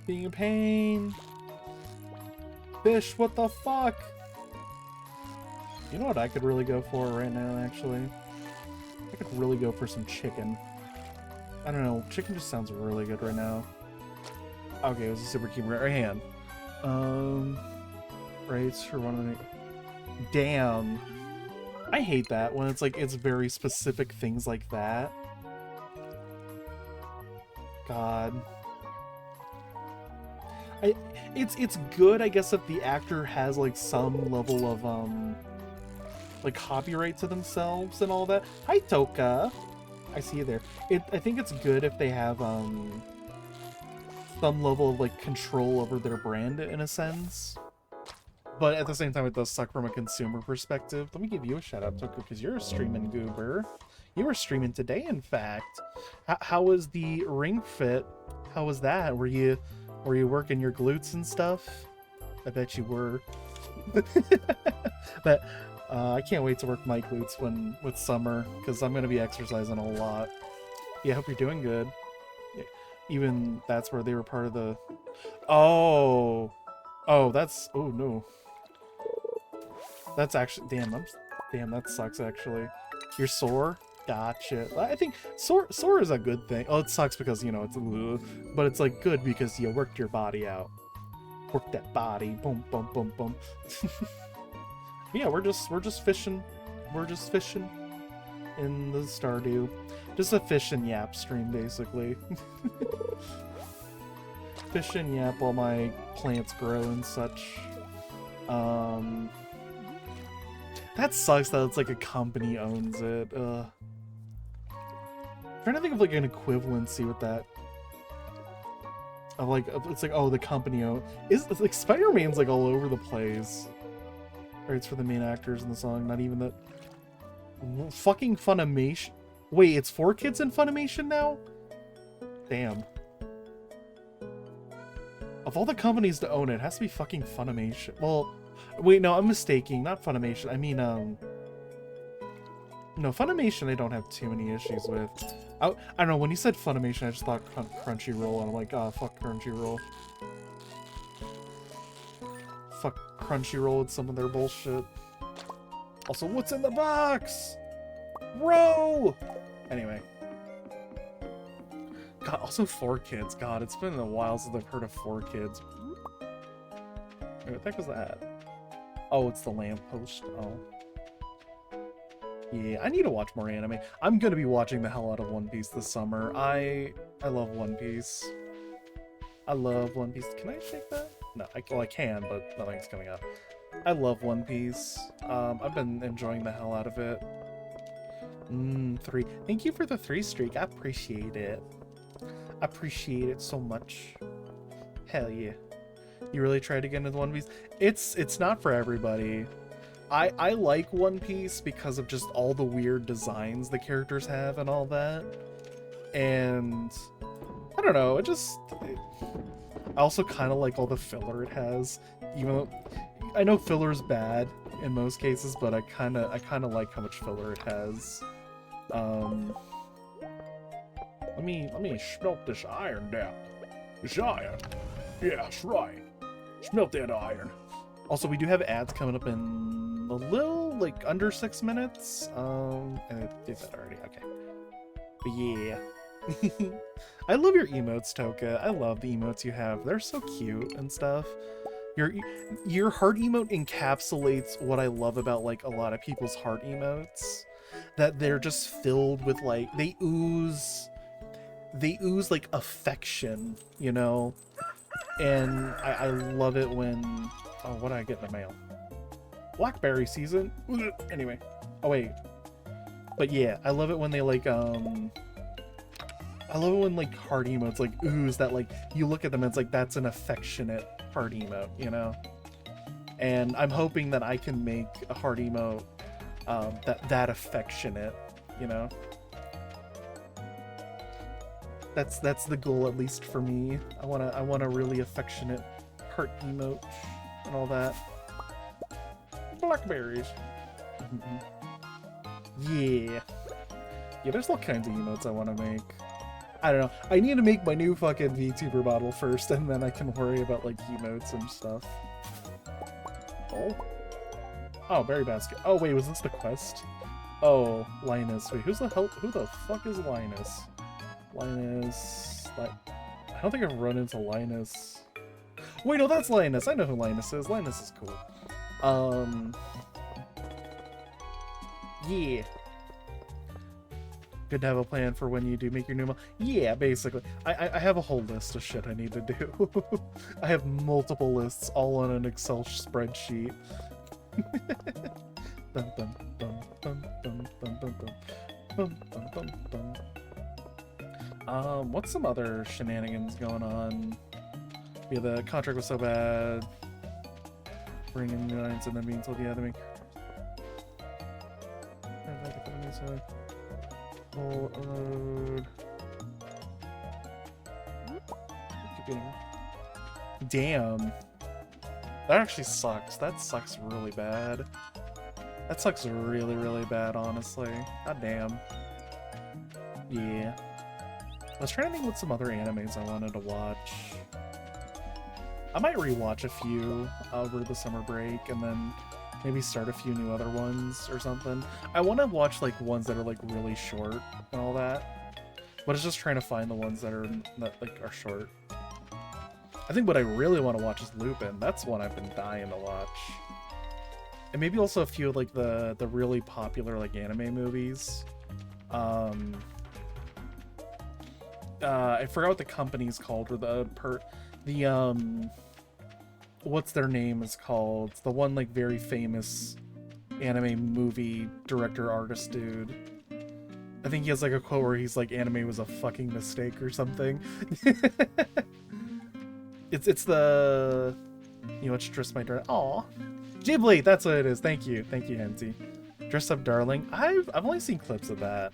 Being a pain. Fish, what the fuck? You know what I could really go for right now, actually? I could really go for some chicken. I don't know. Chicken just sounds really good right now. Okay, it was a super cute rare hand. Rates for one of the... Damn. I hate that when it's like, it's very specific things like that. God. It's good, I guess, if the actor has like some level of like copyright to themselves and all that. Hi, Toka. I see you there. I think it's good if they have some level of like control over their brand in a sense. But at the same time, it does suck from a consumer perspective. Let me give you a shout out, Toka, because you're a streaming goober. You were streaming today, in fact. How was the Ring Fit? How was that? Were you working your glutes and stuff? I bet you were. But I can't wait to work my glutes with summer, because I'm going to be exercising a lot. Yeah, I hope you're doing good. Yeah, even that's where they were part of the... Oh, that's... Oh, no. That's actually... Damn, that sucks, actually. You're sore? Gotcha. I think sore is a good thing. Oh, it sucks because, you know, it's... But it's, like, good because you worked your body out. Work that body. Boom, boom, boom, boom. Yeah, we're just fishing. We're just fishing in the Stardew. Just a fish and yap stream, basically. Fish and yap while my plants grow and such. That sucks that it's like a company owns it. Trying to think of like an equivalency with that. Of like, it's like, oh, the company it's like Spider-Man's like all over the place. It's for the main actors in the song, not even that. Fucking Funimation. Wait, it's 4Kids in Funimation now? Damn. Of all the companies to own it, it has to be fucking Funimation. Well, wait, no, I'm mistaking. Not Funimation. I mean, no, Funimation I don't have too many issues with. I don't know, when you said Funimation, I just thought Crunchyroll, and I'm like, oh, fuck Crunchyroll. Fuck Crunchyroll with some of their bullshit. Also, what's in the box? Bro! Anyway. God, also 4Kids. God, it's been a while since I've heard of 4Kids. Wait, what the heck was that? Oh, it's the lamppost. Oh. Yeah, I need to watch more anime. I'm gonna be watching the hell out of One Piece this summer. I love One Piece. I love One Piece. Can I take that? No, well, I can, but nothing's coming up. I love One Piece. I've been enjoying the hell out of it. 3. Thank you for the 3 streak. I appreciate it. I appreciate it so much. Hell yeah. You really tried to get into One Piece? It's not for everybody. I like One Piece because of just all the weird designs the characters have and all that. And I don't know, I also kind of like all the filler it has, even though I know filler is bad in most cases, but I kind of like how much filler it has. Let me smelt this iron down. This iron, yeah, that's right. Smelt that iron. Also, we do have ads coming up in a little, like, under 6 minutes. And I did that already. Okay. But yeah. I love your emotes, Toka. I love the emotes you have. They're so cute and stuff. Your heart emote encapsulates what I love about, like, a lot of people's heart emotes. That they're just filled with, like, they ooze, like, affection, you know? And I love it when... Oh, what did I get in the mail? Blackberry season? Anyway. Oh, wait. But yeah, I love it when they, like, I love it when, like, heart emotes, like, ooze that, like, you look at them and it's like, that's an affectionate heart emote, you know? And I'm hoping that I can make a heart emote that affectionate, you know? That's the goal, at least for me. I want a really affectionate heart emote and all that. Blackberries. Yeah. Yeah, there's all kinds of emotes I want to make. I don't know. I need to make my new fucking VTuber model first, and then I can worry about, like, emotes and stuff. Oh. Oh, berry basket. Oh, wait, was this the quest? Oh, Linus. Wait, who the fuck is Linus? Linus... I don't think I've run into Linus. Wait, no, that's Linus. I know who Linus is. Linus is cool. Yeah. Good to have a plan for when you do make your new model. Yeah, basically. I have a whole list of shit I need to do. I have multiple lists, all on an Excel spreadsheet. Dun, dun, dun, dun, dun, dun, dun, dun, dun, dun, dun. What's some other shenanigans going on? Yeah, the contract was so bad. Bringing new lines and then being told, yeah, to make. Damn. That actually sucks. That sucks really bad. That sucks really, really bad, honestly. God damn. Yeah. I was trying to think what some other animes I wanted to watch. I might rewatch a few over the summer break and then maybe start a few new other ones or something. I want to watch like ones that are like really short and all that, but it's just trying to find the ones that are short. I think what I really want to watch is Lupin. That's one I've been dying to watch. And maybe also a few of like the really popular like anime movies. I forgot what the company's called, or what's their name is called. It's the one like very famous anime movie director artist dude. I think he has like a quote where he's like, anime was a fucking mistake or something. It's the, you know, it's Dress My Darling. Aw, Ghibli, that's what it is. Thank you, Henty. Dress Up Darling. I've only seen clips of that.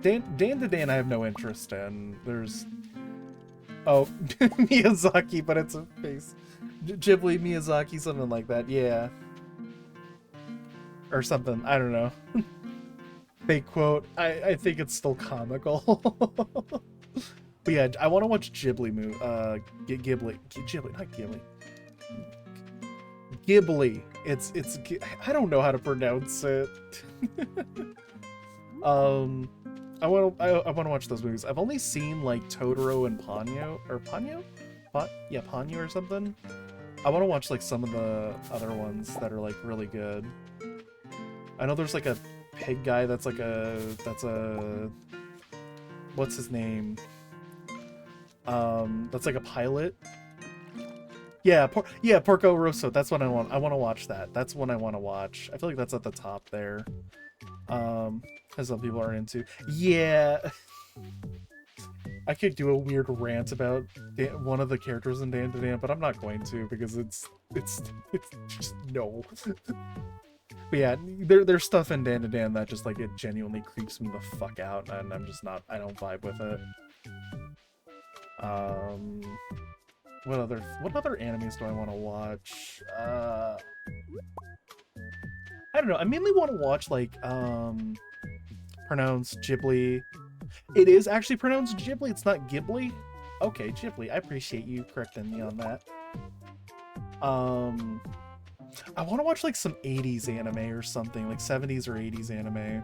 Dan to Dan I have no interest in. There's, oh, Miyazaki, but it's a face. Ghibli, Miyazaki, something like that. Yeah, or something. I don't know. Fake quote. I think it's still comical. But yeah, I want to watch Ghibli movie. Ghibli, not Ghibli. Ghibli. It's. I don't know how to pronounce it. I want to watch those movies. I've only seen like Totoro and Ponyo or Ponyo, yeah, Ponyo or something. I want to watch like some of the other ones that are like really good. I know there's like a pig guy that's like what's his name? That's like a pilot. Yeah, Porco Rosso. That's what I want. I want to watch that. That's one I want to watch. I feel like that's at the top there. As some people are into. Yeah. I could do a weird rant about one of the characters in Dan to Dan, but I'm not going to because it's just no. But yeah, there's stuff in Dan to Dan that just like it genuinely creeps me the fuck out, and I'm just not. I don't vibe with it. What other animes do I want to watch? I don't know. I mainly want to watch like pronounced Ghibli. It is actually pronounced Ghibli. It's not Ghibli. Okay, Ghibli. I appreciate you correcting me on that. I want to watch like some 80s anime or something, like 70s or 80s anime.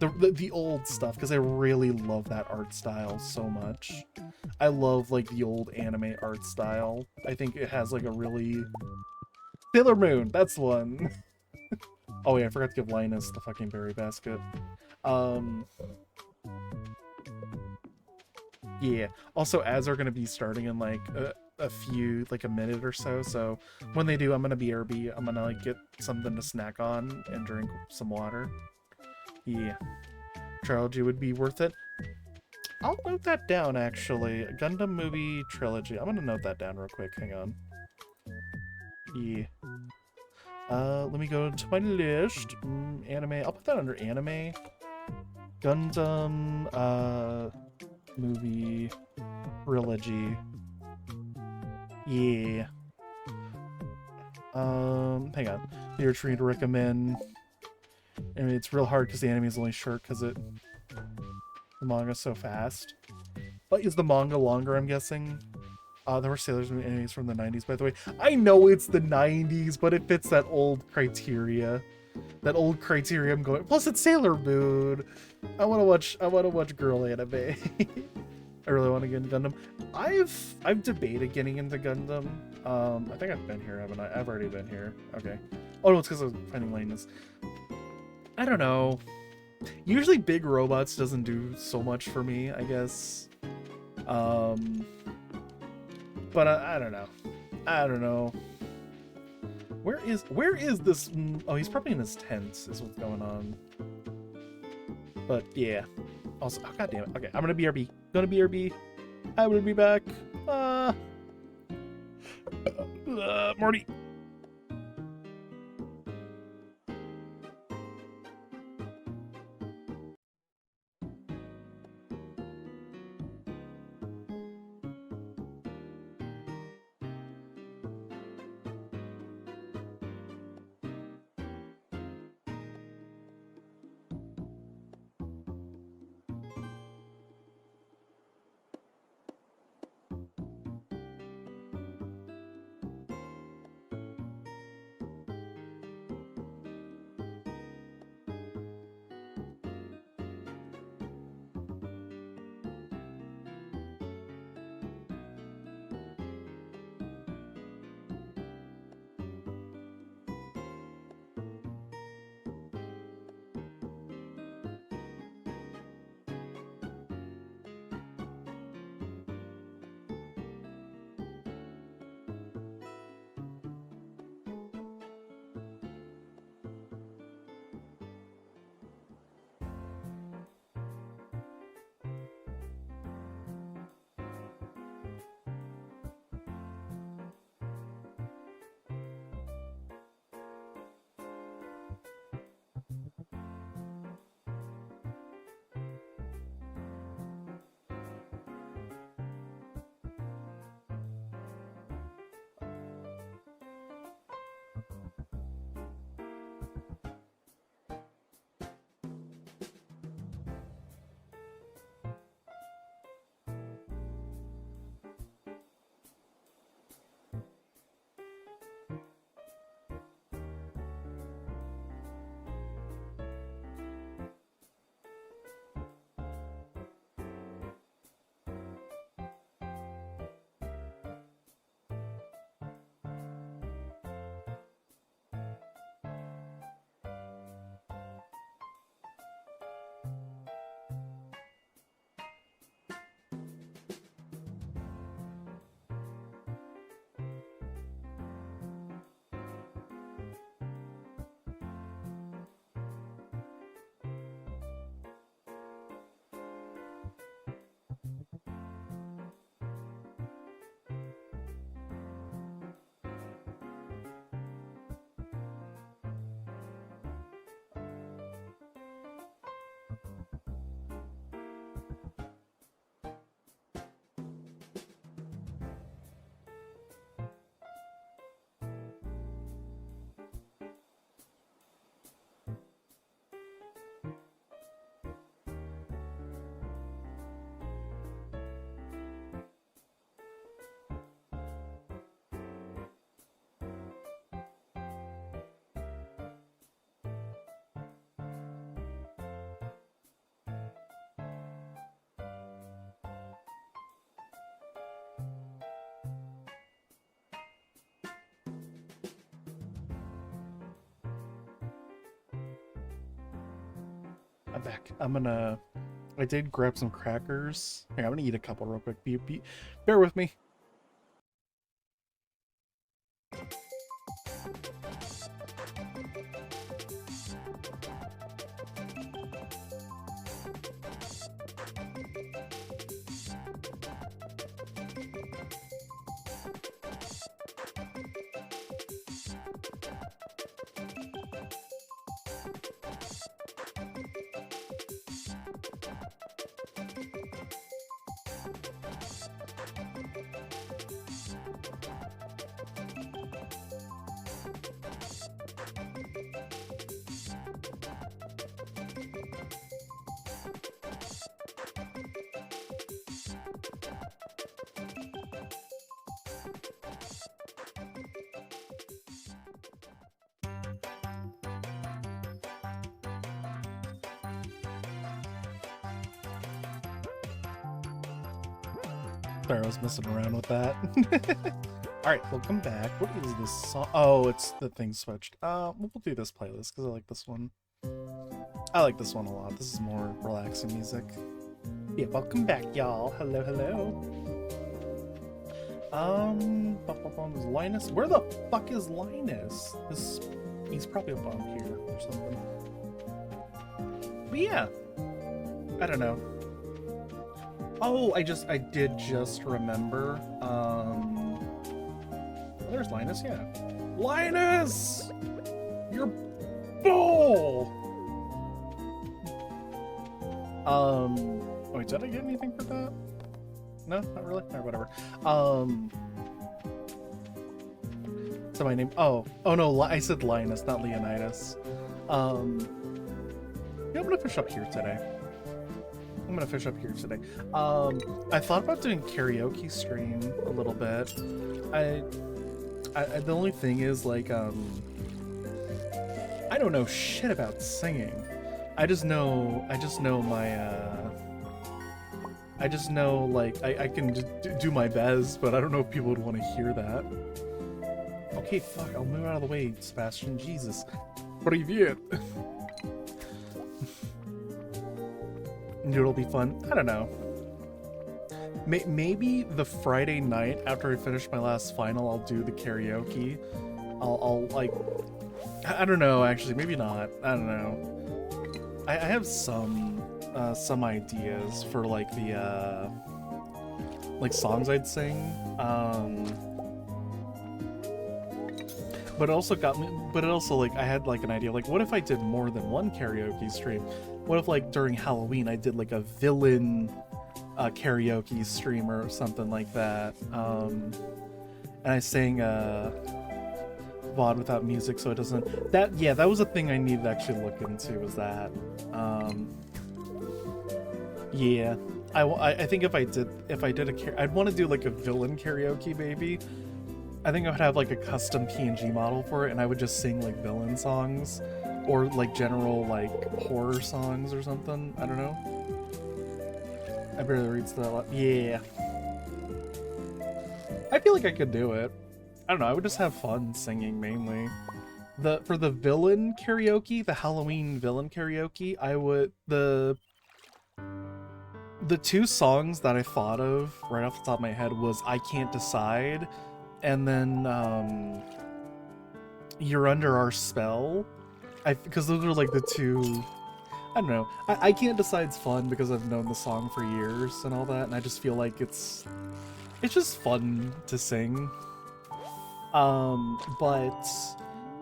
The old stuff, because I really love that art style so much. I love like the old anime art style. I think it has like a really... Sailor Moon, that's one. Oh yeah, I forgot to give Linus the fucking berry basket. Yeah. Also, ads are going to be starting in like a few, like a minute or so. So when they do, I'm going to BRB. I'm going to like get something to snack on and drink some water. Yeah. Trilogy would be worth it. I'll note that down, actually. Gundam movie trilogy. I'm going to note that down real quick. Hang on. Yeah. Let me go to my list. Anime. I'll put that under anime. Gundam, movie, trilogy. Yeah. Hang on. You're trying to recommend. I mean, it's real hard because the anime is only short because the manga's so fast. But is the manga longer, I'm guessing? There were Sailor Moon animes from the 90s, by the way. I know it's the 90s, but it fits that old criteria. That old criteria I'm going. Plus, it's Sailor Moon. I want to watch girl anime. I really want to get into Gundam. I've debated getting into Gundam. I think I've been here, haven't I? I've already been here. Okay. Oh no, it's because I was finding lanes. I don't know. Usually big robots doesn't do so much for me, I guess. But I don't know. I don't know. Where is this? Oh, he's probably in his tent is what's going on. But yeah. Also, oh, god damn it. Okay, I'm gonna BRB. I'm gonna be back. Morty. I'm back. I did grab some crackers. Here, I'm gonna eat a couple real quick. Bear with me. Sorry, I was messing around with that. Alright, welcome back. What is this song? Oh, it's the thing switched. We'll do this playlist because I like this one. I like this one a lot. This is more relaxing music. Yeah, welcome back, y'all. Hello, hello. Is Linus? Where the fuck is Linus? He's probably up on here or something. But yeah, I don't know. Oh, I did just remember. There's Linus, yeah. Linus! You're bull! Wait, did I get anything for that? No, not really? Or whatever. So my name, oh no, I said Linus, not Leonidas. Yeah, I'm gonna fish up here today. I thought about doing karaoke stream a little bit. The only thing is, like, I don't know shit about singing. I just know like I can do my best, but I don't know if people would want to hear that. Okay, fuck, I'll move out of the way, Sebastian. Jesus. Привет. It'll be fun. I don't know. Maybe the Friday night after I finish my last final, I'll do the karaoke. I'll like, I don't know, actually, maybe not. I don't know. I have some ideas for like the like songs I'd sing. But it also like I had like an idea, like what if I did more than one karaoke stream? What if like during Halloween I did like a villain karaoke stream or something like that, and I sang VOD without music, so it doesn't, that was a thing I needed to actually look into, was that. Yeah, I think if I did I'd want to do like a villain karaoke, maybe. I think I would have like a custom PNG model for it, and I would just sing like villain songs or like general like horror songs or something. I don't know. I barely read that a lot. Yeah. I feel like I could do it. I don't know, I would just have fun singing mainly. For the villain karaoke, the Halloween villain karaoke, I would the two songs that I thought of right off the top of my head was I Can't Decide, and then You're Under Our Spell. Because those are like the two, I don't know. I Can't Decide's fun because I've known the song for years and all that, and I just feel like it's just fun to sing. And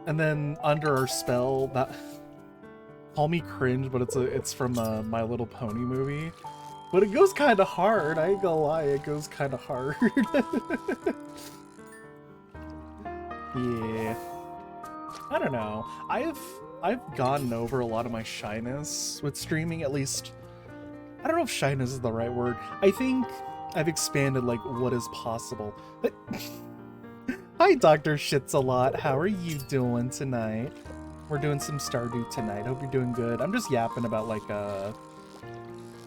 then Under Our Spell, that, call me cringe, but it's from a My Little Pony movie. But it goes kind of hard, I ain't gonna lie, it goes kind of hard. Yeah. I don't know. I've gotten over a lot of my shyness with streaming, at least. I don't know if shyness is the right word. I think I've expanded like what is possible. Hi, Dr. Shits-a-Lot. How are you doing tonight? We're doing some Stardew tonight. Hope you're doing good. I'm just yapping about like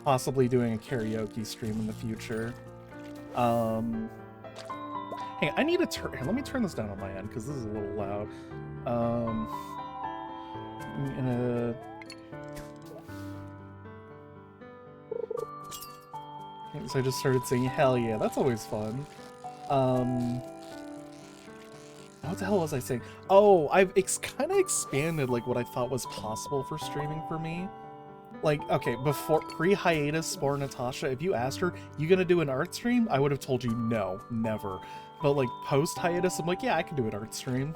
possibly doing a karaoke stream in the future. Hey, I need to turn. Let me turn this down on my end because this is a little loud. So I just started singing. Hell yeah, that's always fun. What the hell was I saying? Oh, I've kind of expanded like what I thought was possible for streaming for me. Like, okay, pre-hiatus Spore Natasha, if you asked her, you gonna do an art stream? I would have told you no, never. But like post-hiatus, I'm like, yeah, I can do an art stream.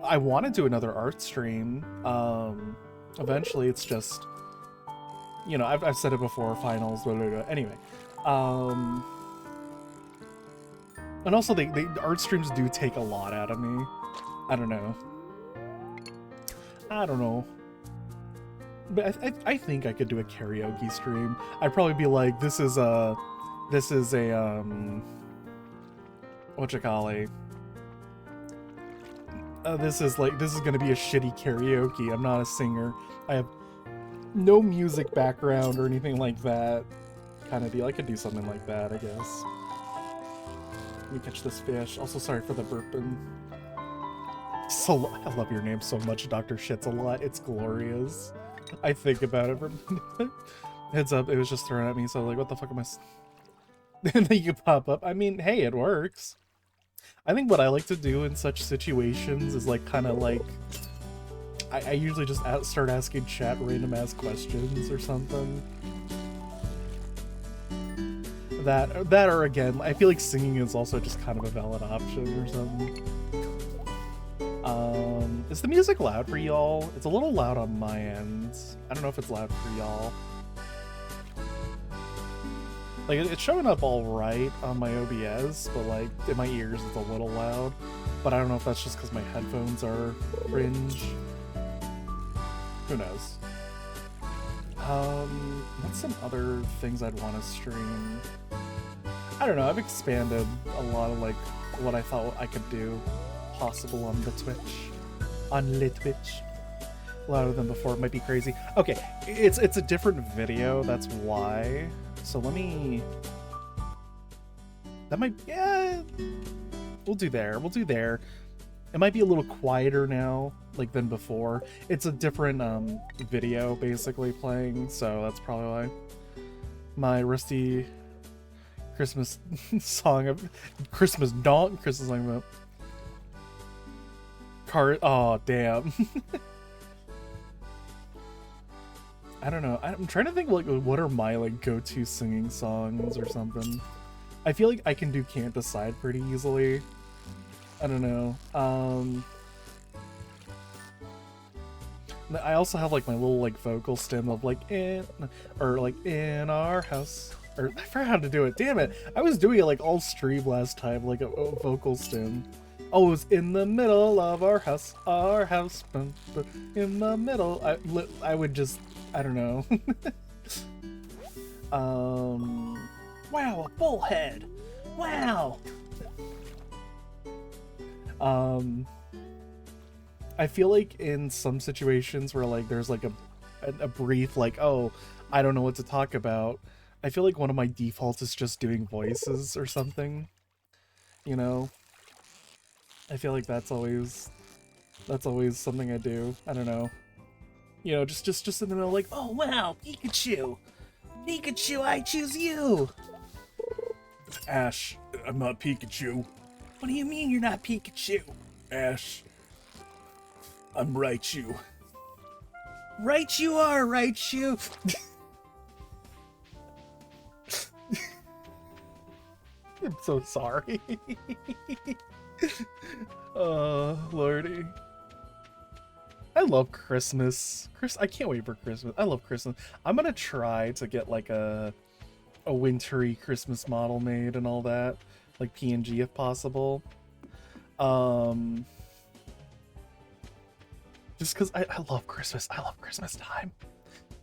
I want to do another art stream. Eventually, it's just, you know, I've said it before, finals, blah, blah, blah. Anyway. And also, the art streams do take a lot out of me. I don't know. But I think I could do a karaoke stream. I'd probably be like, this is a whatchamacallit? This is gonna be a shitty karaoke. I'm not a singer. I have no music background or anything like that. Kind of deal. I could do something like that, I guess. Let me catch this fish. Also, sorry for the burping. So, I love your name so much, Dr. Shits a lot. It's glorious. I think about it for heads up, it was just thrown at me, so like, what the fuck am I... And then you pop up. I mean, hey, it works. I think what I like to do in such situations is like, kind of like... I usually just start asking chat random ass questions or something. That or again, I feel like singing is also just kind of a valid option or something. Is the music loud for y'all? It's a little loud on my end. I don't know if it's loud for y'all. Like, it's showing up all right on my OBS, but like, in my ears it's a little loud. But I don't know if that's just because my headphones are cringe. Who knows? What's some other things I'd want to stream? I don't know, I've expanded a lot of like, what I thought I could do possible on the Twitch. On Lit Twitch. Louder than before, it might be crazy. Okay, it's a different video, that's why. So let me... That might... Yeah... We'll do there. It might be a little quieter now, like, than before. It's a different, video, basically, playing, so that's probably why. My rusty Christmas song of... Christmas song about... Oh, damn. I don't know. I'm trying to think, like, what are my, like, go-to singing songs or something. I feel like I can do Can't Decide pretty easily. I don't know. I also have, like, my little, like, vocal stem of, like, in our house. Or, I forgot how to do it. Damn it. I was doing it, like, all stream last time, like, a vocal stem. Oh, it was in the middle of our house, boom, boom, in the middle. I would just, I don't know. Wow, a bullhead. Wow. I feel like in some situations where like there's like a brief like, oh, I don't know what to talk about, I feel like one of my defaults is just doing voices or something, you know? I feel like that's always something I do. I don't know. You know, just in the middle, like, oh wow, Pikachu! Pikachu, I choose you! Ash, I'm not Pikachu. What do you mean you're not Pikachu? Ash, I'm Raichu. Right you are, Raichu! I'm so sorry. Lordy. I love Christmas. I can't wait for Christmas. I love Christmas. I'm gonna try to get like a wintry Christmas model made and all that, like PNG if possible. Just because I love Christmas. I love Christmas time.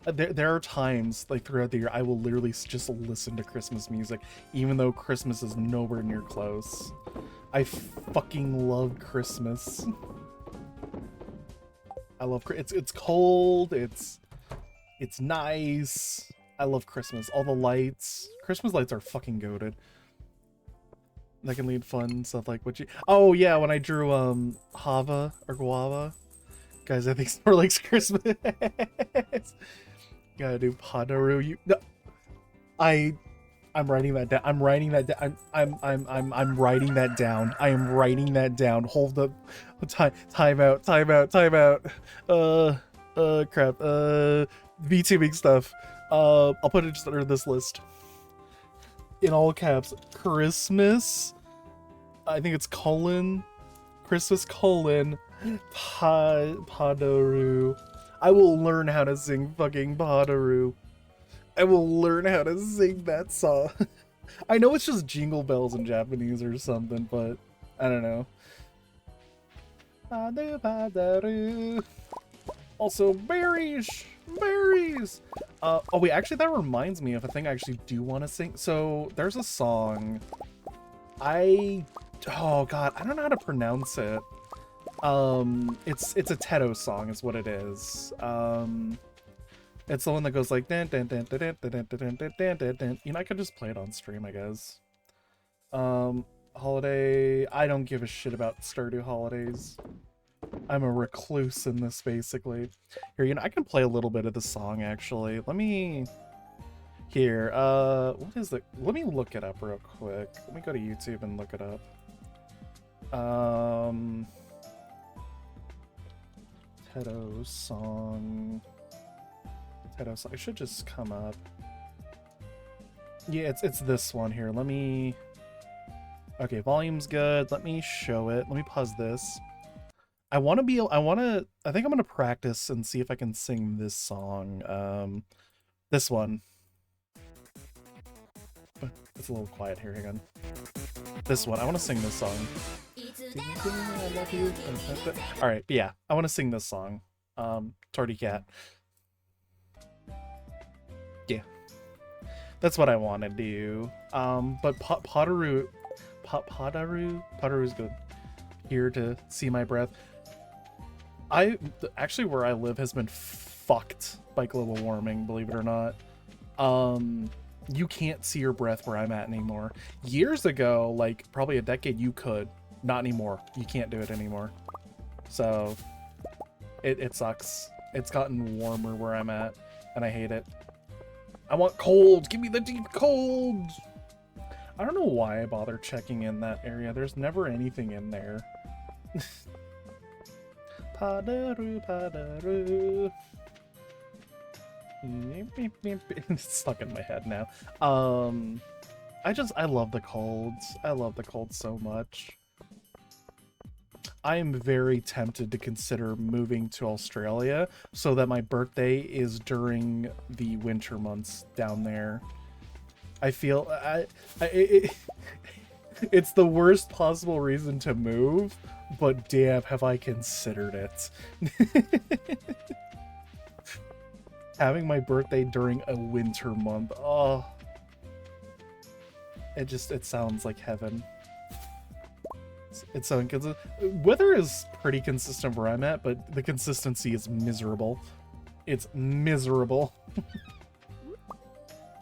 There are times like throughout the year I will literally just listen to Christmas music, even though Christmas is nowhere near close. I fucking love Christmas. I love it's cold. It's nice. I love Christmas. All the lights. Christmas lights are fucking goated. That can lead fun stuff like what you. Oh yeah, when I drew Hava or Guava, guys, I think Snorlax Christmas. Gotta do Padaru. You no, I'm writing that down. I'm writing that down. I'm writing that down. I am writing that down. Hold up. Time out. Crap. VTubing stuff. I'll put it just under this list. In all caps. Christmas. I think it's colon. Christmas colon. Padaru. I will learn how to sing fucking Padaru. I will learn how to sing that song. I know it's just Jingle Bells in Japanese or something, but I don't know. Also, berries! Berries! Oh wait, actually that reminds me of a thing I actually do want to sing. So, there's a song. Oh god, I don't know how to pronounce it. It's a Teto song is what it is. It's the one that goes like dan dan dan dan dan dan dan dan dan dan. You know, I could just play it on stream, I guess. Holiday. I don't give a shit about Stardew holidays. I'm a recluse in this, basically. Here, you know, I can play a little bit of the song, actually. Let me... Here, what is it? Let me look it up real quick. Let me go to YouTube and look it up. Tedo song. Tedo song. It should just come up. Yeah, it's this one here. Let me... Okay, volume's good. Let me show it. Let me pause this. I think I'm gonna practice and see if I can sing this song. This one. It's a little quiet here, hang on. This one, I want to sing this song. Alright, yeah, I want to sing this song. Torty Cat. Yeah. That's what I want to do. But Potaru is good. Here to see my breath. Actually, where I live has been fucked by global warming, believe it or not. You can't see your breath where I'm at anymore. Years ago, like probably a decade, you could. Not anymore. You can't do it anymore. So it sucks. It's gotten warmer where I'm at, and I hate it. I want cold. Give me the deep cold. I don't know why I bother checking in that area. There's never anything in there. Padaru, padaru. It's stuck in my head now. I love the colds. I love the colds so much. I am very tempted to consider moving to Australia so that my birthday is during the winter months down there. I feel it's the worst possible reason to move, but damn, have I considered it. Having my birthday during a winter month, oh, it sounds like heaven. It's so inconsistent. Weather is pretty consistent where I'm at, but the consistency is miserable. It's miserable.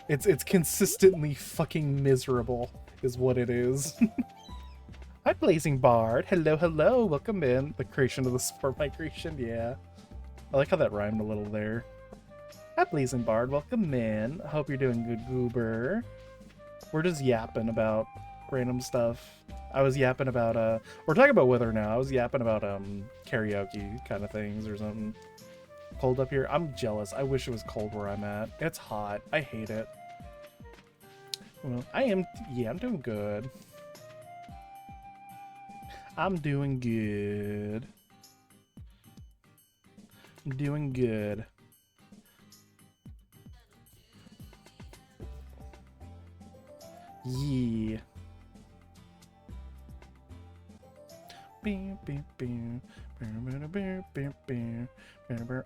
It's consistently fucking miserable, is what it is. Hi, Blazing Bard. Hello, hello. Welcome in. The creation of the sport migration. Yeah. I like how that rhymed a little there. Hi, Blazing Bard. Welcome in. I hope you're doing good, Goober. We're just yapping about random stuff. I was yapping about, we're talking about weather now. I was yapping about, karaoke kind of things or something. Cold up here? I'm jealous. I wish it was cold where I'm at. It's hot. I hate it. Well, I'm doing good. I'm doing good. I'm doing good. Yeah.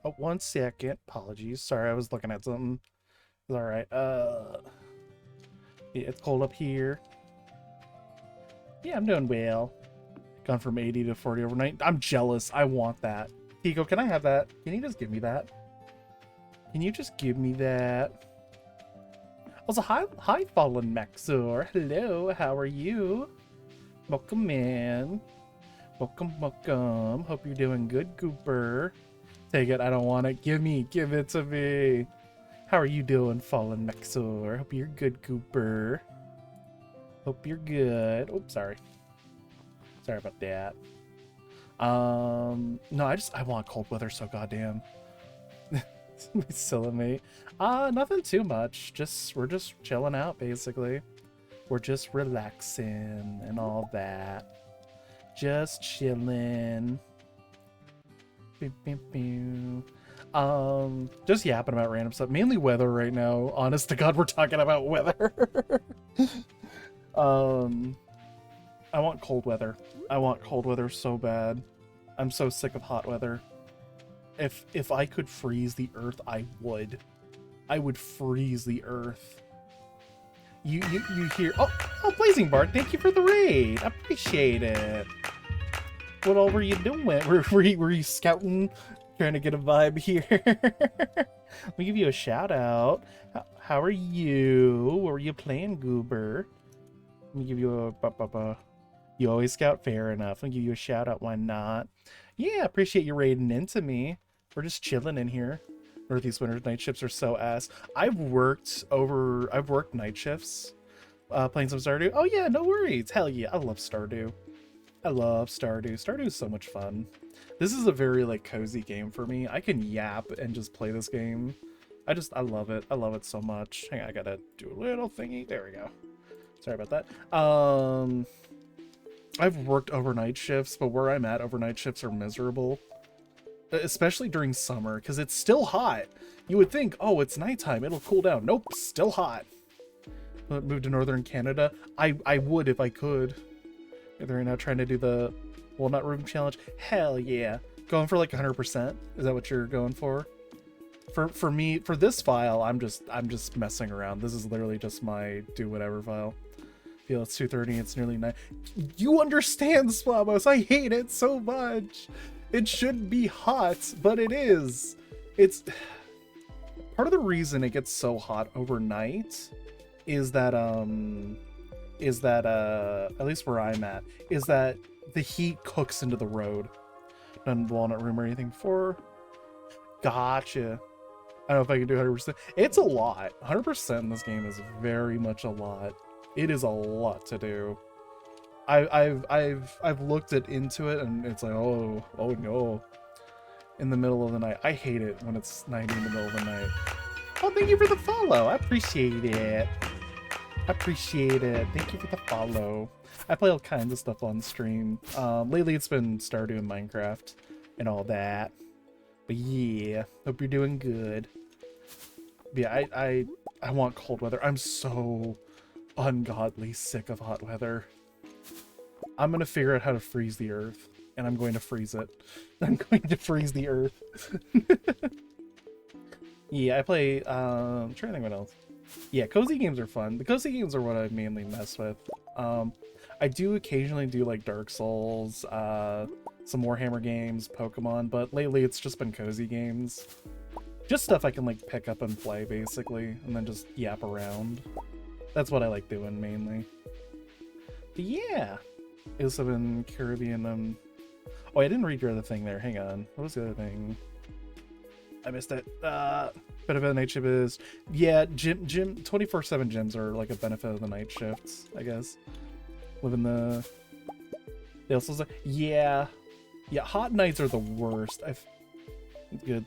Oh, 1 second. Apologies. Sorry, I was looking at something. It's alright. Yeah, it's cold up here. Yeah, I'm doing well. Gone from 80 to 40 overnight. I'm jealous. I want that. Tico, can I have that? Can you just give me that? Can you just give me that? Also, hi, Fallen Maxor. Hello, how are you? Welcome in. Welcome, welcome. Hope you're doing good, Gooper. Take it, I don't want it. Give it to me. How are you doing, Fallen Maxor? Hope you're good, Gooper. Hope you're good. Oops, sorry. Sorry about that. No, I want cold weather so goddamn. Silly me. Nothing too much. We're just chilling out, basically. We're just relaxing and all that. Just chilling. Just yapping about random stuff. Mainly weather right now. Honest to God, we're talking about weather. I want cold weather. I want cold weather so bad. I'm so sick of hot weather. If I could freeze the earth, I would. I would freeze the earth. You hear... Oh, Blazing Bard, thank you for the raid. I appreciate it. What all were you doing? Were you scouting? Trying to get a vibe here? Let me give you a shout out. How are you? What were you playing, Goober? Let me give you a... You always scout, fair enough. I'll give you a shout out, why not? Yeah, appreciate you raiding into me. We're just chilling in here. Northeast Winter night shifts are so ass. I've worked night shifts, playing some Stardew. Oh yeah, no worries. Hell yeah, I love Stardew. I love Stardew. Stardew is so much fun. This is a very like cozy game for me. I can yap and just play this game. I love it. I love it so much. Hang on, I gotta do a little thingy. There we go. Sorry about that. I've worked overnight shifts, but where I'm at, overnight shifts are miserable. Especially during summer, because it's still hot. You would think, oh, it's nighttime, it'll cool down. Nope, still hot. But move to northern Canada? I would if I could. They're now trying to do the Walnut Room Challenge. Hell yeah. Going for like 100%? Is that what you're going for? For me, for this file, I'm just messing around. This is literally just my do whatever file. Feel it's 2:30, it's nearly 9. You understand, Splamos, I hate it so much. It should be hot, but it is. It's part of the reason it gets so hot overnight is that at least where I'm at, is that the heat cooks into the road. Done Walnut Room or anything before? Gotcha. I don't know if I can do 100%. It's a lot. 100% in this game is very much a lot. It is a lot to do. I've looked into it and it's like, oh no. In the middle of the night. I hate it when it's 90 in the middle of the night. Oh, thank you for the follow. I appreciate it. Appreciate it. Thank you for the follow. I play all kinds of stuff on stream. Lately it's been Stardew and Minecraft and all that. But yeah, hope you're doing good. But yeah, I want cold weather. I'm so ungodly sick of hot weather. I'm gonna figure out how to freeze the earth, and I'm going to freeze it. I'm going to freeze the earth. Yeah, I play, I'm trying to think what else. Yeah, cozy games are fun. The cozy games are what I mainly mess with. I do occasionally do like Dark Souls, some Warhammer games, Pokemon, but lately it's just been cozy games. Just stuff I can like pick up and play basically, and then just yap around. That's what I like doing mainly. But yeah, it's been Caribbean. Oh, I didn't read your other thing there. Hang on. What was the other thing? I missed it. Benefit of the night shift is, yeah, gym 24/7 gyms are like a benefit of the night shifts, I guess. Living the. They also say, yeah, hot nights are the worst. Good.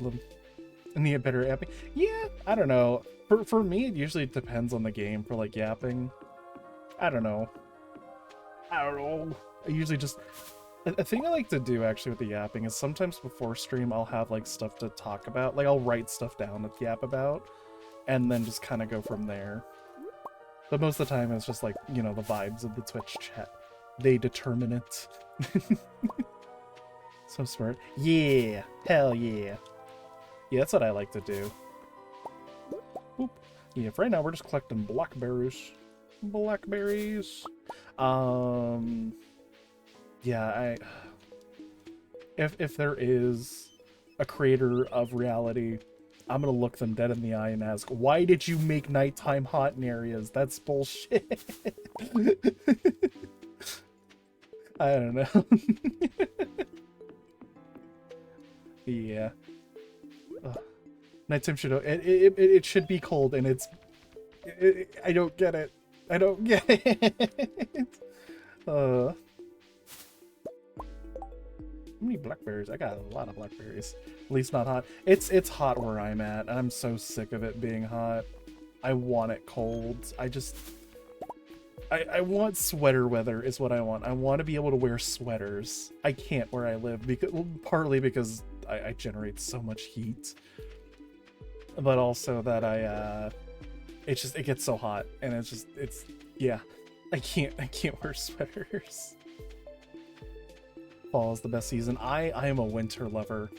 And the better yapping. Yeah, I don't know. For me, it usually depends on the game for like yapping. I don't know. I usually just. A thing I like to do actually with the yapping is sometimes before stream I'll have like stuff to talk about. Like I'll write stuff down to yap about and then just kind of go from there. But most of the time it's just like, you know, the vibes of the Twitch chat. They determine it. So smart. Yeah. Hell yeah. Yeah, that's what I like to do. Boop. Yeah, for right now we're just collecting blackberries. Blackberries. Yeah, if there is a creator of reality, I'm gonna look them dead in the eye and ask, why did you make nighttime hot in areas? That's bullshit. I don't know. Yeah. Ugh. Nighttime should it should be cold, and I don't get it. I don't get it. How many blackberries? I got a lot of blackberries. At least not hot. It's hot where I'm at, and I'm so sick of it being hot. I want it cold. I want sweater weather is what I want. I want to be able to wear sweaters. I can't where I live, because partly because I generate so much heat, but also that it gets so hot, and yeah, I can't wear sweaters. Fall is the best season. I am a winter lover.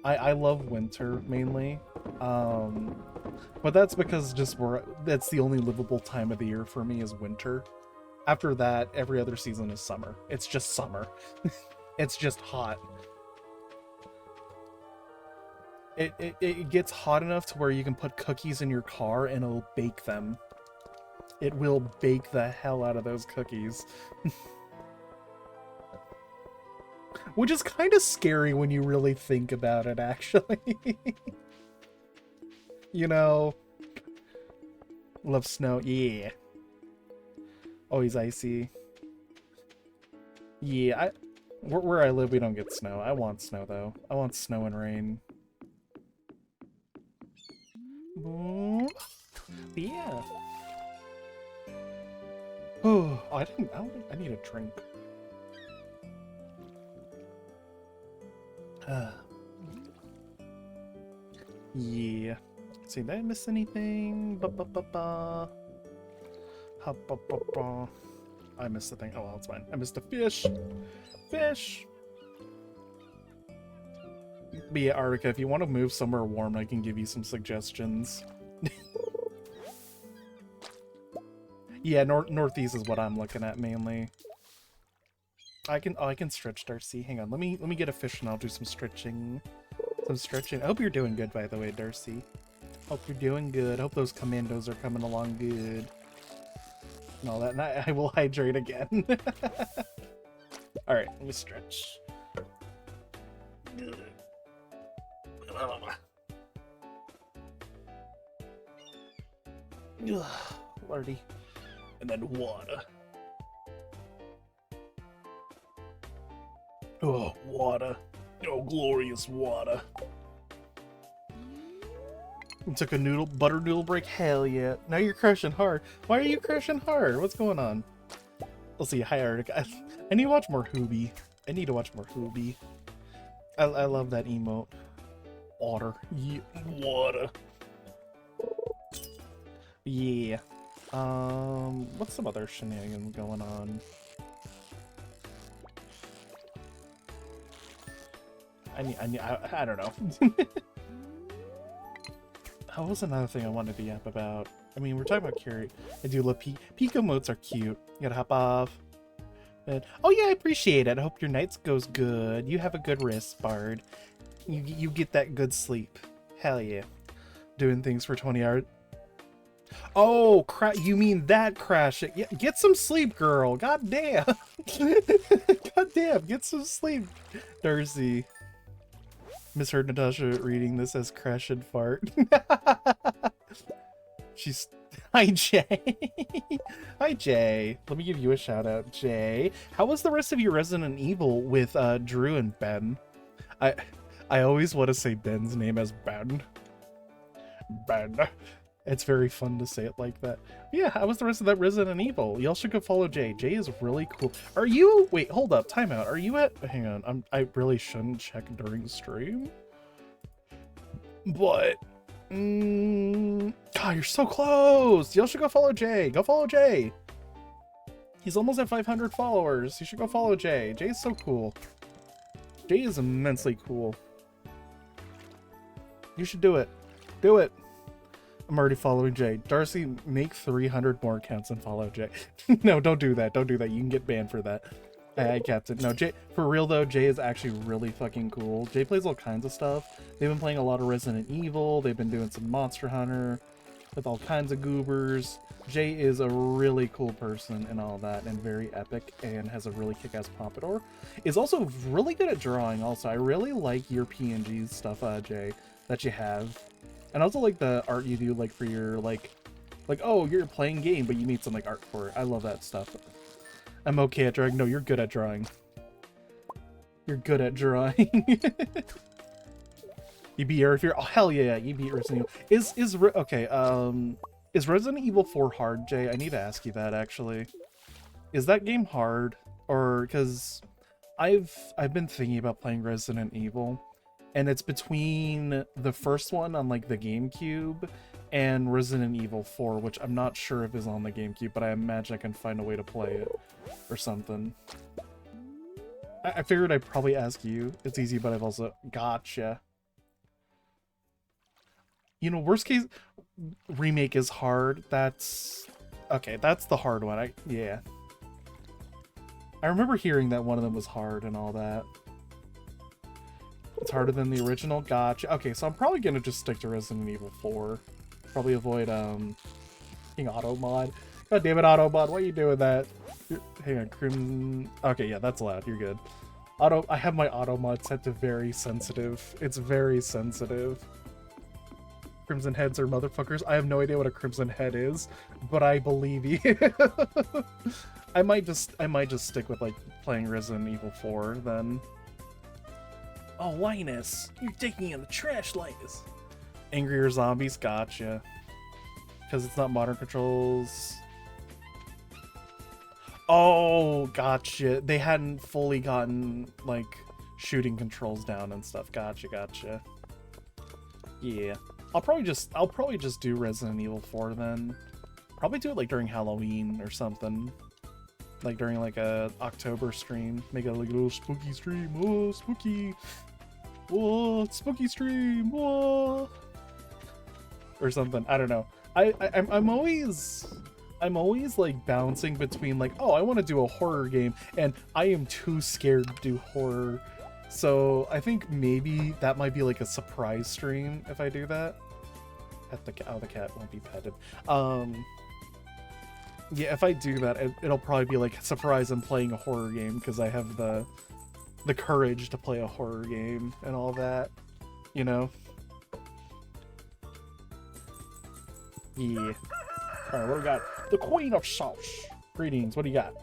I love winter mainly, but that's because that's the only livable time of the year for me is winter. After that, every other season is summer. It's just summer. It's just hot. It gets hot enough to where you can put cookies in your car and it'll bake them. It will bake the hell out of those cookies. Which is kind of scary when you really think about it, actually. You know? Love snow. Yeah. Always icy. Yeah, where I live, we don't get snow. I want snow, though. I want snow and rain. Yeah. Oh, I need a drink. Yeah. Let's see, did I miss anything? I missed the thing. Oh, well, it's fine. I missed a fish. Fish! But yeah, Artica, if you want to move somewhere warm, I can give you some suggestions. Yeah, northeast is what I'm looking at mainly. I can stretch, Darcy. Hang on, let me get a fish and I'll do some stretching. I hope you're doing good, by the way, Darcy. Hope you're doing good. Hope those commandos are coming along good. And all that, and I will hydrate again. Alright, let me stretch. Lordy. And then water. Oh, water. Oh, glorious water. Took a butter noodle break? Hell yeah. Now you're crushing hard. Why are you crushing hard? What's going on? Let's see. Hi, Arctic. I need to watch more Hoobi. I love that emote. Water. Yeah. Water. Yeah. What's some other shenanigans going on? I don't know. That was another thing I wanted to yap about. I mean, we're talking about Curie. I do love Pico motes are cute. You gotta hop off. But, oh yeah, I appreciate it. I hope your night goes good. You have a good rest, Bard. You get that good sleep. Hell yeah. Doing things for 20 hours. Oh, you mean that crash? Yeah, get some sleep, girl. God damn. God damn, get some sleep, Darcy. Misheard Natasha reading this as crash and fart. She's... Hi, Jay. Hi, Jay. Let me give you a shout out, Jay. How was the rest of your Resident Evil with Drew and Ben? I always want to say Ben's name as Ben. Ben. It's very fun to say it like that. Yeah, how was the rest of that Resident Evil? Y'all should go follow Jay. Jay is really cool. Are you... Wait, hold up. Time out. Are you at... Hang on. I really shouldn't check during stream. But... God, you're so close. Y'all should go follow Jay. Go follow Jay. He's almost at 500 followers. You should go follow Jay. Jay is so cool. Jay is immensely cool. You should do it. Do it. I'm already following Jay. Darcy, make 300 more accounts and follow Jay. No, don't do that. Don't do that. You can get banned for that. I capped it. No, Jay, for real though, Jay is actually really fucking cool. Jay plays all kinds of stuff. They've been playing a lot of Resident Evil. They've been doing some Monster Hunter with all kinds of goobers. Jay is a really cool person and all that, and very epic, and has a really kick-ass pompadour. Is also really good at drawing also. I really like your PNG stuff, Jay, that you have. And also like the art you do like for your like oh, you're playing game but you need some like art for it. I love that stuff. I'm okay at drawing. No, you're good at drawing. You're good at drawing. You beat Air Fear. Oh hell yeah, you beat Resident Evil. Is Resident Evil 4 hard, Jay? I need to ask you that actually. Is that game hard? Or because I've been thinking about playing Resident Evil. And it's between the first one on like the GameCube and Resident Evil 4, which I'm not sure if is on the GameCube, but I imagine I can find a way to play it or something. I figured I'd probably ask you. It's easy, but I've also... Gotcha. You know, worst case, remake is hard. That's... Okay, that's the hard one. Yeah. I remember hearing that one of them was hard and all that. It's harder than the original. Gotcha. Okay, so I'm probably gonna just stick to Resident Evil 4. Probably avoid King Auto Mod. God damn it, Auto Mod, why are you doing that? Hang on, Crimson. Okay, yeah, that's allowed. You're good. I have my auto mod set to very sensitive. It's very sensitive. Crimson heads are motherfuckers. I have no idea what a crimson head is, but I believe you. I might just stick with like playing Resident Evil 4 then. Oh, Linus, you're digging in the trash, Linus. Angrier zombies, gotcha. Because it's not modern controls. Oh, gotcha. They hadn't fully gotten like shooting controls down and stuff. Gotcha. Yeah. I'll probably just do Resident Evil 4 then. Probably do it like during Halloween or something. Like during like a October stream. Make it like a little spooky stream. Oh, spooky. Oh, spooky stream. Oh. Or something. I don't know. I'm always like bouncing between like, oh, I want to do a horror game and I am too scared to do horror. So I think maybe that might be like a surprise stream if I do that. Pet the cat. Oh, the cat won't be petted. Yeah, if I do that, it'll probably be like surprise I'm playing a horror game because I have the courage to play a horror game and all that, you know. Yeah. All right, what do we got? The Queen of Sauce. Greetings. What do you got?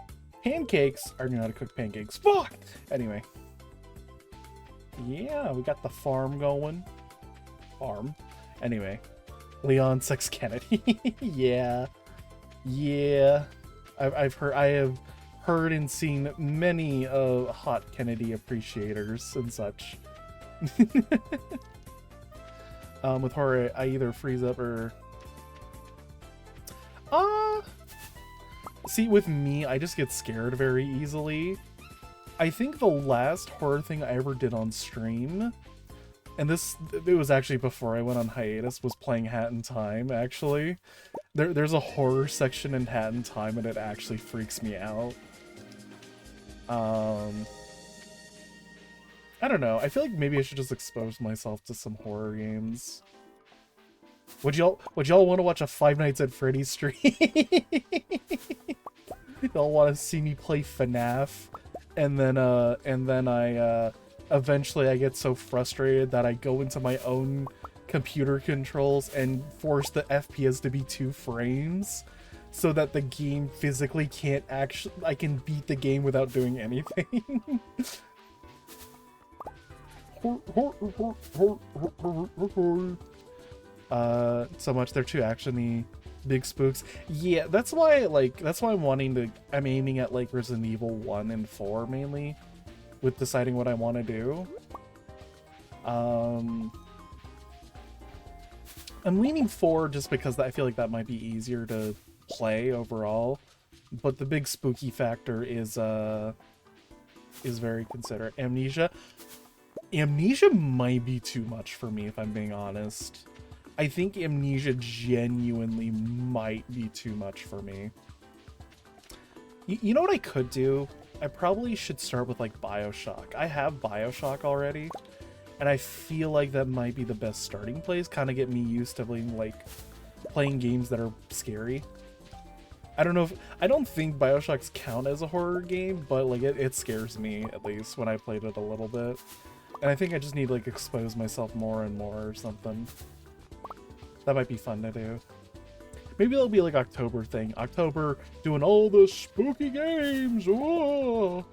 Pancakes. I don't know how to cook pancakes. Fuck. Anyway. Yeah, we got the farm going. Farm. Anyway. Leon Sex Kennedy. Yeah. I have heard and seen many hot Kennedy appreciators and such. With horror, I either freeze up or... See, with me, I just get scared very easily. I think the last horror thing I ever did on stream, and it was actually before I went on hiatus, was playing Hat in Time, actually. There's a horror section in Hat in Time, and it actually freaks me out. I don't know. I feel like maybe I should just expose myself to some horror games. Would y'all want to watch a Five Nights at Freddy's stream? Y'all want to see me play FNAF, and then I eventually I get so frustrated that I go into my own computer controls and force the FPS to be 2 frames, so that the game physically can't actually. I can beat the game without doing anything. So much they're too actiony. Big spooks. Yeah, that's why I'm aiming at like Resident Evil 1 and 4 mainly with deciding what I want to do. I'm leaning 4 just because I feel like that might be easier to play overall, but the big spooky factor is very considerate. Amnesia might be too much for me if I'm being honest. I think Amnesia genuinely might be too much for me. You know what I could do? I probably should start with like BioShock. I have BioShock already, and I feel like that might be the best starting place. Kind of get me used to playing games that are scary. I don't think BioShocks count as a horror game, but like it scares me at least when I played it a little bit. And I think I just need to like expose myself more and more or something. That might be fun to do. Maybe it'll be like October thing. October doing all the spooky games. Whoa!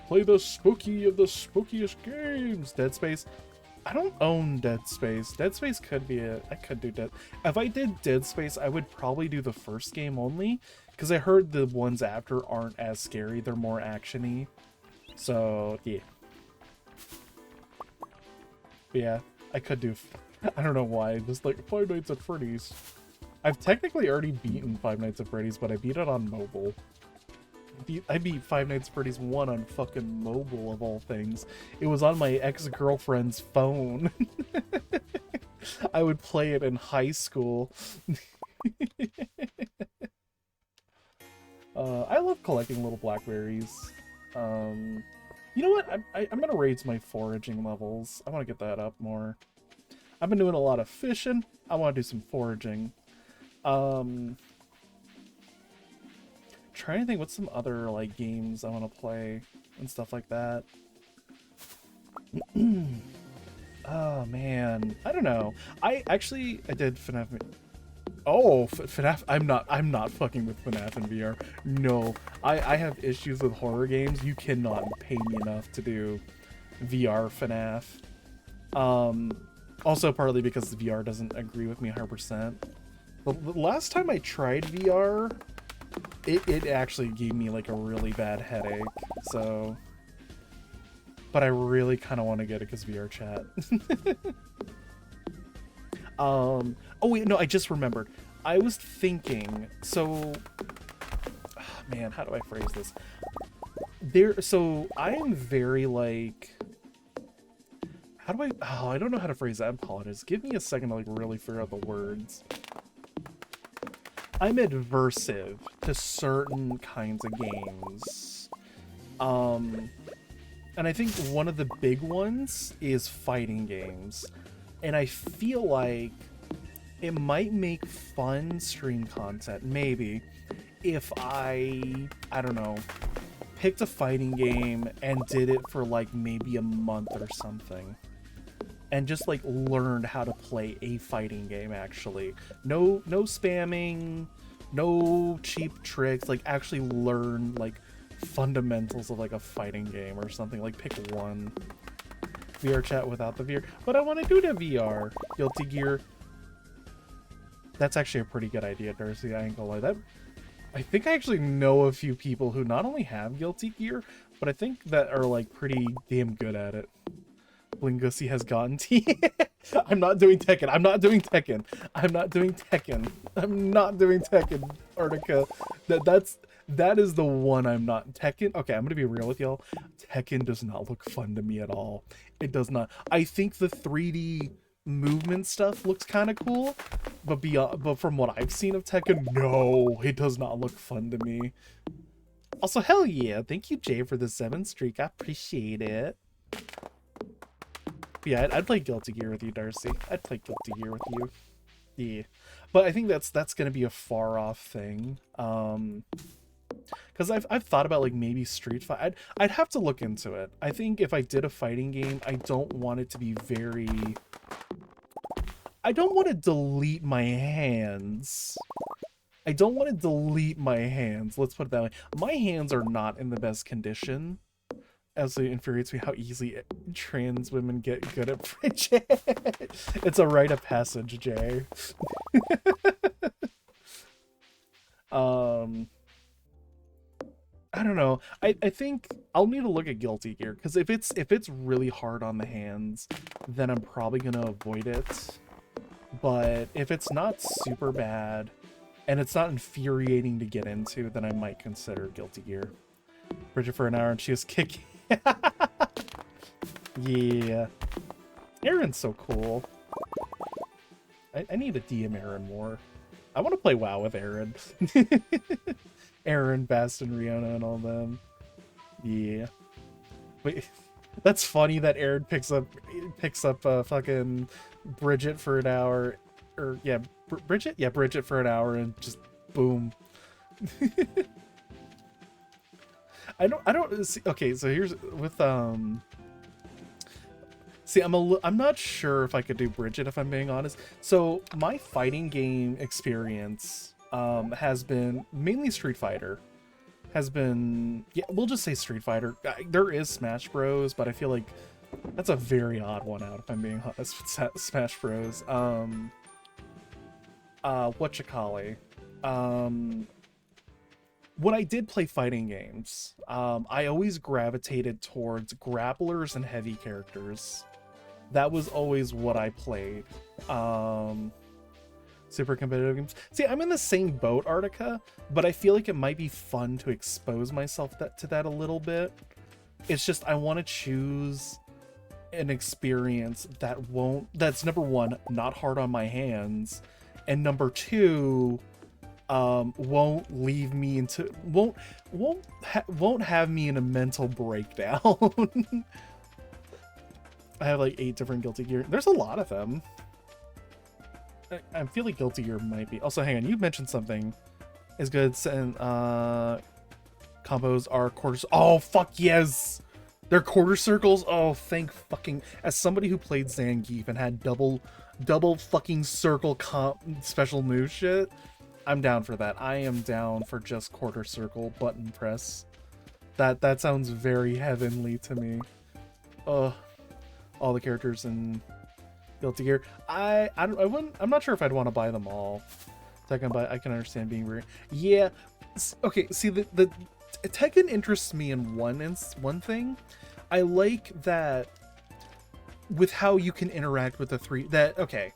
Play the spooky of the spookiest games. Dead Space. I don't own Dead Space. Dead Space could be it. I could do Dead. If I did Dead Space, I would probably do the first game only, because I heard the ones after aren't as scary. They're more action-y. So yeah. But yeah, I could do. I don't know why. Just like Five Nights at Freddy's. I've technically already beaten Five Nights at Freddy's, but I beat it on mobile. I beat Five Nights at Freddy's 1 on fucking mobile, of all things. It was on my ex-girlfriend's phone. I would play it in high school. I love collecting little blackberries. You know what? I'm gonna raise my foraging levels. I want to get that up more. I've been doing a lot of fishing. I want to do some foraging. Trying to think what's some other like games I want to play. and stuff like that. Oh man, I don't know. I did FNAF. Oh, FNAF. I'm not fucking with FNAF in VR. No, I have issues with horror games. You cannot pay me enough to do VR FNAF. Also partly because the VR doesn't agree with me 100%. The last time I tried VR, it actually gave me like a really bad headache. So, but I really kind of want to get it because VR chat. Oh wait, no, I just remembered. I was thinking, so, man, how do I phrase this? So I am very like, how do I don't know how to phrase that. I apologize. Give me a second to like really figure out the words. I'm adversive to certain kinds of games. And I think one of the big ones is fighting games. And I feel like it might make fun stream content, maybe, if I don't know, picked a fighting game and did it for like maybe a month or something. And just like learned how to play a fighting game actually. No spamming, no cheap tricks, like actually learn like fundamentals of like a fighting game or something. Like pick one. VR chat without the VR, but I want to do the VR. Guilty Gear. That's actually a pretty good idea, Darcy. I ain't gonna lie. That I think I actually know a few people who not only have Guilty Gear, but I think that are like pretty damn good at it. Blingussy has gotten tea. I'm not doing Tekken. I'm not doing Tekken. I'm not doing Tekken. I'm not doing Tekken, Artica. That is the one I'm not. Tekken, okay, I'm gonna be real with y'all. Tekken does not look fun to me at all. It does not. I think the 3D movement stuff looks kind of cool, but from what I've seen of Tekken, no, it does not look fun to me. Also, hell yeah, thank you, Jay, for the 7 streak. I appreciate it. But yeah, I'd play Guilty Gear with you, Darcy. I'd play Guilty Gear with you. Yeah, but I think that's gonna be a far off thing. Because I've thought about like maybe Street Fighter. I'd have to look into it. I think if I did a fighting game, I don't want it to be very. I don't want to delete my hands. I don't want to delete my hands. Let's put it that way. My hands are not in the best condition. Absolutely infuriates me how easily trans women get good at Bridget. It's a rite of passage, Jay. I don't know. I think I'll need to look at Guilty Gear because if it's really hard on the hands, then I'm probably gonna avoid it. But if it's not super bad and it's not infuriating to get into, then I might consider Guilty Gear. Bridget for an hour and she was kicking. Yeah. Aaron's so cool. I need to DM Aaron more. I want to play WoW with Aaron. Aaron, Bast, and Riona and all them. Yeah. Wait, that's funny that Aaron picks up fucking Bridget for an hour. Or yeah, Bridget? Yeah, Bridget for an hour and just boom. I don't see. Okay, so here's with see, I'm not sure if I could do Bridget if I'm being honest. So my fighting game experience has been mainly Street Fighter. Has been, yeah, we'll just say Street Fighter. There is Smash Bros, but I feel like that's a very odd one out if I'm being honest with Smash Bros. Whatchamacallit? When I did play fighting games, I always gravitated towards grapplers and heavy characters. That was always what I played. Super competitive games. See, I'm in the same boat, Artica, but I feel like it might be fun to expose myself to that a little bit. It's just I want to choose an experience that's number one, not hard on my hands, and number two, won't leave me into won't have me in a mental breakdown. I have like 8 different Guilty Gear. There's a lot of them. I feel like Guilty Gear might be. Also, hang on, you mentioned something is good, and Combos are quarters. Oh, fuck yes! They're quarter circles? Oh, thank fucking... As somebody who played Zangief and had double fucking circle special move shit, I'm down for that. I am down for just quarter circle button press. That sounds very heavenly to me. Ugh. All the characters in Guilty Gear. I'm not sure if I'd want to buy them all. Tekken, but I can understand being very... Yeah. Okay, see, the Tekken interests me in one thing. I like that with how you can interact with the okay.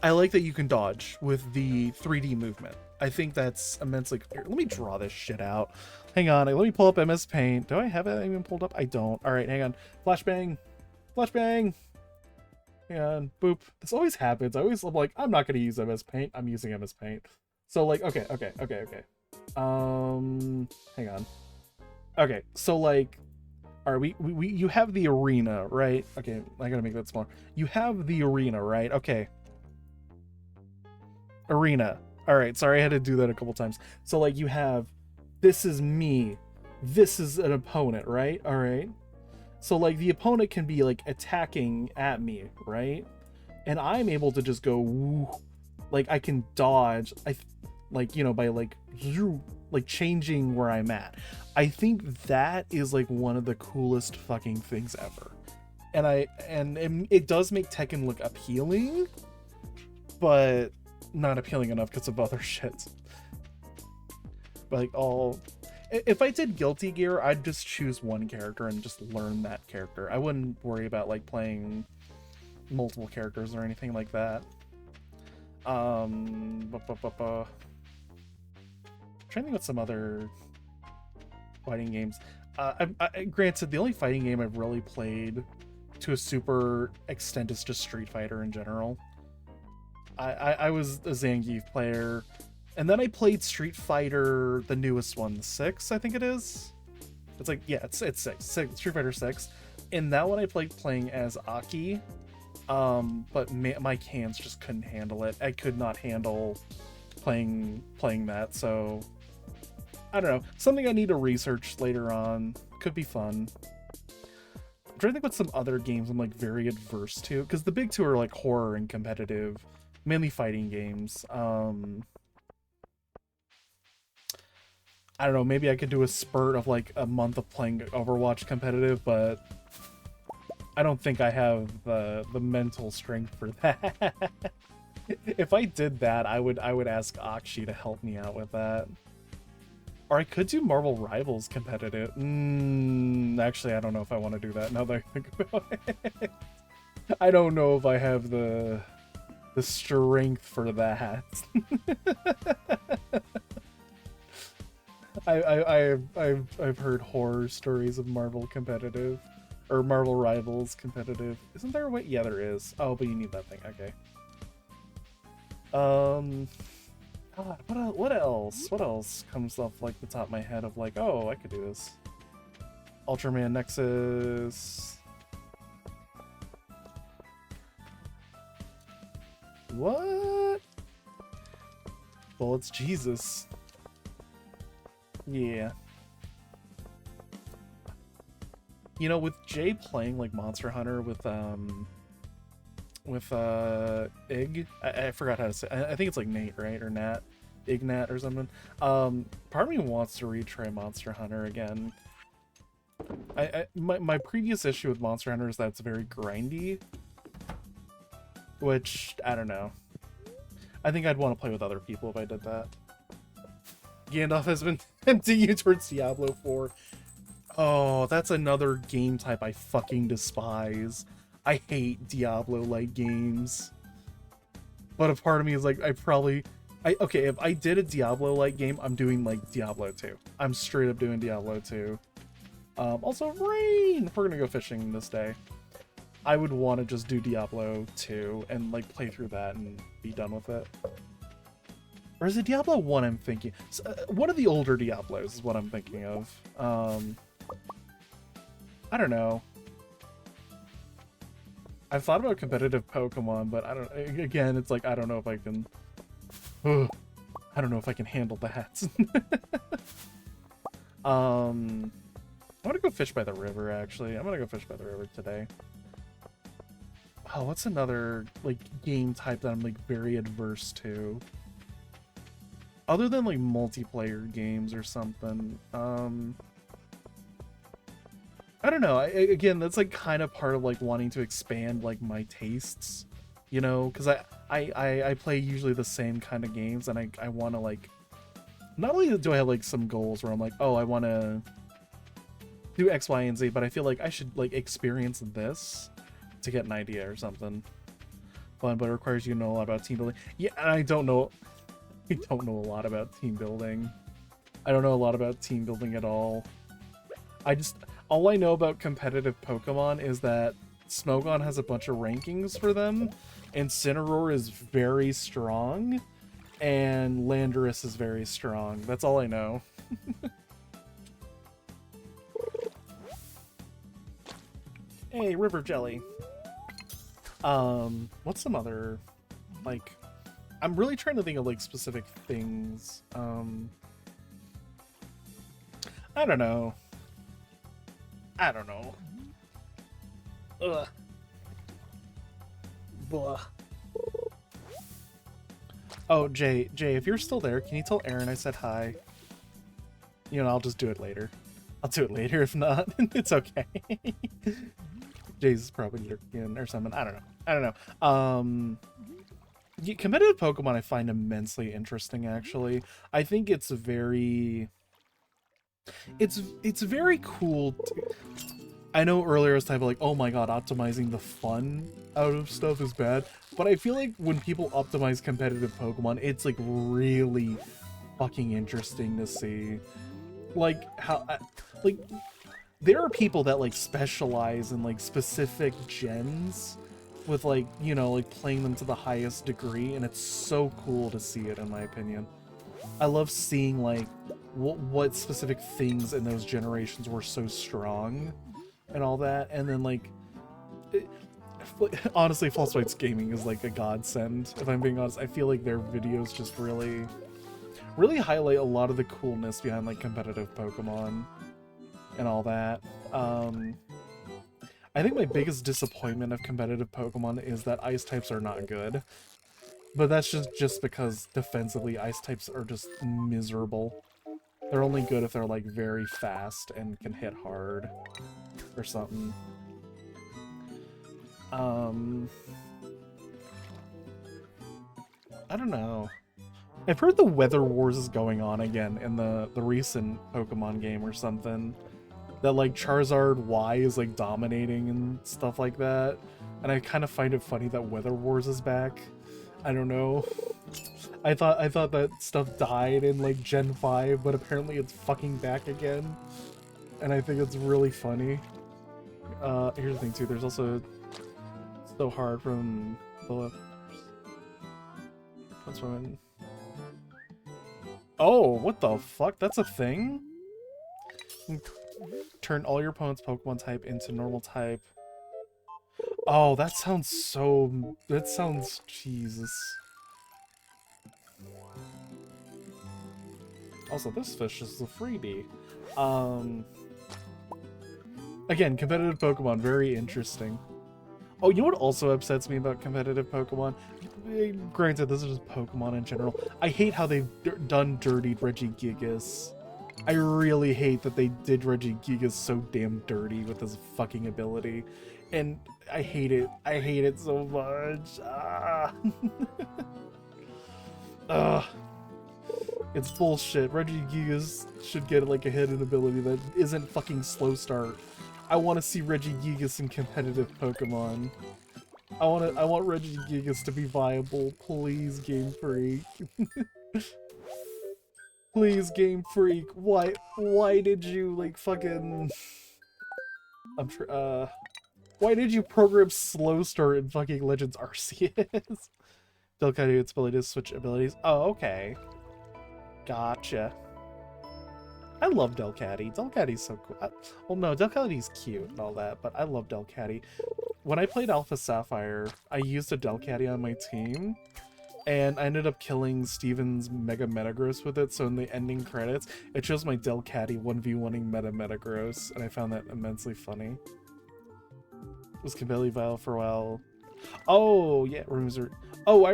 I like that you can dodge with the 3D movement. I think that's immensely clear. Let me draw this shit out. Hang on, let me pull up MS Paint. Do I have it even pulled up? I don't. All right, hang on. Flashbang. Flashbang. Hang on. Boop. This always happens. I'm like, I'm not going to use MS Paint. I'm using MS Paint. So like, okay. Hang on. Okay, so like, all right, you have the arena, right? Okay, I gotta make that smaller. You have the arena, right? Okay. Arena. All right, sorry, I had to do that a couple times. So like, you have, this is me, this is an opponent, right? All right. So like, the opponent can be like attacking at me, right? And I'm able to just go, woo, like I can dodge. Like, you know, by like changing where I'm at. I think that is like one of the coolest fucking things ever. And it does make Tekken look appealing, but not appealing enough because of other shit. But like if I did Guilty Gear, I'd just choose one character and just learn that character. I wouldn't worry about like playing multiple characters or anything like that. Trying to think of some other fighting games. Granted, the only fighting game I've really played to a super extent is just Street Fighter in general. I was a Zangief player, and then I played Street Fighter, the newest one, 6, I think it is. It's like, yeah, it's 6, Street Fighter 6. And that one I played playing as Aki, but my hands just couldn't handle it. I could not handle playing that, so I don't know. Something I need to research later on. Could be fun. I'm trying to think what some other games I'm like very adverse to, because the big two are like horror and competitive, mainly fighting games. I don't know, maybe I could do a spurt of like a month of playing Overwatch competitive, but I don't think I have the mental strength for that. If I did that, I would ask Akshi to help me out with that. Or I could do Marvel Rivals competitive. Actually, I don't know if I want to do that now that I think about it. I don't know if I have the strength for that. I've heard horror stories of Marvel competitive, or Marvel Rivals competitive. Isn't there a way? Yeah, there is. Oh, but you need that thing. Okay. God, what else? What else comes off like the top of my head of like, oh, I could do this. Ultraman Nexus. What? Bullets Jesus. Yeah. You know, with Jay playing like Monster Hunter with Ig, I forgot how to say. I think it's like Nate, right, or Nat, Ignat or something. Part of me wants to retry Monster Hunter again. My previous issue with Monster Hunter is that it's very grindy, which I don't know. I think I'd want to play with other people if I did that. Gandalf has been tempting you towards Diablo 4. Oh, that's another game type I fucking despise. I hate Diablo-like games. But a part of me is like, okay, if I did a Diablo-like game, I'm doing like Diablo 2. I'm straight up doing Diablo 2. Also, rain! We're gonna go fishing this day. I would want to just do Diablo 2 and like play through that and be done with it. Or is it Diablo 1 I'm thinking? One of the older Diablos is what I'm thinking of. I don't know. I've thought about competitive Pokemon, but I don't. Again, it's like I don't know if I can. I don't know if I can handle that. I'm gonna go fish by the river, actually. I'm gonna go fish by the river today. Oh, what's another, like, game type that I'm, like, very adverse to? Other than, like, multiplayer games or something. I don't know. Again, that's, like, kind of part of, like, wanting to expand, like, my tastes. You know? Because I play usually the same kind of games, and I want to, like... Not only do I have, like, some goals where I'm like, oh, I want to do X, Y, and Z, but I feel like I should, like, experience this to get an idea or something. Fun, but it requires you to know a lot about team building. Yeah, and I don't know a lot about team building. I don't know a lot about team building at all. All I know about competitive Pokemon is that Smogon has a bunch of rankings for them, and Cineroar is very strong, and Landorus is very strong. That's all I know. Hey, River Jelly. What's some other, like, I'm really trying to think of, like, specific things. I don't know. Ugh. Blah. Oh, Jay, if you're still there, can you tell Aaron I said hi? You know, I'll just do it later. I'll do it later if not. It's okay. Jay's probably lurking or something. I don't know. Competitive Pokemon I find immensely interesting, actually. I think it's very... It's very cool. I know earlier I was typing like, oh my god, optimizing the fun out of stuff is bad. But I feel like when people optimize competitive Pokemon, it's like really fucking interesting to see. Like, how... like... There are people that, like, specialize in, like, specific gens with, like, you know, like, playing them to the highest degree, and it's so cool to see it, in my opinion. I love seeing, like, what specific things in those generations were so strong and all that, and then, like... honestly, False Fights Gaming is, like, a godsend, if I'm being honest. I feel like their videos just really highlight a lot of the coolness behind, like, competitive Pokemon. And all that. I think my biggest disappointment of competitive Pokemon is that ice types are not good. But that's just because defensively ice types are just miserable. They're only good if they're like very fast and can hit hard or something. I don't know. I've heard the Weather Wars is going on again in the recent Pokemon game or something. That, like, Charizard Y is, like, dominating and stuff like that. And I kind of find it funny that Weather Wars is back. I don't know. I thought that stuff died in, like, Gen 5, but apparently it's fucking back again. And I think it's really funny. Here's the thing, too. There's also... So hard from the... That's when... Oh, what the fuck? That's a thing? Turn all your opponent's Pokemon type into normal type. Oh, that sounds so... That sounds... Jesus. Also, this fish is a freebie. Again, competitive Pokemon, very interesting. Oh, you know what also upsets me about competitive Pokemon? Granted, this is just Pokemon in general. I hate how they've done dirtied Regigigas. I really hate that they did Regigigas so damn dirty with his fucking ability. And I hate it. I hate it so much. Ah. Ugh. It's bullshit. Regigigas should get like a hidden ability that isn't fucking slow start. I want to see Regigigas in competitive Pokemon. I want Regigigas to be viable. Please, Game Freak. Please, Game Freak. Why did you, like, fucking... Why did you program Slow Start in fucking Legends Arceus? Delcatty its ability to switch abilities. Oh, okay. Gotcha. I love Delcatty. Delcatty's so cool. Well, no, Delcatty's cute and all that, but I love Delcatty. When I played Alpha Sapphire, I used a Delcatty on my team, and I ended up killing Steven's Mega Metagross with it, so in the ending credits, it shows my Delcatty 1v1ing Metagross, and I found that immensely funny. It was Camellia Vile for a while. Oh, yeah, rooms are... Oh,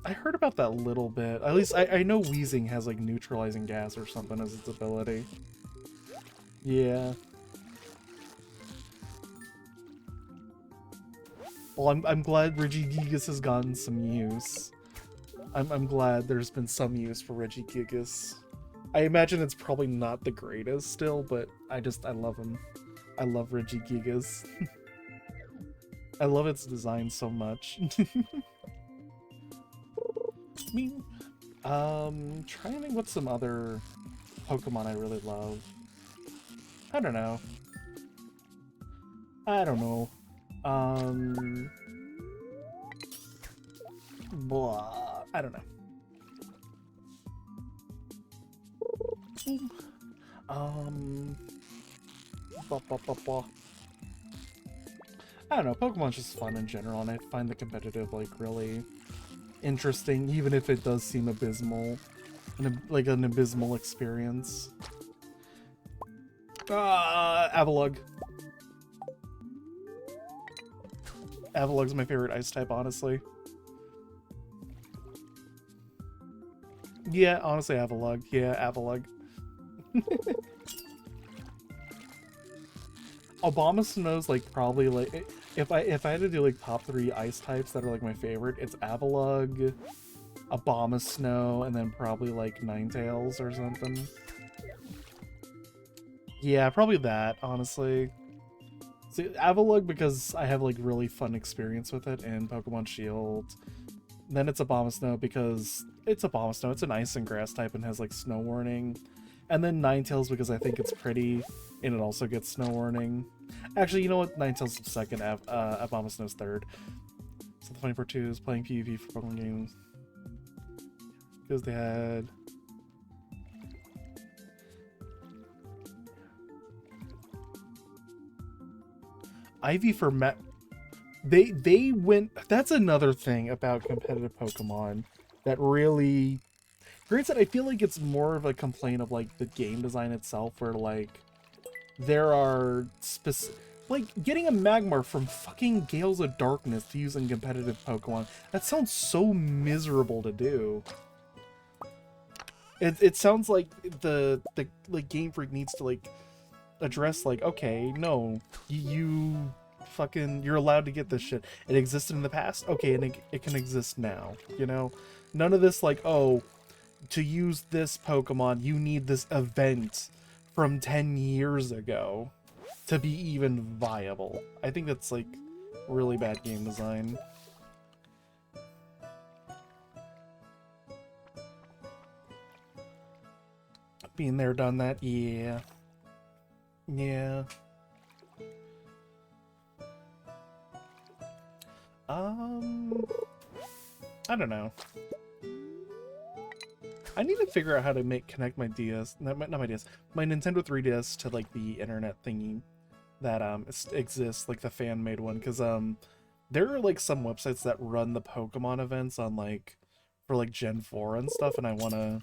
I heard about that a little bit. At least I know Weezing has, like, neutralizing gas or something as its ability. Yeah. Well, I'm glad Regigigas has gotten some use. I'm glad there's been some use for Regigigas. I imagine it's probably not the greatest still, but I love him. I love Regigigas. I love its design so much. Trying to think what some other Pokemon I really love. I don't know. Blah. I don't know. Blah, blah, blah, blah. I don't know, Pokemon's just fun in general, and I find the competitive, like, really interesting, even if it does seem abysmal. Like an abysmal experience. Avalugg. Avalugg's my favorite ice type, honestly. Yeah, honestly, Avalugg. Yeah, Avalugg. Abomasnow's like probably like if I had to do like top 3 ice types that are like my favorite, it's Avalugg, Abomasnow, and then probably like Ninetales or something. Yeah, probably that, honestly. See, Avalugg because I have like really fun experience with it in Pokemon Shield. Then it's Abomasnow because it's Abomasnow. It's an ice and grass type and has like snow warning. And then Ninetales because I think it's pretty and it also gets snow warning. Actually, you know what? Ninetales is second, Abomasnow's third. So the funny part too is playing PvP for Pokemon games. Because they had... Ivy for They went... That's another thing about competitive Pokemon that really... Granted, I feel like it's more of a complaint of, like, the game design itself, where, like, there are like, getting a Magmar from fucking Gales of Darkness to use in competitive Pokemon, that sounds so miserable to do. It sounds like the like, Game Freak needs to, like, address, like, okay, no, you fucking, you're allowed to get this shit. It existed in the past, okay, and it can exist now, you know? None of this, like, oh, to use this Pokemon, you need this event from 10 years ago to be even viable. I think that's, like, really bad game design. Being there, done that, yeah. Yeah. I don't know. I need to figure out how to connect my DS, not my DS, my Nintendo 3DS to, like, the internet thingy that exists, like the fan-made one, because there are, like, some websites that run the Pokemon events on, like, for, like, Gen 4 and stuff, and I want to...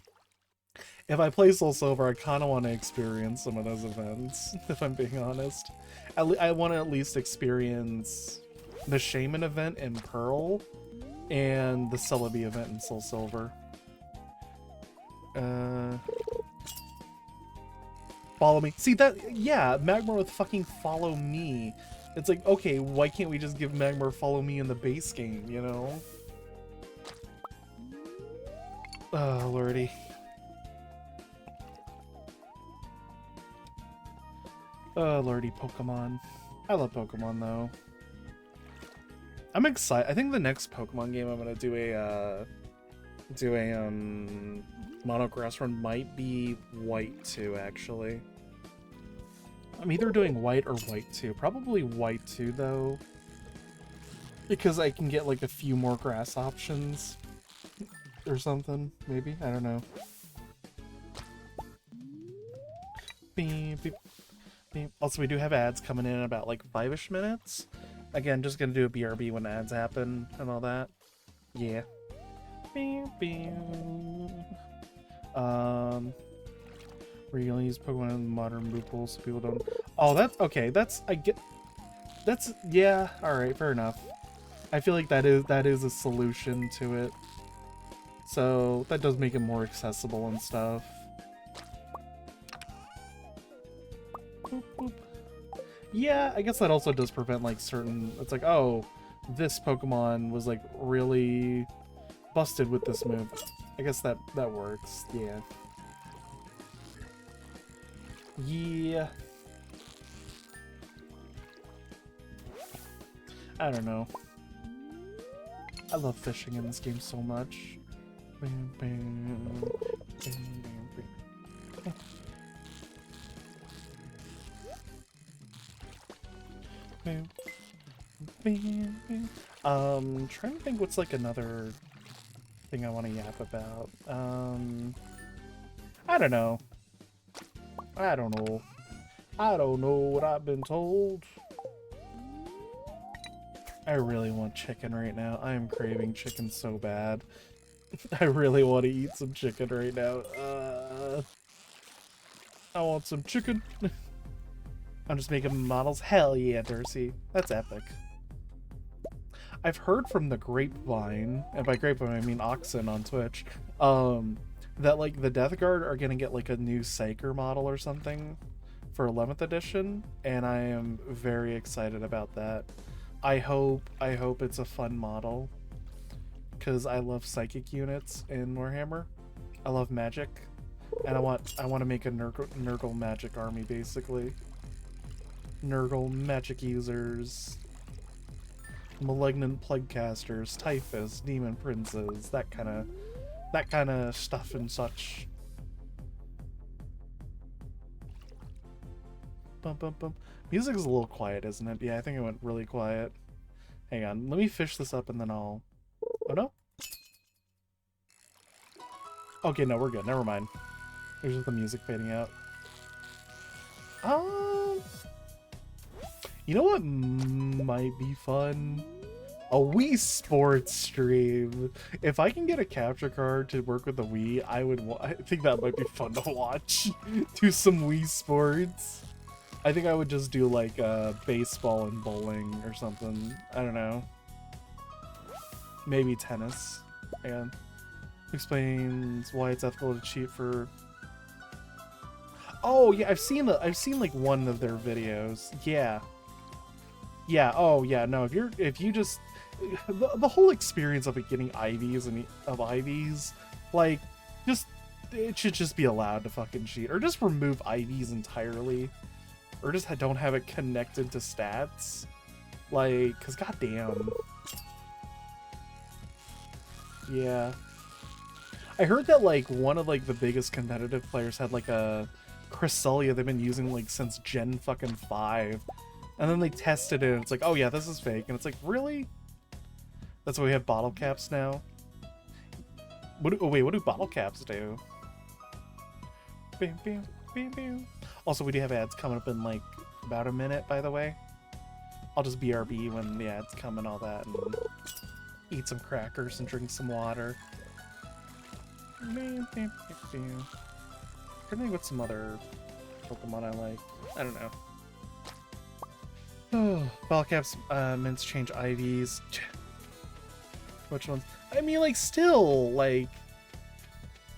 If I play Soul Silver, I kind of want to experience some of those events, if I'm being honest. I want to at least experience the Shaman event in Pearl and the Celebi event in Soul Silver. Follow me. See that? Yeah, Magmar with fucking follow me. It's like, okay, why can't we just give Magmar follow me in the base game, you know? Oh, lordy. Oh, lordy, Pokemon. I love Pokemon, though. I'm excited. I think the next Pokemon game I'm gonna do a Monograss run might be White 2, actually. I'm either doing White or White 2. Probably White 2, though. Because I can get, like, a few more grass options. Or something, maybe? I don't know. Beep, beep, beep. Also, we do have ads coming in about, like, 5-ish minutes. Again, just gonna do a BRB when ads happen and all that. Yeah. We're gonna use Pokemon in modern loophole so people don't. Oh, that's okay. That's I get. That's yeah. All right, fair enough. I feel like that is a solution to it. So that does make it more accessible and stuff. Boop, boop. Yeah, I guess that also does prevent like certain. It's like, oh, this Pokemon was like really busted with this move. I guess that works. Yeah. Yeah. I don't know. I love fishing in this game so much. Bam, bam, bam, bam, bam, bam. Trying to think what's like another thing I want to yap about. I don't know. I don't know. I don't know what I've been told. I really want chicken right now. I am craving chicken so bad. I really want to eat some chicken right now. I want some chicken. I'm just making models. Hell yeah, Darcy. That's epic. I've heard from the grapevine, and by grapevine I mean Oxen on Twitch, that like the Death Guard are gonna get like a new Psyker model or something for 11th edition, and I am very excited about that. I hope it's a fun model, because I love psychic units in Warhammer. I love magic, and I want to make a Nurgle magic army basically. Nurgle magic users, malignant plague casters, typhus, demon princes, that kind of stuff and such. Bum, bum, bum. Music is a little quiet, isn't it? Yeah, I think it went really quiet. Hang on, let me fish this up and then I'll... Oh no? Okay, no, we're good. Never mind. There's just the music fading out. You know what might be fun? A Wii Sports stream. If I can get a capture card to work with the Wii, I think that might be fun to watch. Do some Wii Sports. I think I would just do like baseball and bowling or something. I don't know. Maybe tennis. And explains why it's ethical to cheat for. Oh yeah, I've seen like one of their videos. Yeah. Yeah. Oh yeah. No, if you just the whole experience of it getting IVs, like it should just be allowed to fucking cheat, or just remove IVs entirely. Or just don't have it connected to stats. Like, cause goddamn. Yeah. I heard that like one of like the biggest competitive players had like a Cresselia they've been using like since Gen fucking 5. And then they tested it and it's like, oh yeah, this is fake. And it's like, really? That's why we have bottle caps now? Wait, what do bottle caps do? Bam, bam, bam, bam. Also, we do have ads coming up in like about a minute, by the way. I'll just BRB when the ads come and all that, and eat some crackers and drink some water. I think what's some other Pokemon I like. I don't know. Oh, ball caps, mints change IVs. Which ones? I mean, like, still, like,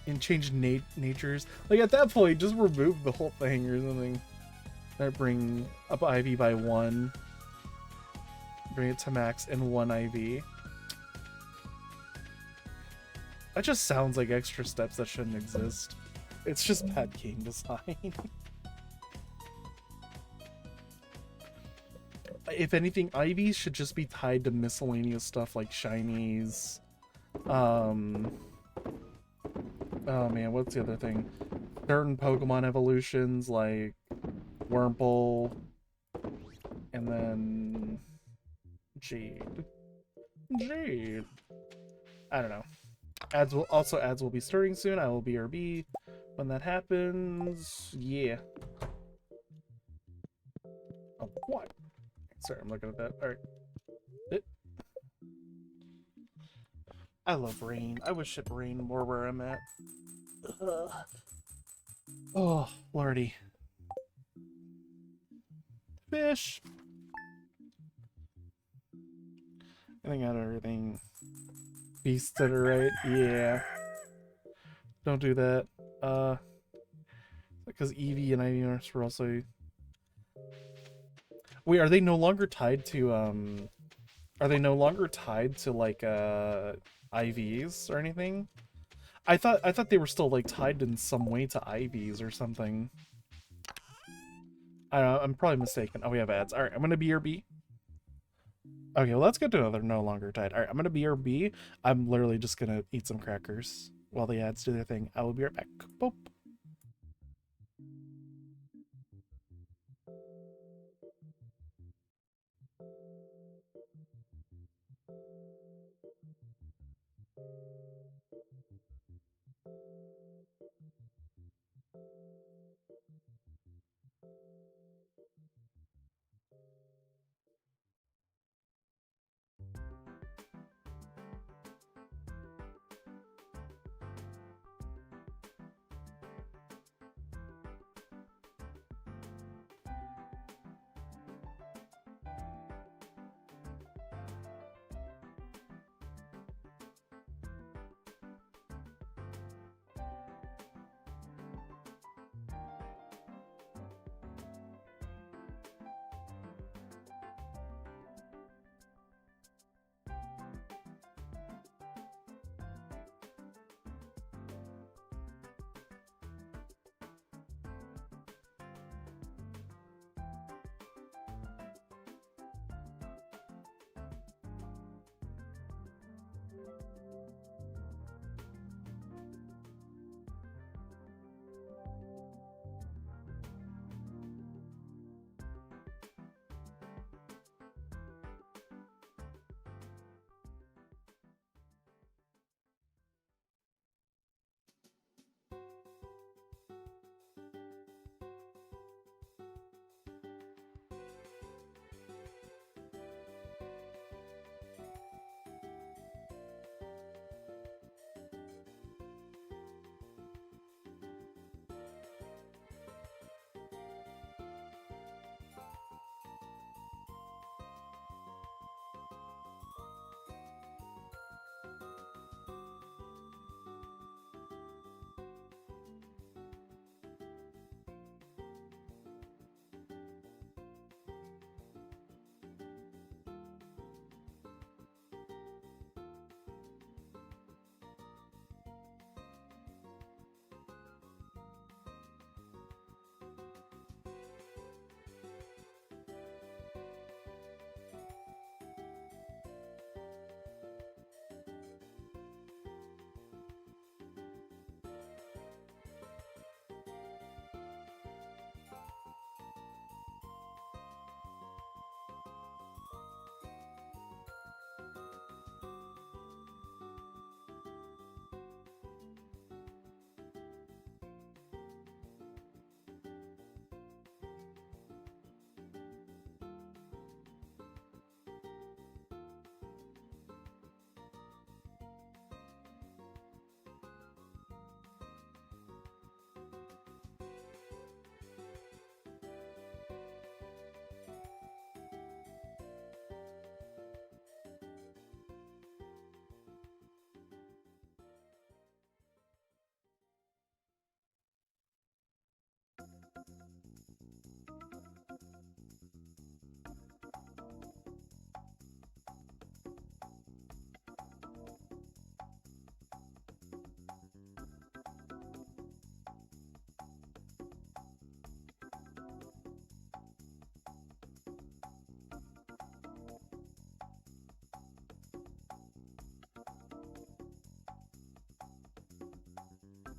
and change natures. Like, at that point, just remove the whole thing or something. That bring up IV by 1. Bring it to max in 1 IV. That just sounds like extra steps that shouldn't exist. It's just bad game design. If anything, IVs should just be tied to miscellaneous stuff like shinies. Oh man, what's the other thing? Certain Pokemon evolutions like Wurmple, and then Jade. I don't know. Ads will be starting soon. I will BRB when that happens. Yeah. Oh, what? Sorry, I'm looking at that. All right. I love rain. I wish it rained more where I'm at. Ugh. Oh, lordy. Fish! I think I got everything beasted right. Yeah. Don't do that. Because Eevee and Ivysaur were also... Wait, are they no longer tied to, Are they no longer tied to, like, IVs or anything? I thought they were still, like, tied in some way to IVs or something. I don't know, I'm probably mistaken. Oh, we have ads. Alright, I'm gonna BRB. Okay, well, let's get to another no longer tied. Alright, I'm gonna BRB. I'm literally just gonna eat some crackers while the ads do their thing. I will be right back. Boop.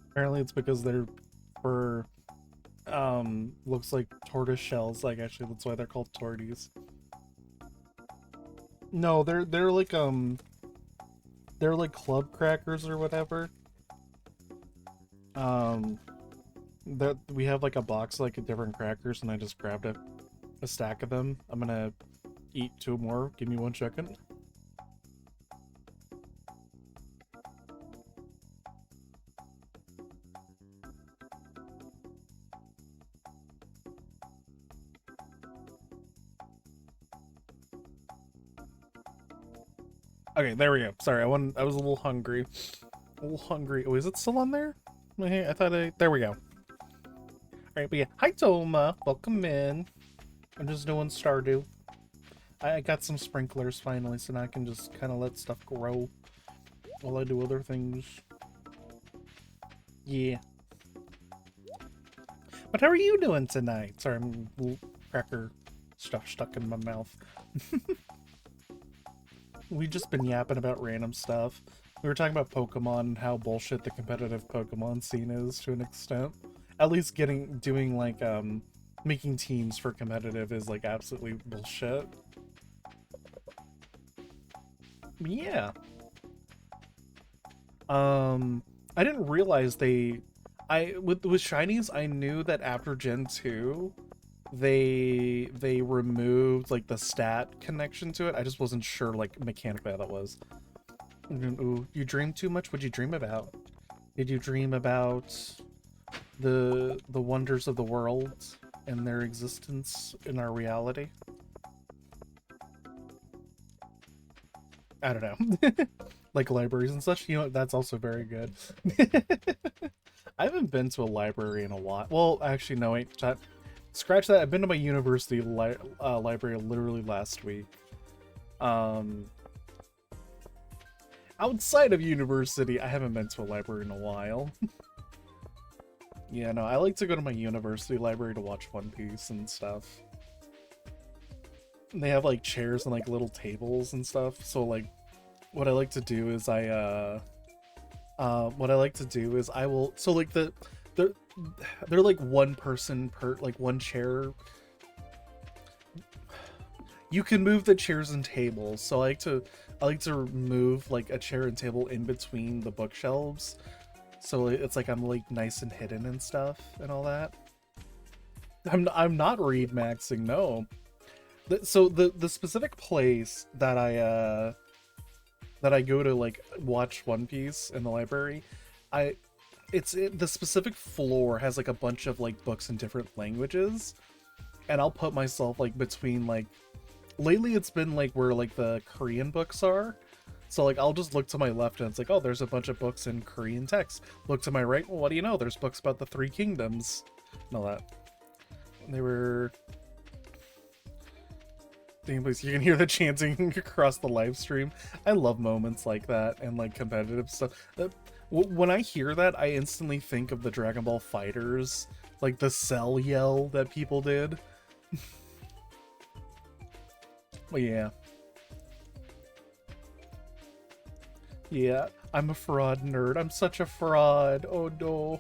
Apparently it's because they're for looks like tortoise shells. Like actually that's why they're called torties. No, they're like club crackers or whatever. Um that we have like a box like of different crackers and I just grabbed a stack of them. I'm gonna eat 2 more. Give me 1 second. Okay, there we go. Sorry, I was a little hungry. A little hungry. Oh, is it still on there? I thought there we go. Alright, but yeah. Hi, Toma. Welcome in. I'm just doing Stardew. I got some sprinklers finally, so now I can just kind of let stuff grow while I do other things. Yeah. But how are you doing tonight? Sorry, I'm a little cracker stuff stuck in my mouth. We've just been yapping about random stuff. We were talking about Pokemon and how bullshit the competitive Pokemon scene is to an extent. At least doing like, making teams for competitive is like absolutely bullshit. Yeah. I didn't realize with Shinies, I knew that after Gen 2, they removed like the stat connection to it. I just wasn't sure like mechanically how that was. Ooh, you dream too much? What'd you dream about? Did you dream about the wonders of the world and their existence in our reality? I don't know. Like libraries and such. You know, that's also very good. I haven't been to a library in a while. Well, actually, no, wait. Scratch that. I've been to my university library literally last week. Outside of university, I haven't been to a library in a while. Yeah, no, I like to go to my university library to watch One Piece and stuff. And they have like chairs and like little tables and stuff. So like, what I like to do is I will. So like they're like one person per like one chair. You can move the chairs and tables. So I like to move like a chair and table in between the bookshelves. So it's like I'm like nice and hidden and stuff and all that. I'm not read maxing, no. So the specific place that I go to like watch One Piece in the library, the specific floor has like a bunch of like books in different languages, and I'll put myself like between like, lately it's been like where like the Korean books are. So like I'll just look to my left and it's like, oh, there's a bunch of books in Korean text. Look to my right, well, what do you know? There's books about the Three Kingdoms and all that. They were... Please, you can hear the chanting across the live stream. I love moments like that and like competitive stuff. When I hear that, I instantly think of the Dragon Ball Fighters, like the Cell yell that people did. Well, yeah. Yeah, I'm a fraud nerd. I'm such a fraud. Oh no.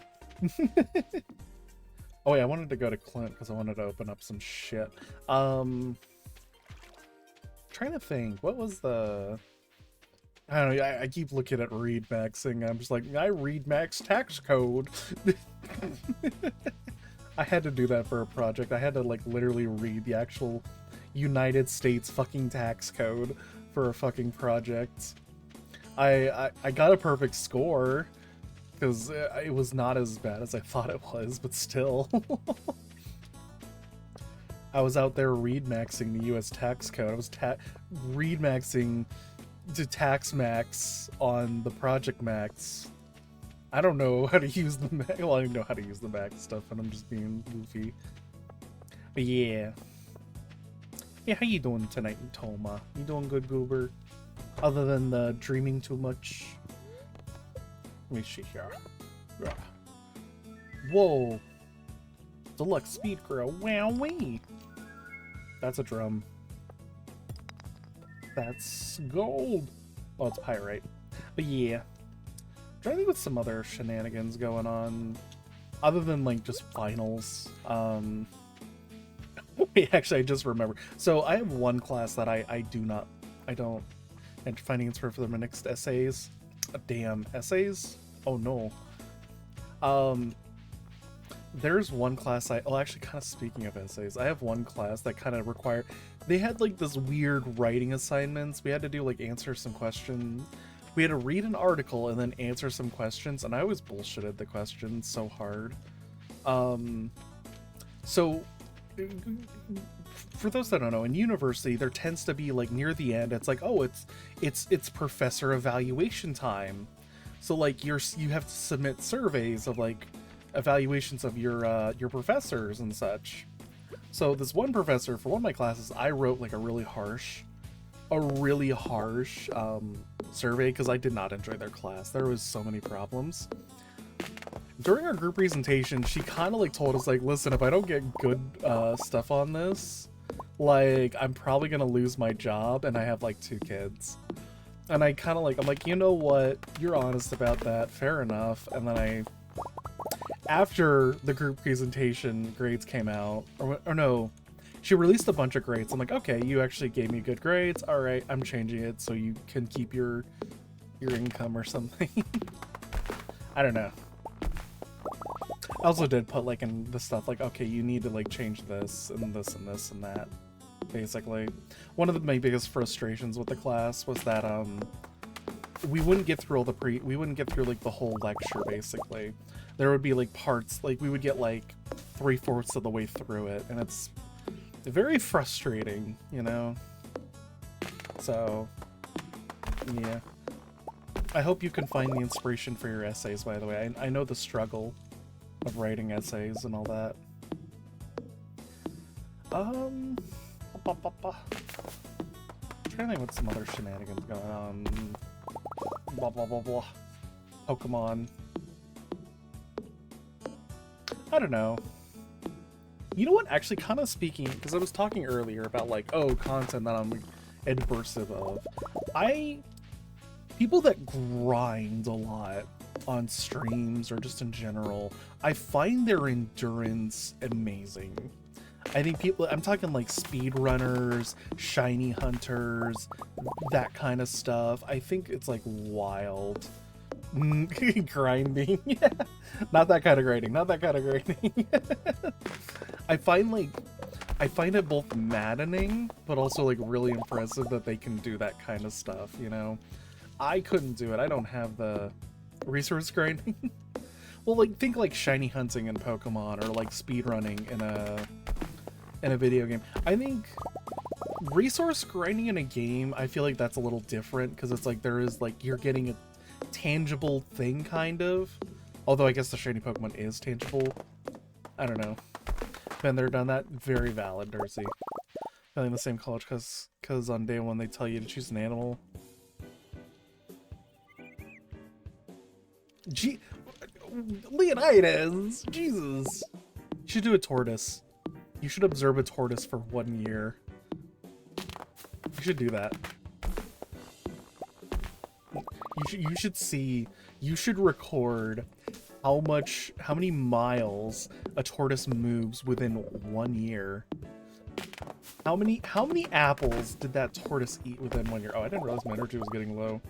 Oh yeah, I wanted to go to Clint because I wanted to open up some shit. Trying to think, what was the... I don't know, I keep looking at read maxing. I'm just like, I read max tax code. I had to do that for a project. I had to like literally read the actual United States fucking tax code for a fucking project. I got a perfect score because it was not as bad as I thought it was, but still. I was out there read maxing the US tax code. I was read maxing to tax max on the Project Max. I don't know how to use the Mac. Well, I don't know how to use the Mac stuff, and I'm just being goofy. But yeah. Yeah, how you doing tonight, Toma? You doing good, Goober? Other than dreaming too much. Let me see here. Whoa. Deluxe speed grow. Wowee. That's a drum. That's gold. Oh, it's pyrite. But yeah. I'm trying to think with some other shenanigans going on. Other than like just finals. Wait, actually I just remembered. So I have one class that I don't enter findings for the next essays. Damn, essays? Oh no. There's one class actually, kind of speaking of essays, I have one class that kind of required, they had like this weird writing assignments. We had to do like answer some questions. We had to read an article and then answer some questions, and I always bullshitted the questions so hard. So for those that don't know, in university there tends to be like near the end, it's like, oh, it's professor evaluation time. So like you have to submit surveys of like evaluations of your professors and such. So this one professor for one of my classes, I wrote like a really harsh survey because I did not enjoy their class. There was so many problems. During our group presentation, she kind of like told us like, listen, if I don't get good stuff on this, like I'm probably gonna lose my job, and I have like 2 kids. And I kind of like, I'm like, you know what, you're honest about that, fair enough. And then after the group presentation grades came out, or no, she released a bunch of grades. I'm like, okay, you actually gave me good grades, all right, I'm changing it so you can keep your income or something. I don't know. I also did put like in the stuff like, okay, you need to like change this and this and this and that. Basically, one of my biggest frustrations with the class was that we wouldn't get through like the whole lecture. Basically, there would be like parts, like we would get like 3/4 of the way through it, and it's very frustrating, you know. So yeah, I hope you can find the inspiration for your essays, by the way. I know the struggle of writing essays and all that. I'm trying to think what some other shenanigans going on. Blah blah blah blah. Pokemon. I don't know. You know what? Actually, kind of speaking, because I was talking earlier about like, oh, content that I'm adversive of. People that grind a lot on streams or just in general, I find their endurance amazing. I think I'm talking like speedrunners, shiny hunters, that kind of stuff. I think it's like wild. Grinding. Yeah. Not that kind of grinding. I find it both maddening, but also like really impressive that they can do that kind of stuff, you know? I couldn't do it. I don't have the resource grinding. Well, like think like shiny hunting in Pokemon, or like speedrunning in a video game. I think resource grinding in a game, I feel like that's a little different, because it's like there is like you're getting a tangible thing kind of. Although I guess the shiny Pokemon is tangible. I don't know. Been there, done that. Very valid, Darcy. Feeling the same college because on day 1 they tell you to choose an animal. Leonidas! Jesus! You should do a tortoise. You should observe a tortoise for 1 year. You should do that. You should record how many miles a tortoise moves within 1 year. How many apples did that tortoise eat within 1 year? Oh, I didn't realize my energy was getting low.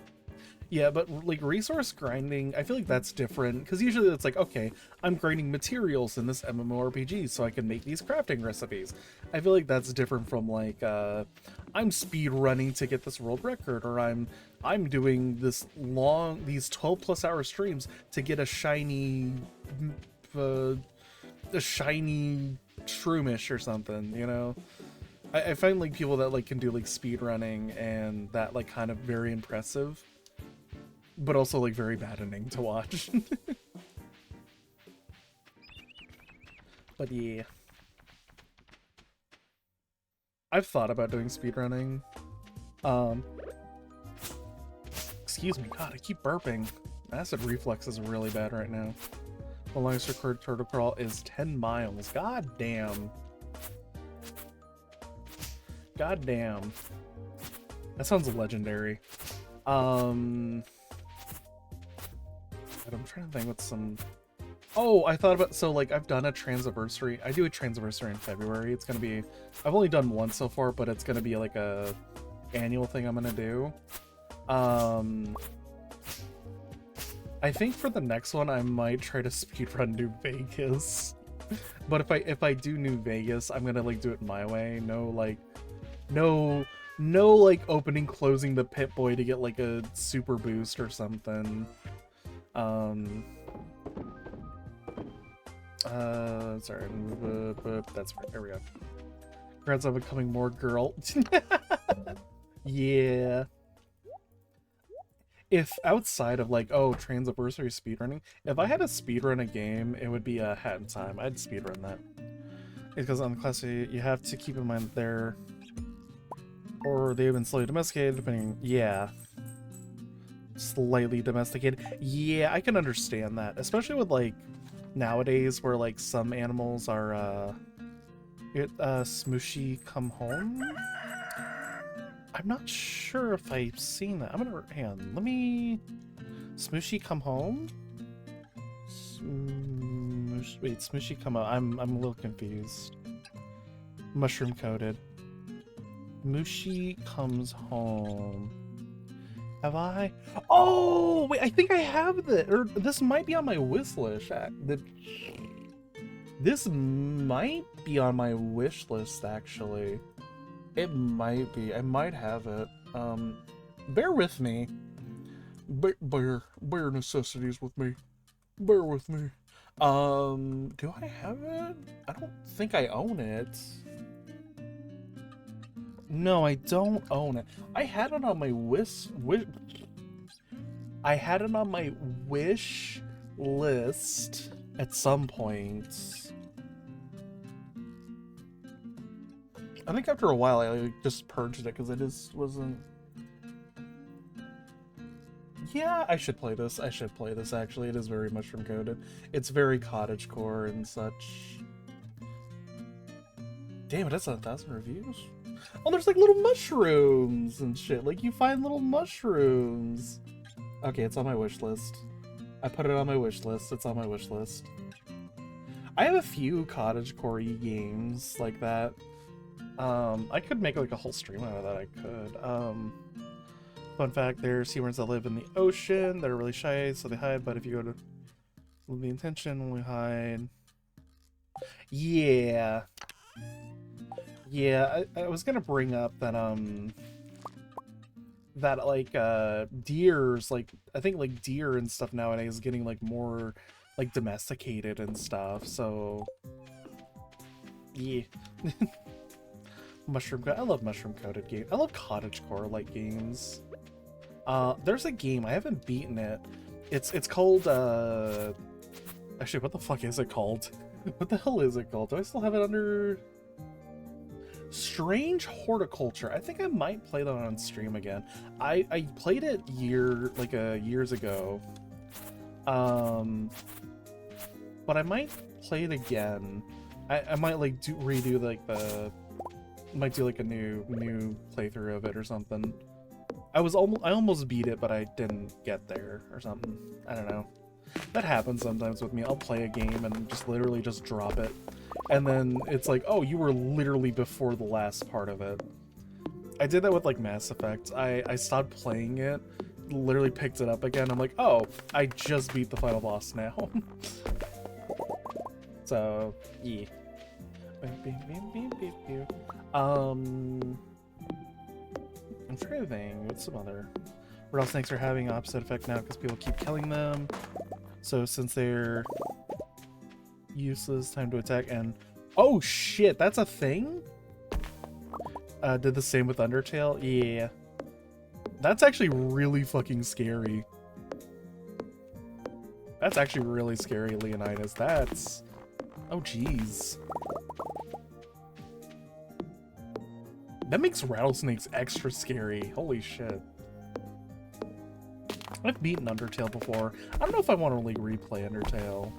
Yeah, but like resource grinding, I feel like that's different, because usually it's like, okay, I'm grinding materials in this MMORPG so I can make these crafting recipes. I feel like that's different from like, I'm speed running to get this world record, or I'm doing these 12+ hour streams to get a shiny shroomish or something, you know? I find like people that like can do like speed running and that like kind of very impressive, but also like very maddening to watch. But yeah, I've thought about doing speedrunning. Excuse me, God, I keep burping. Acid reflux is really bad right now. The longest recorded turtle crawl is 10 miles. God damn. God damn. That sounds legendary. I'm trying to think what some... Oh, I thought about... So, like, I've done a Transiversary. I do a Transiversary in February. It's gonna be... I've only done one so far, but it's gonna be, like, a annual thing I'm gonna do. I think for the next one, I might try to speedrun New Vegas. But if I do New Vegas, I'm gonna, like, do it my way. No, like, opening, closing the Pip-Boy to get, like, a super boost or something. Sorry. That's right. There we go. Congrats on becoming more girl. Yeah. If outside of like, oh, Transiversary speedrunning, if I had to speedrun a game, it would be a Hat in Time. I'd speedrun that. Because on the classic, you have to keep in mind they're, or they've been slowly domesticated, depending, yeah. Slightly domesticated. Yeah, I can understand that. Especially with like, nowadays where like some animals are, Smooshy Come Home? I'm not sure if I've seen that. I'm gonna, hang on, let me, Smooshy Come Home? Wait, Smooshy Come Home, I'm a little confused. Mushroom Coated. Mushy Comes Home. Have I? Oh, wait, I think I have this, or this might be on my wish list. This might be on my wish list, actually. It might be. I might have it. Bear with me. Bear necessities with me. Bear with me. Do I have it? I don't think I own it. No, I don't own it. I had it on my I had it on my wish list at some point. I think after a while I just purged it because it wasn't. Yeah, I should play this. I should play this actually. It is very mushroom coated. It's very cottagecore and such. Damn it, that's 1,000 reviews. Oh, there's like little mushrooms and shit. Like you find little mushrooms. Okay, it's on my wish list. I put it on my wish list. It's on my wish list. I have a few cottagecore games like that. I could make like a whole stream out of that. I could. Fun fact: there are seaworms that live in the ocean. They're really shy, so they hide. But if you go to the intention, only hide. Yeah. Yeah, I was gonna bring up that that like deers, like I think like deer and stuff nowadays is getting like more like domesticated and stuff. So yeah. I love mushroom coated games. I love cottagecore like games. There's a game I haven't beaten it. It's called actually, what the fuck is it called? What the hell is it called? Do I still have it under Strange Horticulture? I think I might play that on stream again. I played it years ago. But I might play it again. I might like redo like might do like a new playthrough of it or something. I almost beat it, but I didn't get there or something. I don't know. That happens sometimes with me. I'll play a game and just literally just drop it. And then it's like, oh, you were literally before the last part of it. I did that with like Mass Effect. I stopped playing it, literally picked it up again. I'm like, oh, I just beat the final boss now. So, yeah. I'm trying to think. What's some other? Rattlesnakes are having opposite effect now because people keep killing them. So since they're useless, time to attack. And oh shit, that's a thing. Did the same with Undertale. Yeah, that's actually really fucking scary. That's actually really scary, Leonidas. That's, oh jeez. That makes rattlesnakes extra scary. Holy shit. I've beaten Undertale before. I don't know if I want to like replay Undertale.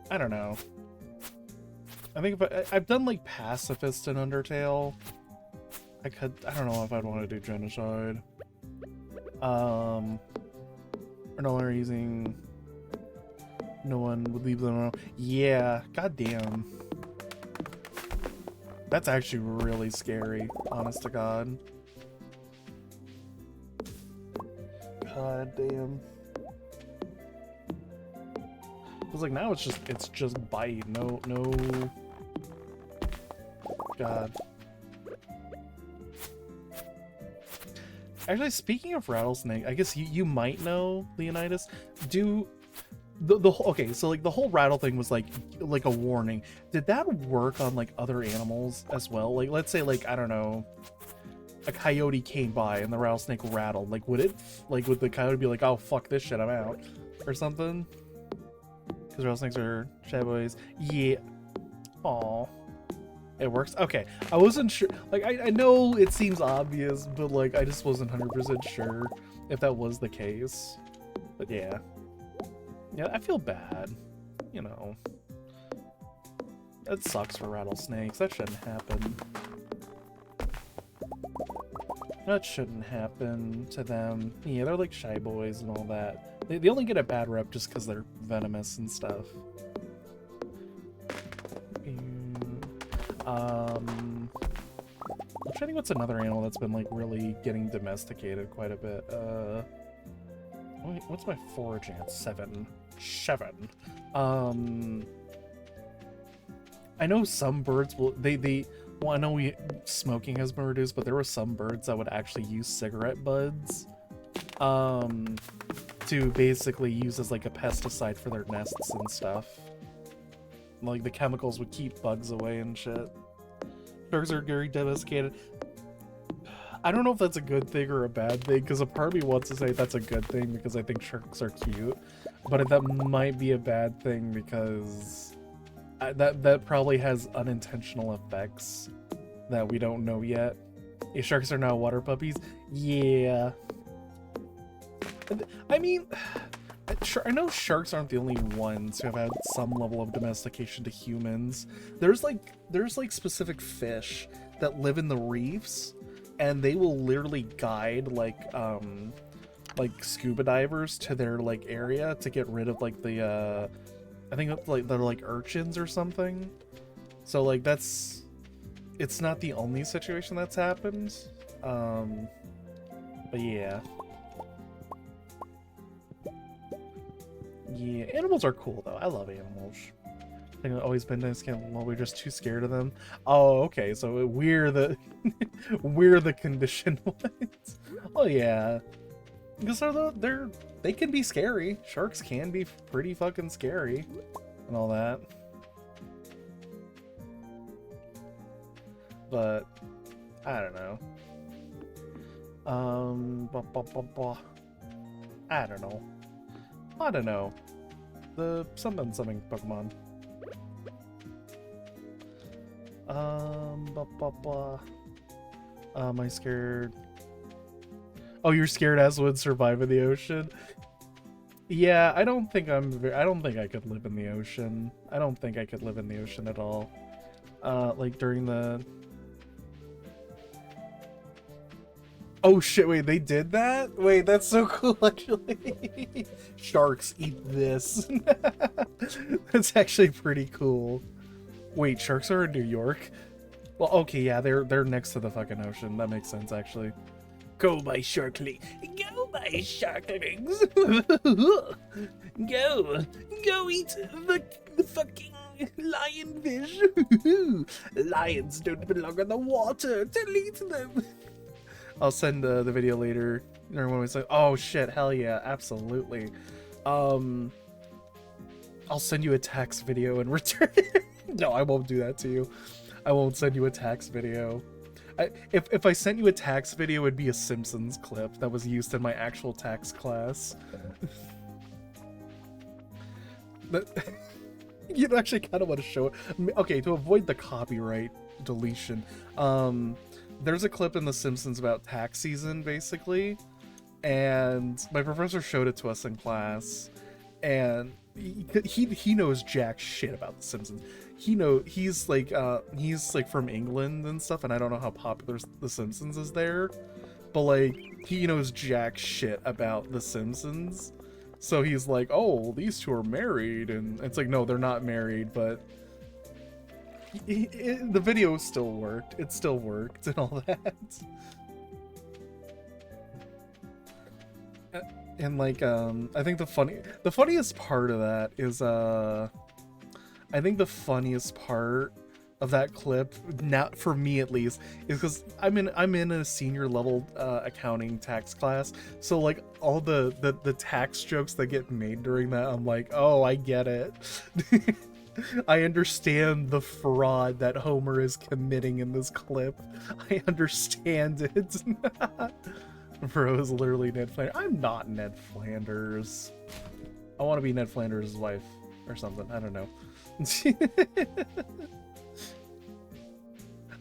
I don't know. I think if I've done like Pacifist in Undertale. I don't know if I'd want to do Genocide. Or no longer using. No one would leave them alone. Yeah, goddamn. That's actually really scary, honest to God. God damn. Cause like now it's just bite, no. God. Actually, speaking of rattlesnake, I guess you might know, Leonidas. the whole, okay, so like the whole rattle thing was like a warning. Did that work on like other animals as well? Like let's say like I don't know, a coyote came by and the rattlesnake rattled. Like would the coyote be like, oh fuck this shit, I'm out, or something? Because rattlesnakes are shy boys. Yeah. Aw. It works? Okay. I wasn't sure. Like, I know it seems obvious, but, like, I just wasn't 100% sure if that was the case. But, yeah. Yeah, I feel bad. You know. That sucks for rattlesnakes. That shouldn't happen. That shouldn't happen to them. Yeah, they're like shy boys and all that. They only get a bad rep just because they're venomous and stuff. I'm trying to think what's another animal that's been like really getting domesticated quite a bit. What's my forage ant? 7. I know some birds will well, I know smoking has been reduced, but there were some birds that would actually use cigarette butts to basically use as like a pesticide for their nests and stuff. Like the chemicals would keep bugs away and shit. Sharks are very domesticated. I don't know if that's a good thing or a bad thing, because a part of me wants to say that's a good thing because I think sharks are cute, but that might be a bad thing because that probably has unintentional effects that we don't know yet. If sharks are now water puppies, yeah. I mean, I know sharks aren't the only ones who have had some level of domestication to humans. There's like specific fish that live in the reefs, and they will literally guide like scuba divers to their like area to get rid of like the I think like they're like urchins or something. So like it's not the only situation that's happened. But yeah. Yeah, animals are cool though. I love animals. I think I've always been nice. Well, we're just too scared of them. Oh, okay. So we're the we're the conditioned ones. Oh yeah, because they can be scary. Sharks can be pretty fucking scary, and all that. But I don't know. I don't know. I don't know. The something Pokemon. Am I scared? Oh, you're scared as would survive in the ocean? Yeah, I don't think I could live in the ocean. I don't think I could live in the ocean at all. Like during the... Oh shit, wait, they did that? Wait, that's so cool, actually. Sharks, eat this. That's actually pretty cool. Wait, sharks are in New York? Well, okay, yeah, they're next to the fucking ocean. That makes sense, actually. Go, my sharkling. Go, my sharklings. Go eat the fucking lionfish. Lions don't belong in the water. Delete them. I'll send the video later. Everyone was like, "Oh shit, hell yeah, absolutely." I'll send you a tax video in return. No, I won't do that to you. I won't send you a tax video. If I sent you a tax video, it'd be a Simpsons clip that was used in my actual tax class. But you'd actually kind of want to show it. Okay, to avoid the copyright deletion, there's a clip in The Simpsons about tax season, basically, and my professor showed it to us in class, and he knows jack shit about The Simpsons. He's like from England and stuff, and I don't know how popular The Simpsons is there, but like he knows jack shit about The Simpsons. So he's like, "Oh, these two are married," and it's like, no, they're not married, but the video still worked. It still worked and all that. And like, I think the funniest part of that is, I think the funniest part of that clip, now for me at least, is because I'm in a senior level accounting tax class, so like all the tax jokes that get made during that, I'm like, oh, I get it. I understand the fraud that Homer is committing in this clip. I understand it. Bro is literally Ned Flanders. I'm not Ned Flanders. I want to be Ned Flanders' wife or something. I don't know.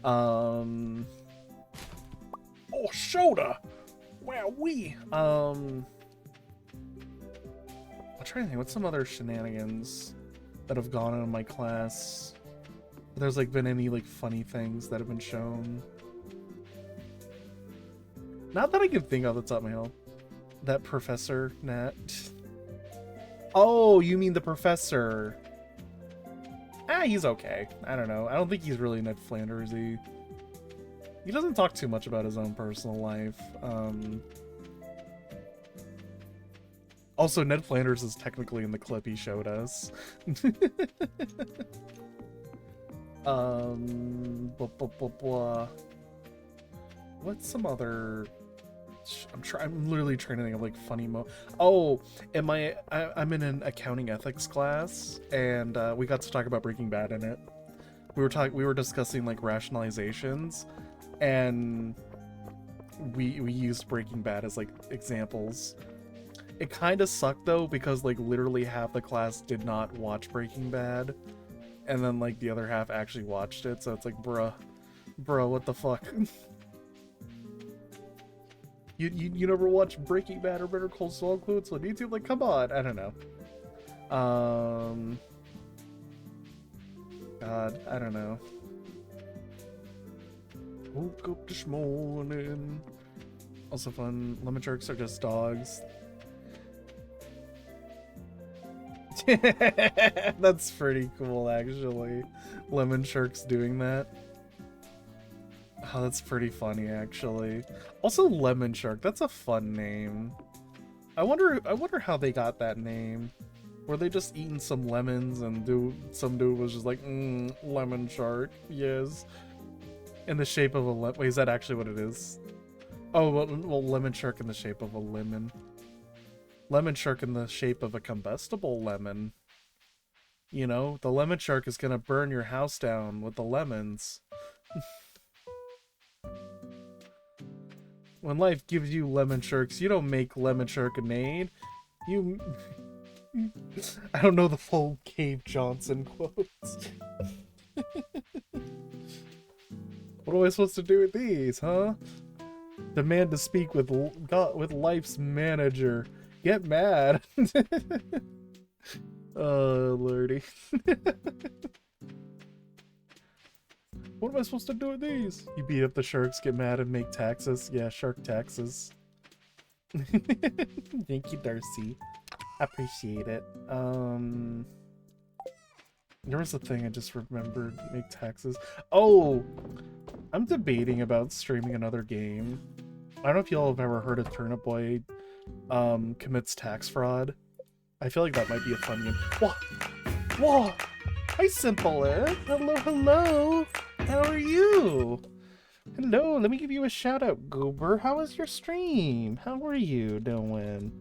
Oh, shoulder. Wow, I'm trying to think. What's some other shenanigans that have gone on in my class? If there's like been any like funny things that have been shown. Not that I can think of the top of my head. That Professor Nat. Oh, you mean the professor? He's okay. I don't know. I don't think he's really Ned Flanders. He doesn't talk too much about his own personal life. Also, Ned Flanders is technically in the clip he showed us. Blah, blah, blah, blah. What's some other... I'm literally trying to think of like funny Oh, I'm in an accounting ethics class, and we got to talk about Breaking Bad in it. We were discussing like rationalizations, and we used Breaking Bad as like examples. It kind of sucked though, because like literally half the class did not watch Breaking Bad, and then like the other half actually watched it. So it's like, bruh, what the fuck? You never watch Breaking Bad or Better Call Saul quotes on YouTube? Like, come on, I don't know. God, I don't know. Woke up this morning. Also fun. Lemon sharks are just dogs. That's pretty cool, actually. Lemon sharks doing that. Oh, that's pretty funny, actually. Also, Lemon Shark. That's a fun name. I wonder how they got that name. Were they just eating some lemons and some dude was just like, Lemon Shark, yes. In the shape of a lemon. Wait, is that actually what it is? Oh, well, Lemon Shark in the shape of a lemon. Lemon Shark in the shape of a combustible lemon. You know, the Lemon Shark is gonna burn your house down with the lemons. When life gives you lemon sharks, you don't make lemon sharkade. You... I don't know the full Cave Johnson quotes. What am I supposed to do with these, huh? Demand to speak with life's manager. Get mad. Oh, lordy. What am I supposed to do with these? You beat up the sharks, get mad, and make taxes. Yeah, shark taxes. Thank you, Darcy. I appreciate it. There was a thing I just remembered. Make taxes. Oh! I'm debating about streaming another game. I don't know if y'all have ever heard of Turnip Boy commits tax fraud. I feel like that might be a fun game. Whoa! Whoa! Hi, Simple Ed! Hello, hello! How are you? Hello, let me give you a shout out, Goober. How was your stream? How are you doing?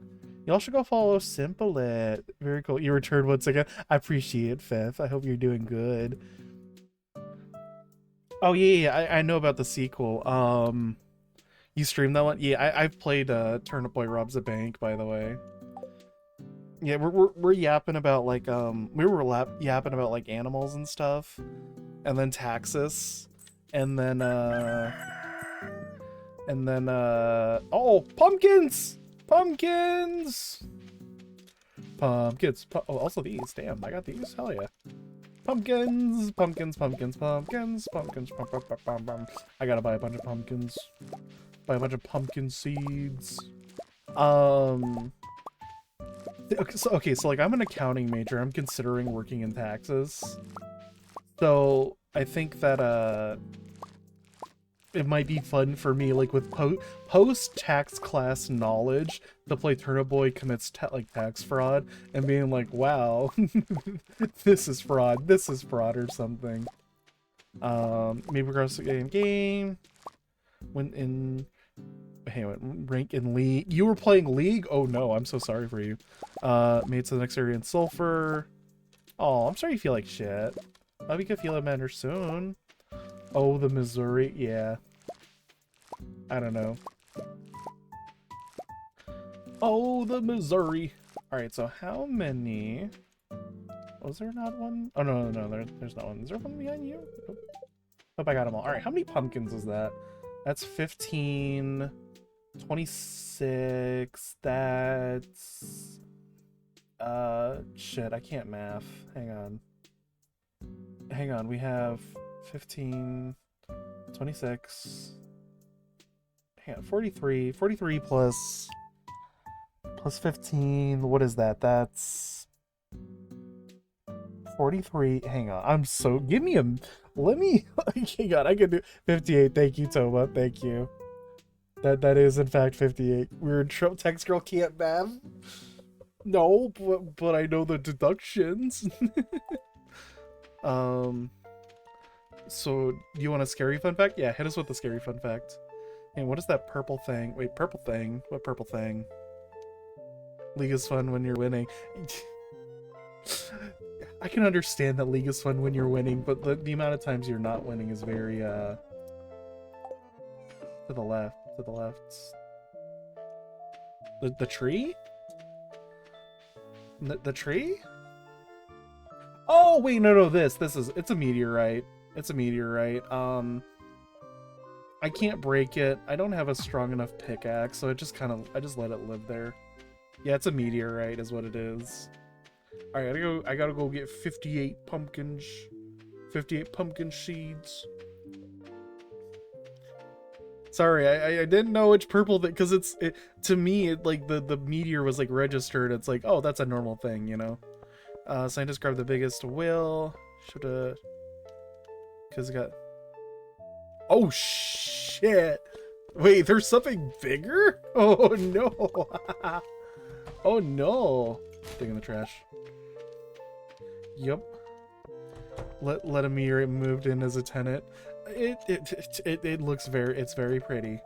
Y'all should go follow Simple Ed. Very cool. You returned once again. I appreciate it, Fef. I hope you're doing good. Oh yeah, I know about the sequel. You streamed that one? Yeah, I've played Turnip Boy Robs a Bank, by the way. Yeah, we're yapping about like yapping about like animals and stuff, and then taxes, and then oh, pumpkins, oh, also these. Damn, I got these. Hell yeah. Pumpkins. I gotta buy a bunch of pumpkins. Buy a bunch of pumpkin seeds. Okay, so like I'm an accounting major. I'm considering working in taxes. So I think that it might be fun for me, like with post-tax class knowledge, to play Turnip Boy commits tax fraud and being like, wow, this is fraud or something. Maybe across the game. When in Hey, rank in League. You were playing League? Oh no, I'm so sorry for you. Made to the next area in Sulfur. Oh, I'm sorry you feel like shit. Hope you can feel it better soon. Oh, the Missouri. Yeah. I don't know. Oh, the Missouri. Alright, so how many... Was there not one? Oh, no, there's not one. Is there one behind you? Nope. Hope I got them all. Alright, how many pumpkins is that? That's 15... 26... That's... Shit, I can't math. Hang on, we have 15... 26... Hang on, 43... 43 plus 15, what is that? That's 43. Hang on, I'm so... Give me a... Let me... Hang on, I can do... 58, thank you, Toma, thank you. That is, in fact, 58. Weird text girl can't math. No, but I know the deductions. So, do you want a scary fun fact? Yeah, hit us with the scary fun fact. And what is that purple thing? Wait, purple thing? What purple thing? League is fun when you're winning. I can understand that League is fun when you're winning, but the amount of times you're not winning is very, to the left. The tree? The tree? Oh, wait, no, it's a meteorite. It's a meteorite. I can't break it. I don't have a strong enough pickaxe, so I just let it live there. Yeah, it's a meteorite is what it is. Alright, I gotta go get 58 pumpkins. 58 pumpkin seeds. Sorry, I didn't know which purple thing, because to me, like, the meteor was, like, registered. It's like, oh, that's a normal thing, you know? Scientists grabbed the biggest whale. Should've... Because it got... Oh, shit! Wait, there's something bigger? Oh, no! Oh, no! Dig in the trash. Yep. Let a meteorite moved in as a tenant. It looks it's very pretty.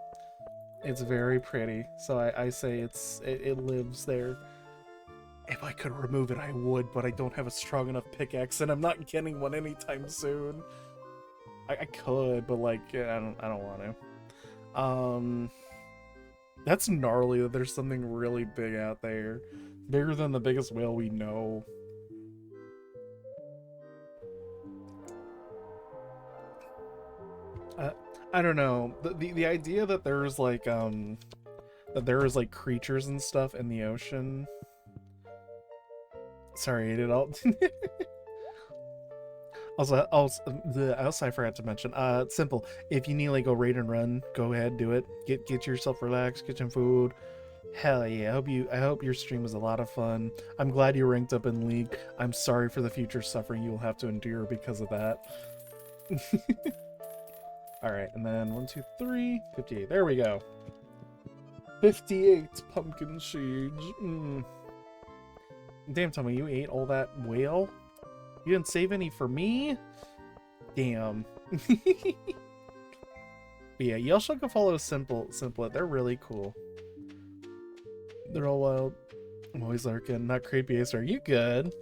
It's very pretty. So I say it lives there. If I could remove it, I would, but I don't have a strong enough pickaxe, and I'm not getting one anytime soon. I could, but like, I don't want to. That's gnarly that there's something really big out there, bigger than the biggest whale we know. I don't know. The idea that there's like creatures and stuff in the ocean. Sorry, it all. Also, I forgot to mention. Simple. If you need to like go raid and run, go ahead, do it. Get yourself relaxed, get some food. Hell yeah! I hope your stream was a lot of fun. I'm glad you ranked up in League. I'm sorry for the future suffering you will have to endure because of that. Alright, and then 1, 2, 3, 58. There we go. 58 pumpkin seeds. Damn, Tommy, you ate all that whale? You didn't save any for me? Damn. But yeah, y'all should go follow Simplet. They're really cool. They're all wild. I'm always lurking. Not creepy, Acer. You good?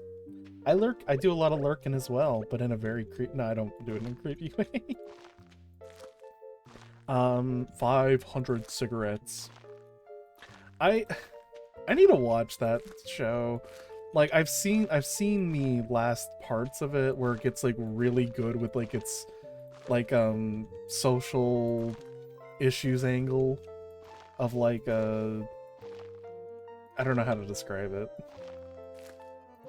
I lurk. I do a lot of lurking as well, but in a very No, I don't do it in a creepy way. 500 cigarettes. I need to watch that show. Like, I've seen the last parts of it where it gets like really good with like its like social issues angle of like I don't know how to describe it.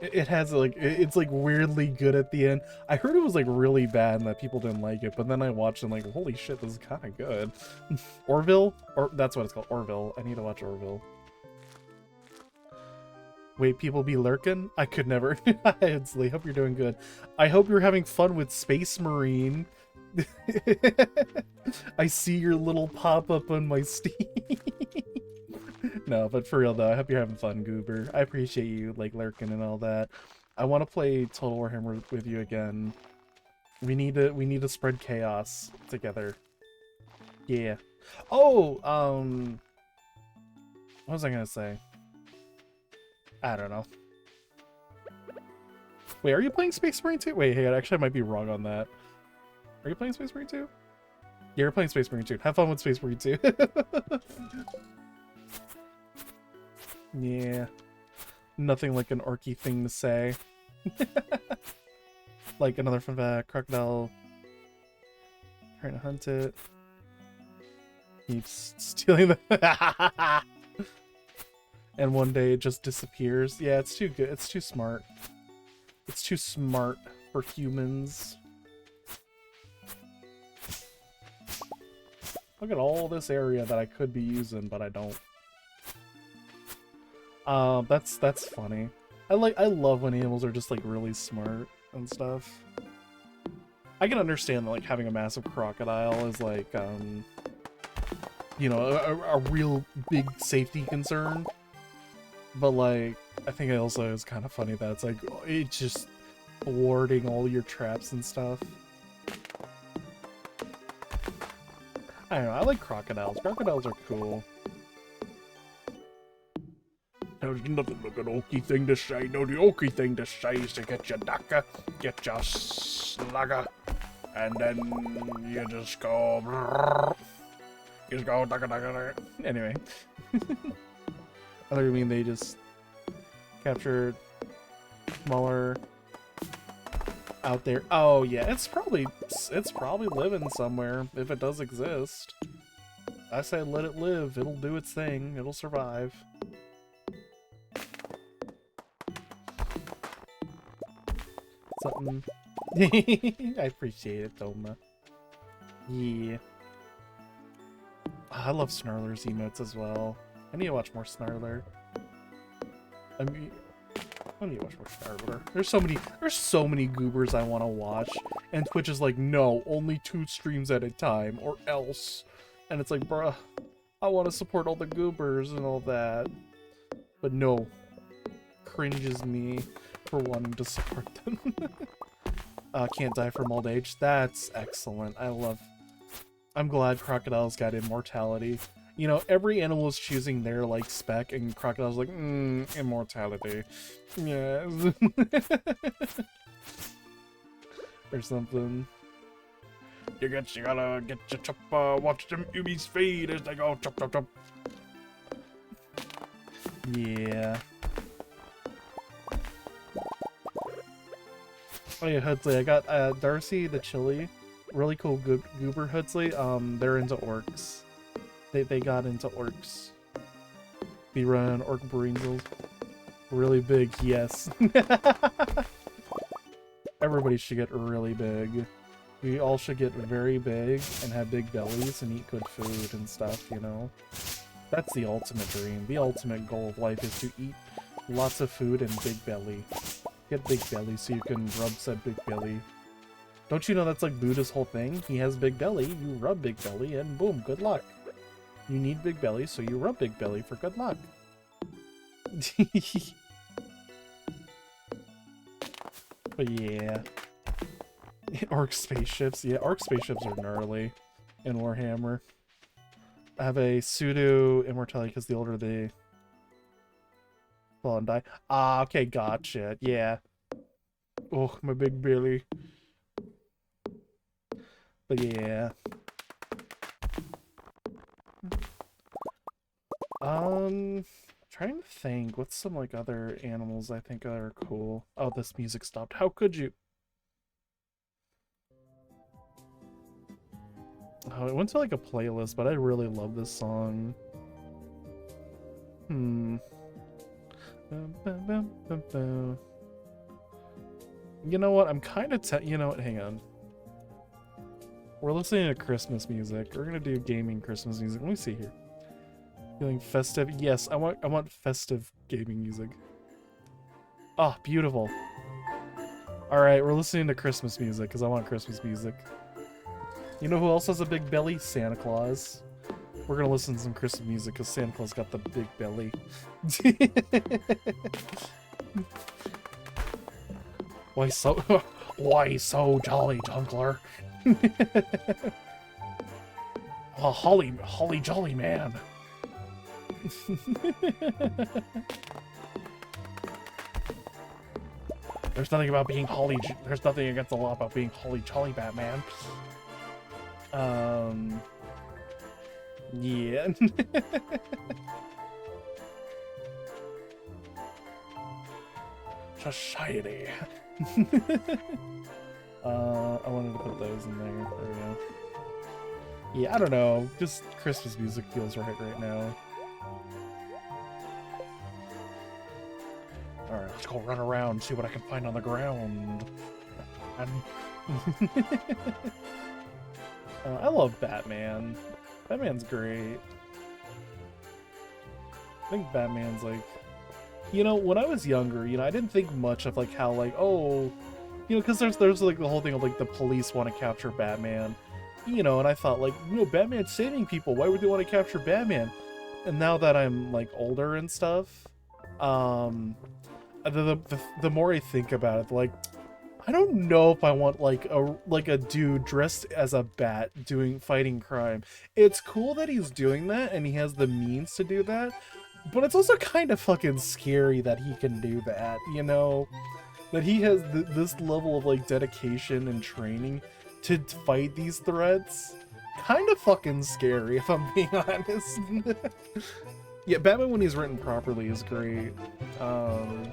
It has like it's like weirdly good at the end. I heard it was like really bad and that people didn't like it, but then I watched and like, holy shit, this is kind of good. Orville, or that's what it's called, Orville. I need to watch Orville. Wait, people be lurking? I could never. Hensley, hope you're doing good. I hope you're having fun with Space Marine. I see your little pop-up on my Steam. No, but for real though, I hope you're having fun, Goober. I appreciate you like lurking and all that. I want to play Total Warhammer with you again. We need to spread chaos together. Yeah. Oh, what was I gonna say? I don't know. Wait, are you playing Space Marine 2? Wait, hey, actually I might be wrong on that. Are you playing Space Marine 2? Yeah, you're playing Space Marine 2. Have fun with Space Marine 2. Yeah. Nothing like an orky thing to say. Like another fun fact, crocodile trying to hunt it. Keeps stealing the and one day it just disappears. Yeah, it's too good. It's too smart. It's too smart for humans. Look at all this area that I could be using, but I don't. That's funny. I love when animals are just like really smart and stuff. I can understand that like having a massive crocodile is like you know, a real big safety concern. But like I think it also is kind of funny that it's like it's just thwarting all your traps and stuff. I don't know, I like crocodiles. Crocodiles are cool. There's nothing like an oaky thing to say. No, the oaky thing to say is to get your ducker, get your slugger, and then you just go. You just go ducker, ducker, ducker. Anyway. I thought you mean they just captured smaller out there. Oh yeah, it's probably living somewhere if it does exist. I say let it live. It'll do its thing. It'll survive. Something. I appreciate it, Doma. Yeah. I love Snarler's emotes as well. I need to watch more Snarler. I need to watch more Snarler. There's so many goobers I want to watch, and Twitch is like, no, only 2 streams at a time, or else. And it's like, bruh, I want to support all the goobers and all that, but no, cringes me for wanting to support them. Can't die from old age. That's excellent. I'm glad crocodiles got immortality. You know, every animal is choosing their, like, spec, and crocodile's like, immortality. Yes. Or something. You gotta get your chop, watch them Ubi's fade as they go chop, chop, chop. Yeah. Oh yeah, Hudsley, I got, Darcy the Chili. Really cool goober Hudsley. They're into orcs. They got into orcs. They run orc Bringles. Really big, yes. Everybody should get really big. We all should get very big and have big bellies and eat good food and stuff, you know? That's the ultimate dream. The ultimate goal of life is to eat lots of food and big belly. Get big belly so you can rub said big belly. Don't you know that's like Buddha's whole thing? He has big belly, you rub big belly, and boom, good luck. You need big belly, so you rub big belly for good luck. But yeah. Orc spaceships. Yeah, orc spaceships are gnarly in Warhammer. I have a pseudo immortality because the older they fall and die. Ah, okay, gotcha. Yeah. Oh, my big belly. But yeah. Trying to think. What's some like other animals I think are cool? Oh, this music stopped. How could you? Oh, it went to like a playlist, but I really love this song. You know what? I'm kind of you know what? Hang on. We're listening to Christmas music. We're gonna do gaming Christmas music. Let me see here. Feeling festive? Yes, I want festive gaming music. Ah, oh, beautiful. All right, we're listening to Christmas music because I want Christmas music. You know who else has a big belly? Santa Claus. We're gonna listen to some Christmas music because Santa Claus got the big belly. Why so? Why so jolly, Junkler? Oh, holly jolly man. There's nothing about being there's nothing against the law about being holly jolly Batman. Yeah. Society. I wanted to put those in there. There we go. Yeah, I don't know. Just Christmas music feels right now. Alright, let's go run around and see what I can find on the ground. I love Batman. Batman's great. I think Batman's like... You know, when I was younger, you know, I didn't think much of like how like, oh, you know, because there's like the whole thing of like the police want to capture Batman, you know, and I thought like, you know, Batman's saving people. Why would they want to capture Batman? And now that I'm like older and stuff, the more I think about it, like, I don't know if I want like a dude dressed as a bat fighting crime. It's cool that he's doing that and he has the means to do that. But it's also kind of fucking scary that he can do that, you know? That he has this level of, like, dedication and training to fight these threats. Kind of fucking scary, if I'm being honest. Yeah, Batman when he's written properly is great. My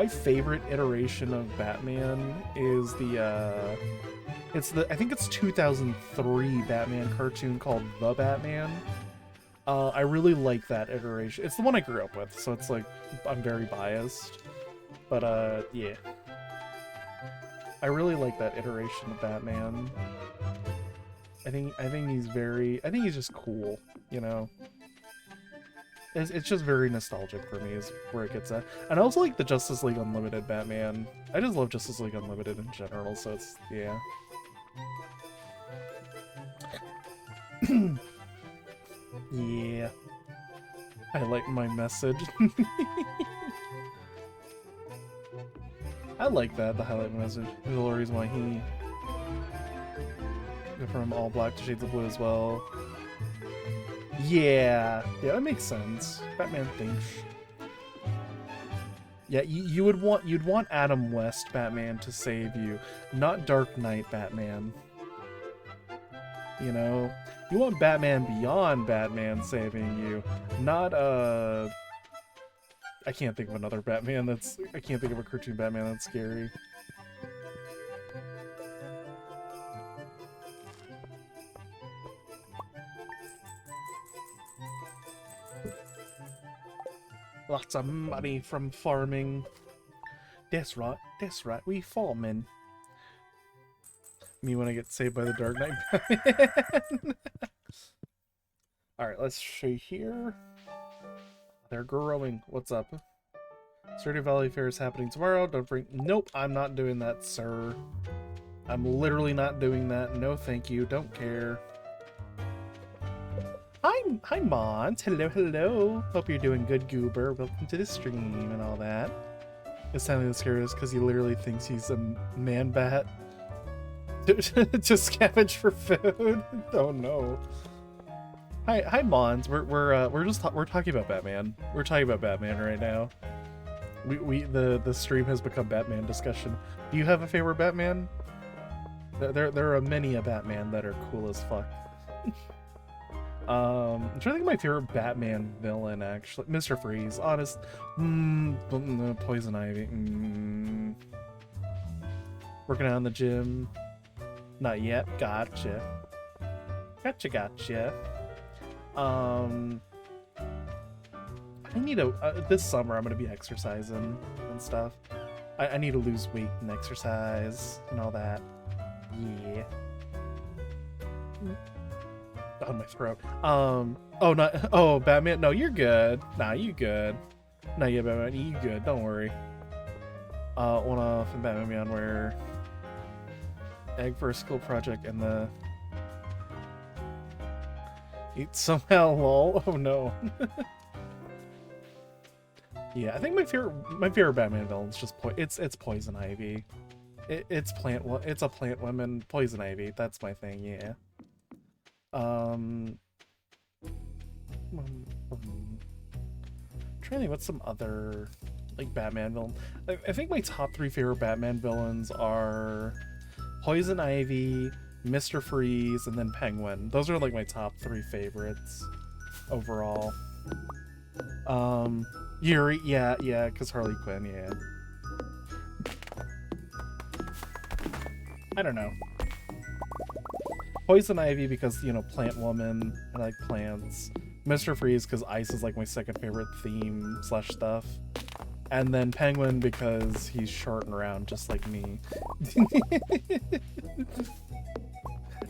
favorite iteration of Batman is I think it's 2003 Batman cartoon called The Batman. I really like that iteration. It's the one I grew up with, so it's like, I'm very biased. But, yeah. I really like that iteration of Batman. I think he's just cool, you know? It's just very nostalgic for me, is where it gets at. And I also like the Justice League Unlimited Batman. I just love Justice League Unlimited in general, so it's, yeah. Yeah. I like my message. I like that, the highlight message. There's a reason why he went from all black to shades of blue as well. Yeah, that makes sense. Batman thinks. Yeah, you'd want Adam West Batman to save you, not Dark Knight Batman. You know? You want Batman Beyond Batman saving you, not, I can't think of another Batman I can't think of a cartoon Batman that's scary. Lots of money from farming. That's right, we farming. Me when I get saved by the Dark Knight Batman. Alright, let's see here. They're growing. What's up? Stardew Valley Fair is happening tomorrow. Don't bring... Nope, I'm not doing that, sir. I'm literally not doing that. No, thank you. Don't care. Hi, Mont. Hello. Hope you're doing good, Goober. Welcome to the stream and all that. It's sounding scary because he literally thinks he's a man-bat. To scavenge for food. Oh no. Hi, Mons. We're talking about Batman. We're talking about Batman right now. The stream has become Batman discussion. Do you have a favorite Batman? There are many a Batman that are cool as fuck. I'm trying to think of my favorite Batman villain, actually. Mr. Freeze, honest. Poison Ivy. Working out in the gym. Not yet. Gotcha. I need this summer I'm gonna be exercising and stuff. I need to lose weight and exercise and all that. Yeah. On my throat. Batman. No, you're good. Nah, you good. Nah, yeah, Batman, you good. Don't worry. One off and Batman Beyond where egg for a school project and the eat somehow lol. Oh no. Yeah, I think my favorite Batman villain is just it's Poison Ivy. It's it's a plant woman, poison ivy. That's my thing. Yeah. Trying to think what's some other like Batman villain. I think my top 3 favorite Batman villains are Poison Ivy, Mr. Freeze, and then Penguin. Those are like my top 3 favorites overall. Yuri, yeah, because Harley Quinn, yeah. I don't know. Poison Ivy because, you know, Plant Woman, I like plants. Mr. Freeze because ice is like my second favorite theme / stuff. And then Penguin because he's short and round just like me.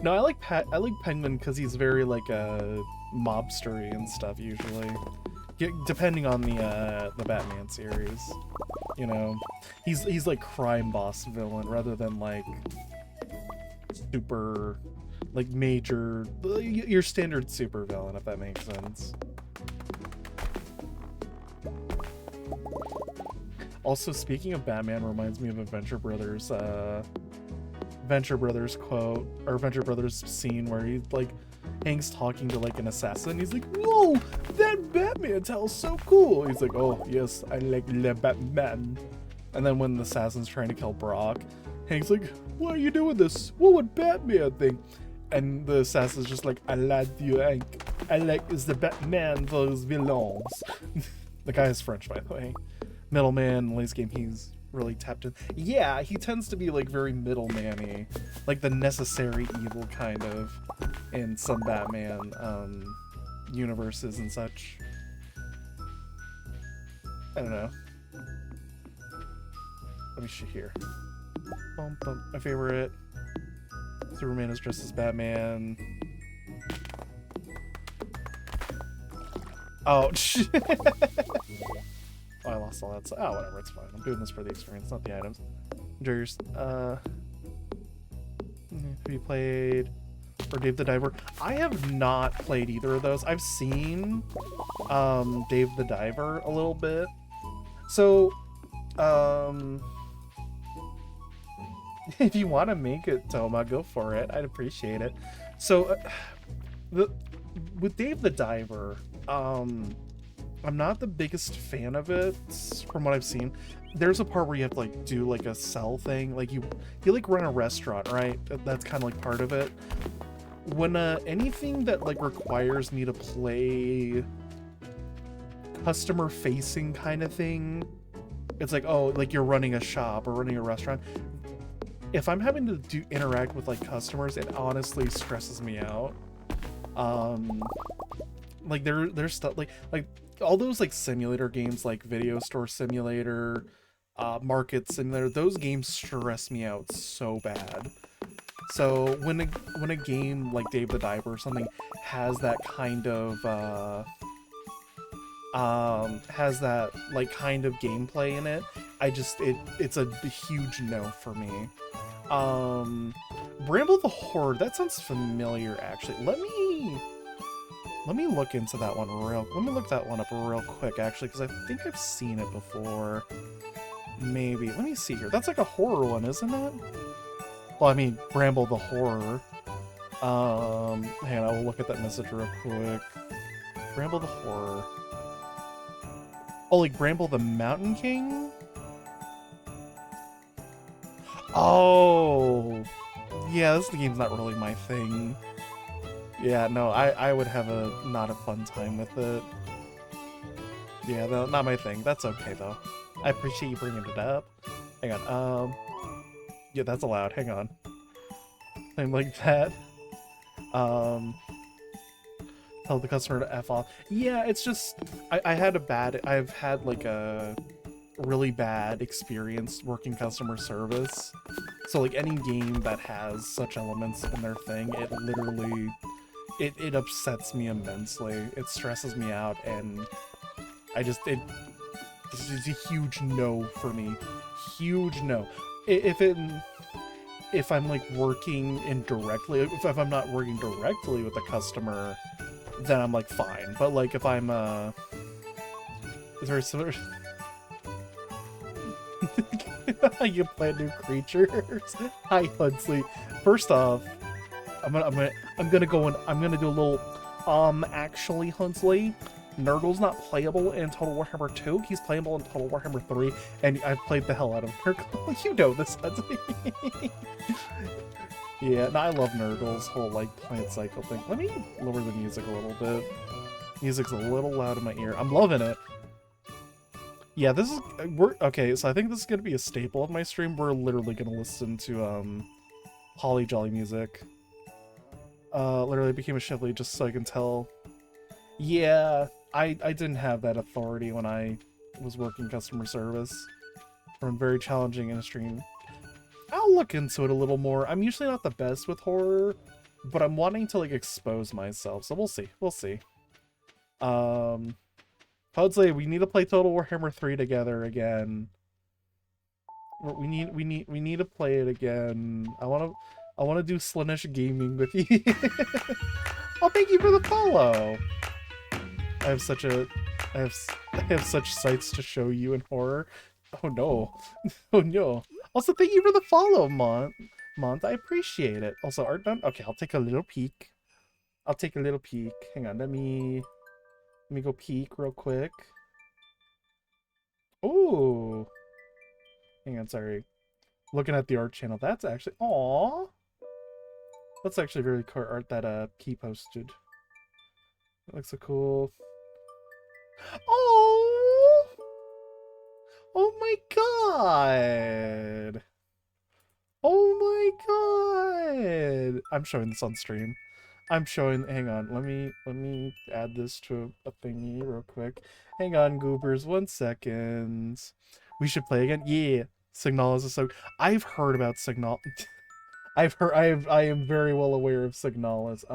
No, I like Penguin because he's very like a mobstery and stuff usually. Depending on the Batman series, you know, he's like crime boss villain rather than like super like major your standard super villain, if that makes sense. Also, speaking of Batman, reminds me of a Venture Brothers quote or Venture Brothers scene where he like Hank's talking to like an assassin. He's like, "Whoa, that Batman towel's so cool." He's like, "Oh yes, I like the Batman." And then when the assassin's trying to kill Brock, Hank's like, "Why are you doing this? What would Batman think?" And the assassin's just like, "I like you, Hank. I like is the Batman those villains." The guy is French, by the way. Middleman, late game, he's really tapped in. Yeah, he tends to be like very middleman-y, like the necessary evil kind of in some Batman universes and such. I don't know. Let me see here. My favorite. Superman is dressed as Batman. Oh, shit. Oh, I lost all that stuff. Oh, whatever, it's fine. I'm doing this for the experience, not the items. Enjoy your... Have you played... or Dave the Diver? I have not played either of those. I've seen Dave the Diver a little bit. So, if you want to make it, Toma, go for it. I'd appreciate it. So, with Dave the Diver, I'm not the biggest fan of it from what I've seen. There's a part where you have to like do like a sell thing, like you like run a restaurant, right? That's kind of like part of it. When anything that like requires me to play customer facing kind of thing, it's like, oh, like you're running a shop or running a restaurant. If I'm having to interact with like customers, it honestly stresses me out. Like there's stuff like all those like simulator games like Video Store Simulator, Market Simulator, those games stress me out so bad. So when a game like Dave the Diver or something has that kind of gameplay in it, it's a huge no for me. Bramble the Horde, that sounds familiar actually. Let me look into that one let me look that one up real quick actually, because I think I've seen it before. Maybe. Let me see here. That's like a horror one, isn't it? Well, I mean, Bramble the Horror. Hang on, I will look at that message real quick. Bramble the Horror. Oh, like Bramble the Mountain King? Oh! Yeah, this game's not really my thing. Yeah, no, I would have not a fun time with it. Yeah, no, not my thing. That's okay, though. I appreciate you bringing it up. Hang on, yeah, that's allowed. Hang on. Something like that. Tell the customer to F off. Yeah, it's just... I've had, like, a really bad experience working customer service. So, like, any game that has such elements in their thing, it literally... It upsets me immensely. It stresses me out, and this is a huge no for me. Huge no. If I'm like working indirectly, if I'm not working directly with the customer, then I'm like fine. But like if I'm is there a similar You play new creatures. Hi, Huxley. First off, I'm gonna go and I'm gonna do a little actually, Huxley, Nurgle's not playable in Total Warhammer 2. He's playable in Total Warhammer 3, and I've played the hell out of Nurgle. You know this, Huxley. Yeah, no, I love Nurgle's whole like plant cycle thing. Let me lower the music a little bit. Music's a little loud in my ear. I'm loving it. Yeah, this is okay. So I think this is gonna be a staple of my stream. We're literally gonna listen to Holly Jolly music. Literally became a Shively just so I can tell. Yeah, I didn't have that authority when I was working customer service. From very challenging in a stream. I'll look into it a little more. I'm usually not the best with horror, but I'm wanting to like expose myself, so we'll see. We'll see. Hopefully we need to play Total Warhammer 3 together again. We need to play it again. I wanna do Slaanesh gaming with you. Oh, thank you for the follow. I have such sights to show you in horror. Oh no. Oh no. Also, thank you for the follow, Mont. I appreciate it. Also, art done? Okay, I'll take a little peek. Hang on, let me go peek real quick. Ooh. Hang on, sorry. Looking at the art channel. That's actually... Aww. That's actually very cool art that Key posted. That looks so cool. Oh! Oh my god! Oh my god! I'm showing this on stream. I'm showing... Hang on, let me add this to a thingy real quick. Hang on, goobers, 1 second. We should play again? Yeah! Signalis is so... I've heard about Signal... I am very well aware of Signalis.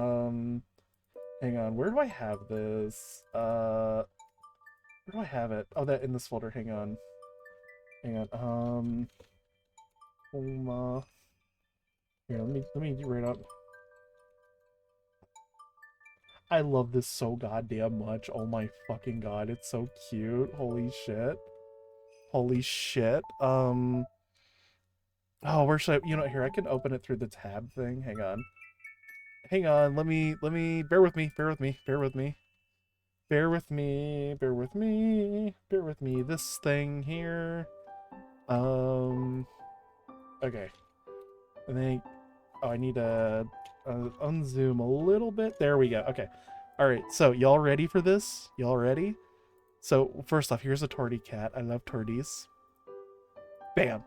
Hang on, where do I have this? Where do I have it? Oh, that in this folder, hang on. Here, let me write up. I love this so goddamn much. Oh my fucking god, it's so cute. Holy shit. Holy shit. Oh, where should I, here, I can open it through the tab thing. Hang on. Hang on, let me, bear with me. This thing here. Okay. And then, I need to unzoom a little bit. There we go. Okay. All right. So y'all ready for this? Y'all ready? So first off, here's a tortie cat. I love torties. Bam.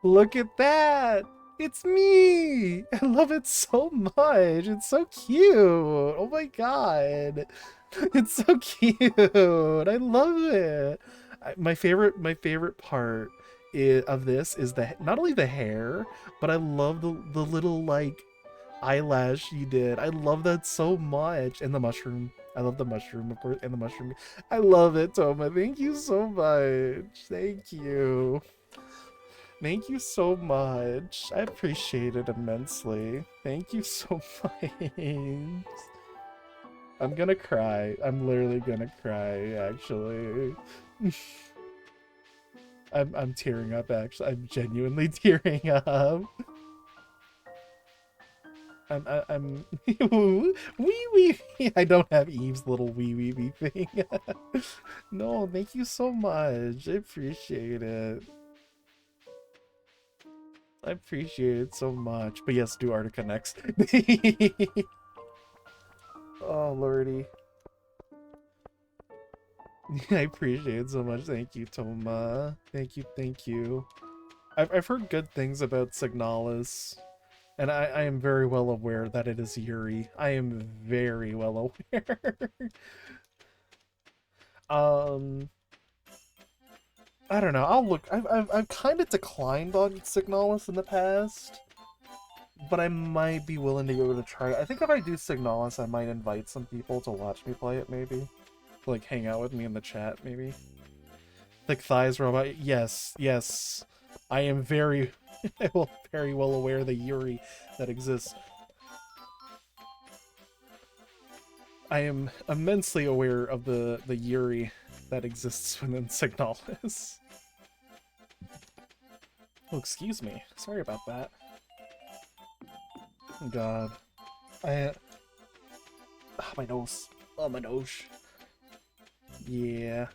Look at that. It's me. I love it so much. It's so cute. Oh my god. It's so cute. I love it. My favorite part of this is not only the hair, but I love the little like eyelash you did. I love that so much. And the mushroom. I love the mushroom, of course, and the mushroom. I love it, Toma. Thank you so much. Thank you. Thank you so much. I appreciate it immensely. Thank you so much. I'm gonna cry. I'm literally gonna cry, actually. I'm tearing up, actually. I'm genuinely tearing up. I'm wee. I don't have Eve's little wee thing. No, thank you so much. I appreciate it. I appreciate it so much. But yes, do Artica next. Oh, lordy. I appreciate it so much. Thank you, Toma. Thank you. I've heard good things about Signalis. And I am very well aware that it is Yuri. I am very well aware. I don't know. I'll look. I've kind of declined on Signalis in the past, but I might be willing to give it a try. I think if I do Signalis, I might invite some people to watch me play it, maybe. To, like, hang out with me in the chat, maybe. Thick Thighs Robot. Yes. I am very well aware of the Yuri that exists. I am immensely aware of the Yuri that exists within Signalis. Oh, excuse me. Sorry about that. Oh, God. My nose. Oh, my nose. Yeah.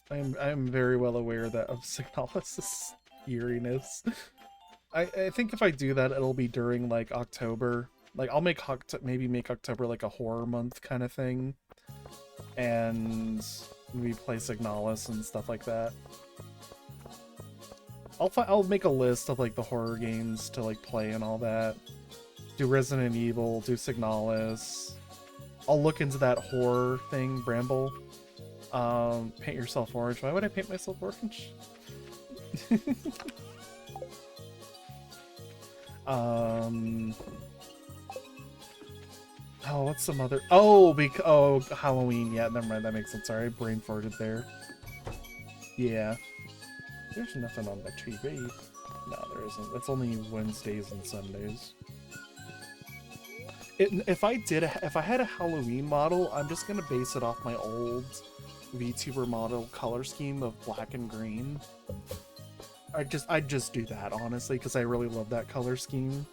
I'm very well aware that of Signalis' eeriness. I think if I do that, it'll be during, like, October. Like, I'll make maybe make October, like, a horror month kind of thing. And maybe play Signalis and stuff like that. I'll make a list of, like, the horror games to, like, play and all that. Do Resident Evil, do Signalis. I'll look into that horror thing, Bramble. Paint yourself orange. Why would I paint myself orange? Oh, what's some other... Oh, Halloween. Yeah, never mind. That makes sense. Sorry, I brain farted there. Yeah. There's nothing on the TV. No, there isn't. It's only Wednesdays and Sundays. If I had a Halloween model, I'm just gonna base it off my old VTuber model color scheme of black and green. I'd just do that, honestly, because I really love that color scheme.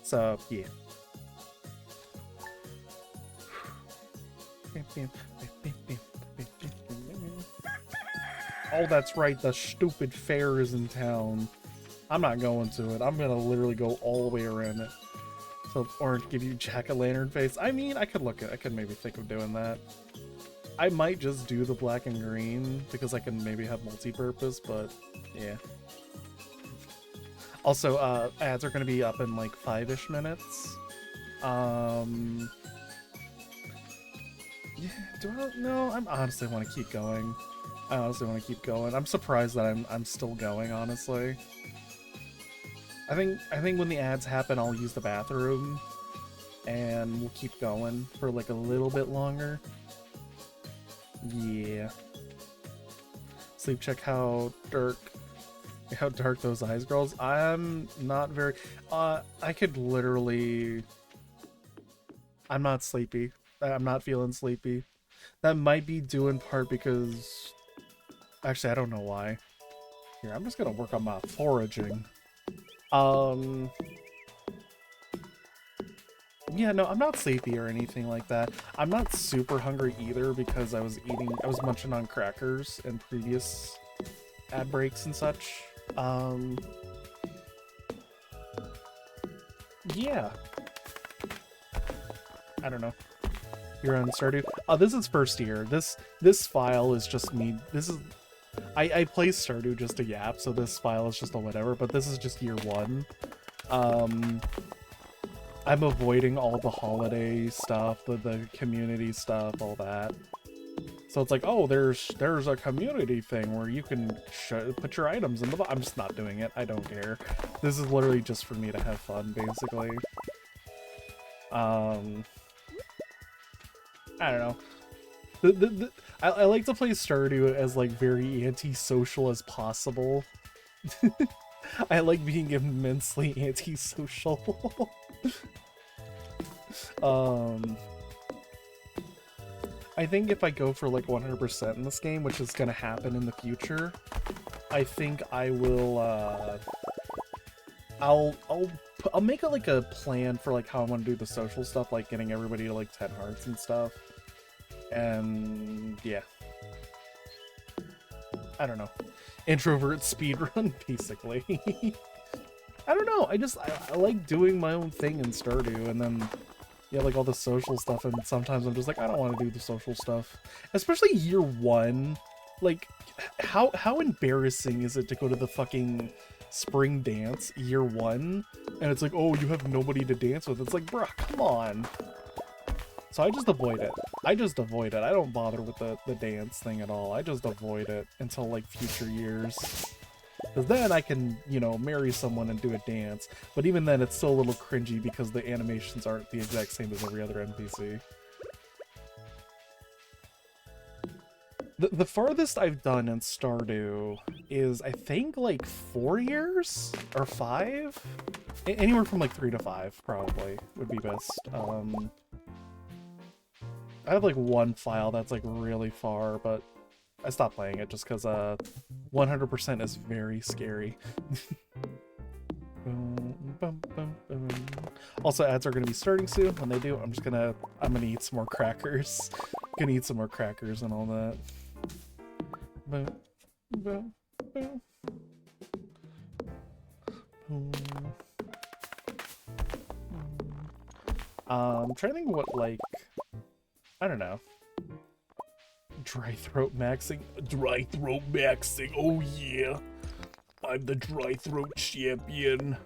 So, yeah. Oh, that's right, the stupid fair is in town. I'm not going to it. I'm gonna literally go all the way around it. So, or give you jack-o'-lantern face. I mean, I could maybe think of doing that. I might just do the black and green because I can maybe have multi-purpose, but yeah. Also, ads are going to be up in like 5-ish minutes. Yeah, no, I honestly want to keep going. I'm surprised that I'm still going, honestly. I think when the ads happen, I'll use the bathroom, and we'll keep going for like a little bit longer. Yeah. Sleep check how dark those eyes, girls. I'm not very. I could literally. I'm not sleepy. I'm not feeling sleepy. That might be due in part because. Actually, I don't know why. Here, I'm just gonna work on my foraging. Yeah, no, I'm not sleepy or anything like that. I'm not super hungry either because I was munching on crackers in previous ad breaks and such. Yeah. I don't know. You're on Stardew? Oh, this is first year. This file is just me. I play Stardew just to yap, so this file is just a whatever, but this is just year one. I'm avoiding all the holiday stuff, the community stuff, all that. So it's like, oh, there's a community thing where you can put your items in the box. I'm just not doing it. I don't care. This is literally just for me to have fun, basically. I don't know. I like to play Stardew as like very antisocial as possible. I like being immensely antisocial. I think if I go for like 100% in this game, which is gonna happen in the future, I think I will. I'll make like a plan for like how I want to do the social stuff, like getting everybody to like 10 hearts and stuff. And yeah, I don't know. Introvert speedrun, basically. I don't know. I like doing my own thing in Stardew, and then yeah, like all the social stuff. And sometimes I'm just like, I don't want to do the social stuff, especially year one. Like, how embarrassing is it to go to the fucking spring dance year one, and it's like, oh, you have nobody to dance with. It's like, bruh, come on. So I just avoid it. I don't bother with the dance thing at all. I just avoid it until like future years. Because then I can, you know, marry someone and do a dance. But even then, it's still a little cringy because the animations aren't the exact same as every other NPC. The farthest I've done in Stardew is, I think, like 4 years? Or 5? Anywhere from like 3 to 5, probably, would be best. I have like one file that's like really far, but I stopped playing it just because 100% is very scary. Boom, bum, bum, bum. Also, ads are gonna be starting soon. When they do, I'm gonna eat some more crackers. Gonna eat some more crackers and all that. Boom, boom, boom. Boom. I'm trying to think what, like, I don't know. Dry throat maxing. Dry throat maxing. Oh yeah. I'm the dry throat champion.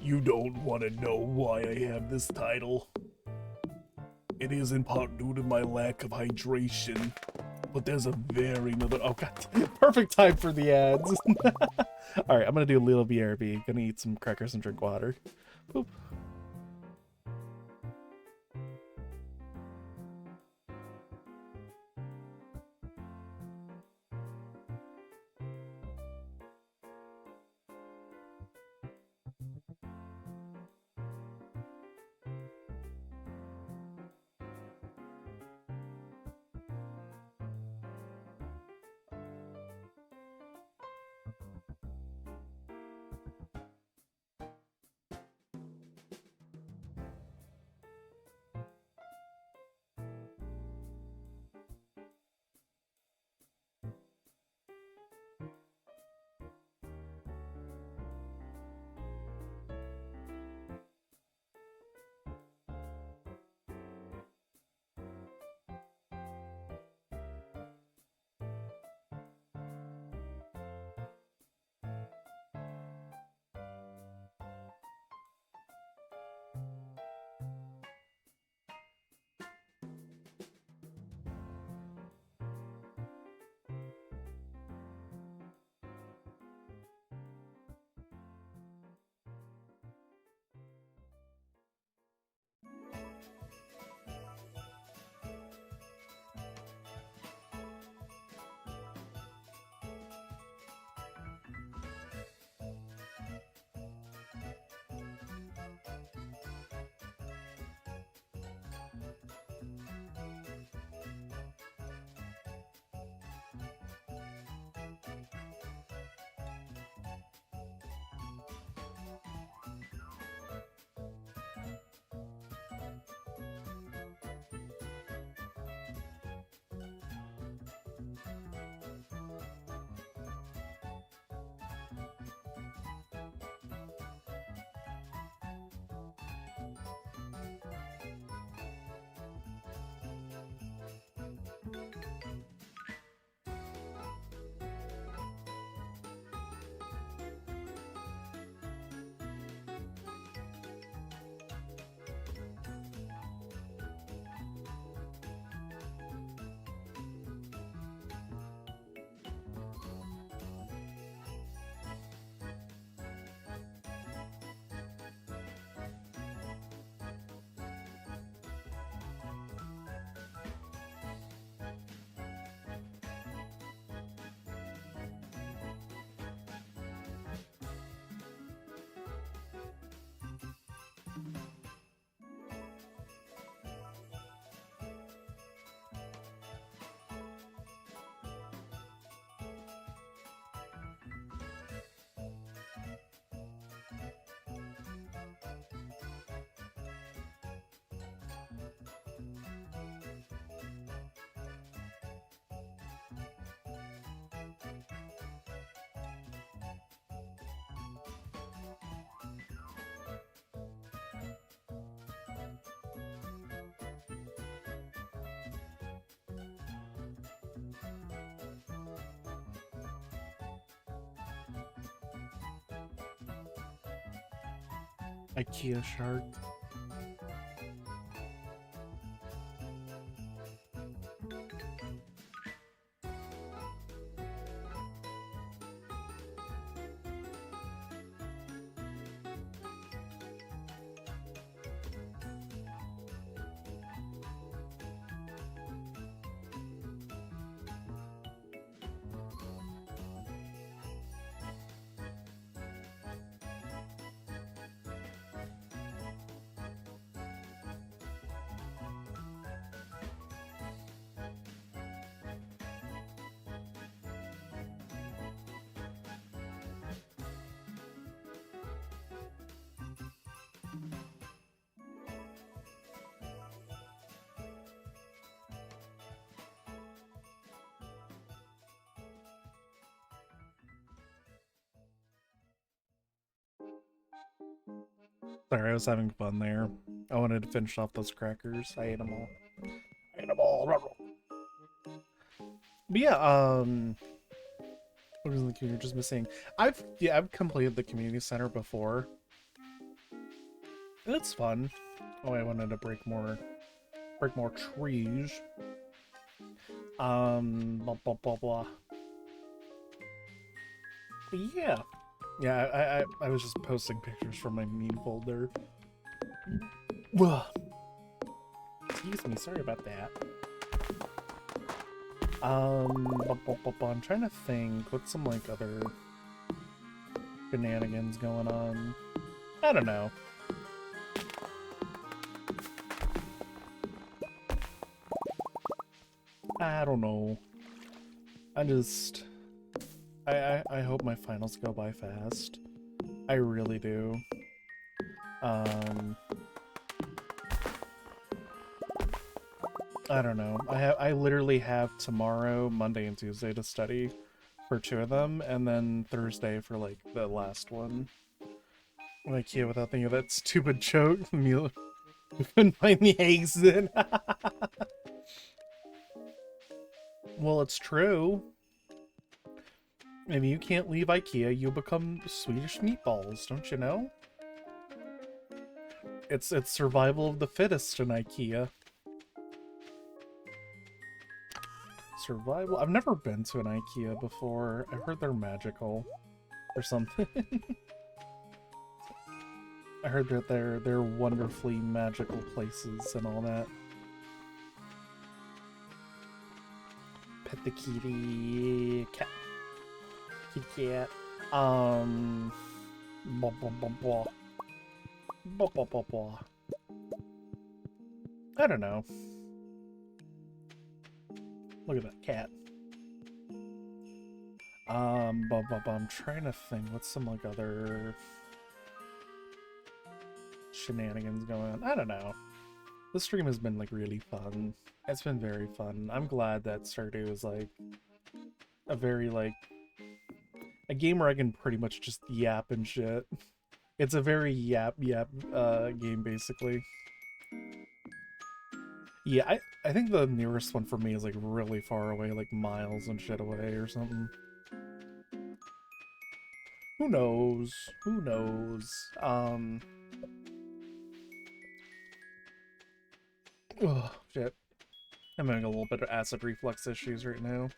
You don't want to know why I have this title. It is in part due to my lack of hydration. But there's a very another. Oh god. Perfect time for the ads. Alright, I'm gonna do a little BRB. Gonna eat some crackers and drink water. Boop. IKEA shark. Sorry, I was having fun there. I wanted to finish off those crackers. I ate them all. I ate them all. But yeah, what was the community just missing? I've completed the community center before. And it's fun. Oh, I wanted to break more trees. Blah blah blah blah. But yeah. Yeah, I was just posting pictures from my meme folder. Excuse me, sorry about that. I'm trying to think what's some like other shenanigans going on. I don't know. I don't know. I hope my finals go by fast. I really do. I don't know. I literally have tomorrow, Monday and Tuesday to study for 2 of them, and then Thursday for like the last one. I can't without thinking of that stupid joke. You couldn't find the eggs then. Well, it's true. If you can't leave IKEA, you become Swedish meatballs, don't you know? It's survival of the fittest in IKEA. Survival? I've never been to an IKEA before. I heard they're magical or something. I heard that they're wonderfully magical places and all that. Pet the kitty cat. Kitty cat. Blah blah blah blah. Blah blah blah blah. I don't know. Look at that cat. I'm trying to think. What's some like other shenanigans going on? I don't know. This stream has been like really fun. It's been very fun. I'm glad that Stardew is like a very like a game where I can pretty much just yap and shit. It's a very yap game basically. Yeah, I think the nearest one for me is like really far away, like miles and shit away or something. Who knows? Who knows? Oh, shit. I'm having a little bit of acid reflux issues right now.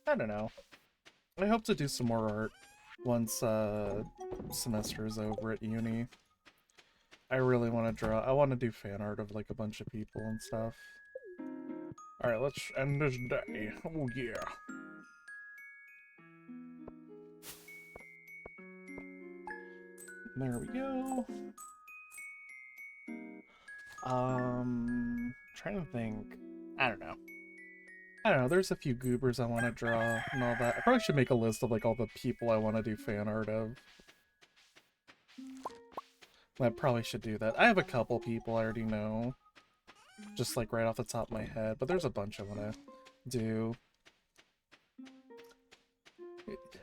I don't know. I hope to do some more art once semester is over at uni. I really want to draw. I want to do fan art of like a bunch of people and stuff. Alright, let's end this day. Oh yeah. There we go. Trying to think. I don't know. There's a few goobers I want to draw and all that. I probably should make a list of like all the people I want to do fan art of. I probably should do that. I have a couple people I already know. Just like right off the top of my head, but there's a bunch I want to do.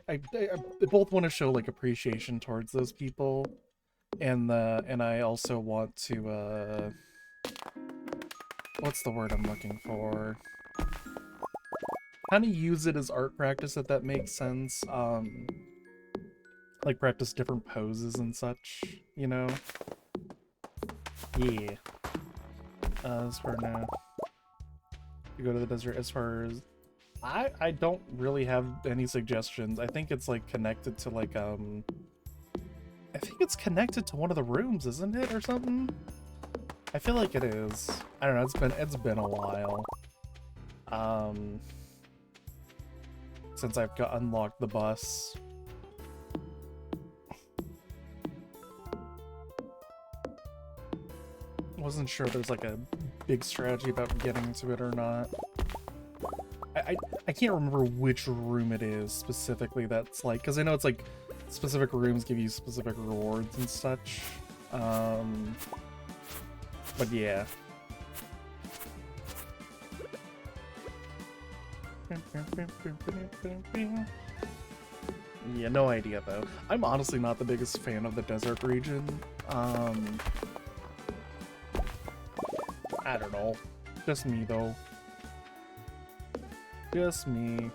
I both want to show like appreciation towards those people, and I also want to what's the word I'm looking for? Kind of use it as art practice, if that makes sense. Like practice different poses and such, you know? Yeah. As for now, you go to the desert. As far as I don't really have any suggestions. I think it's like connected to like I think it's connected to one of the rooms, isn't it, or something? I feel like it is. I don't know. It's been a while. Since I've unlocked the bus. Wasn't sure there's like a big strategy about getting to it or not. I can't remember which room it is specifically that's like, because I know it's like specific rooms give you specific rewards and such. But yeah. Yeah, no idea though. I'm honestly not the biggest fan of the desert region. I don't know. Just me though. Just me.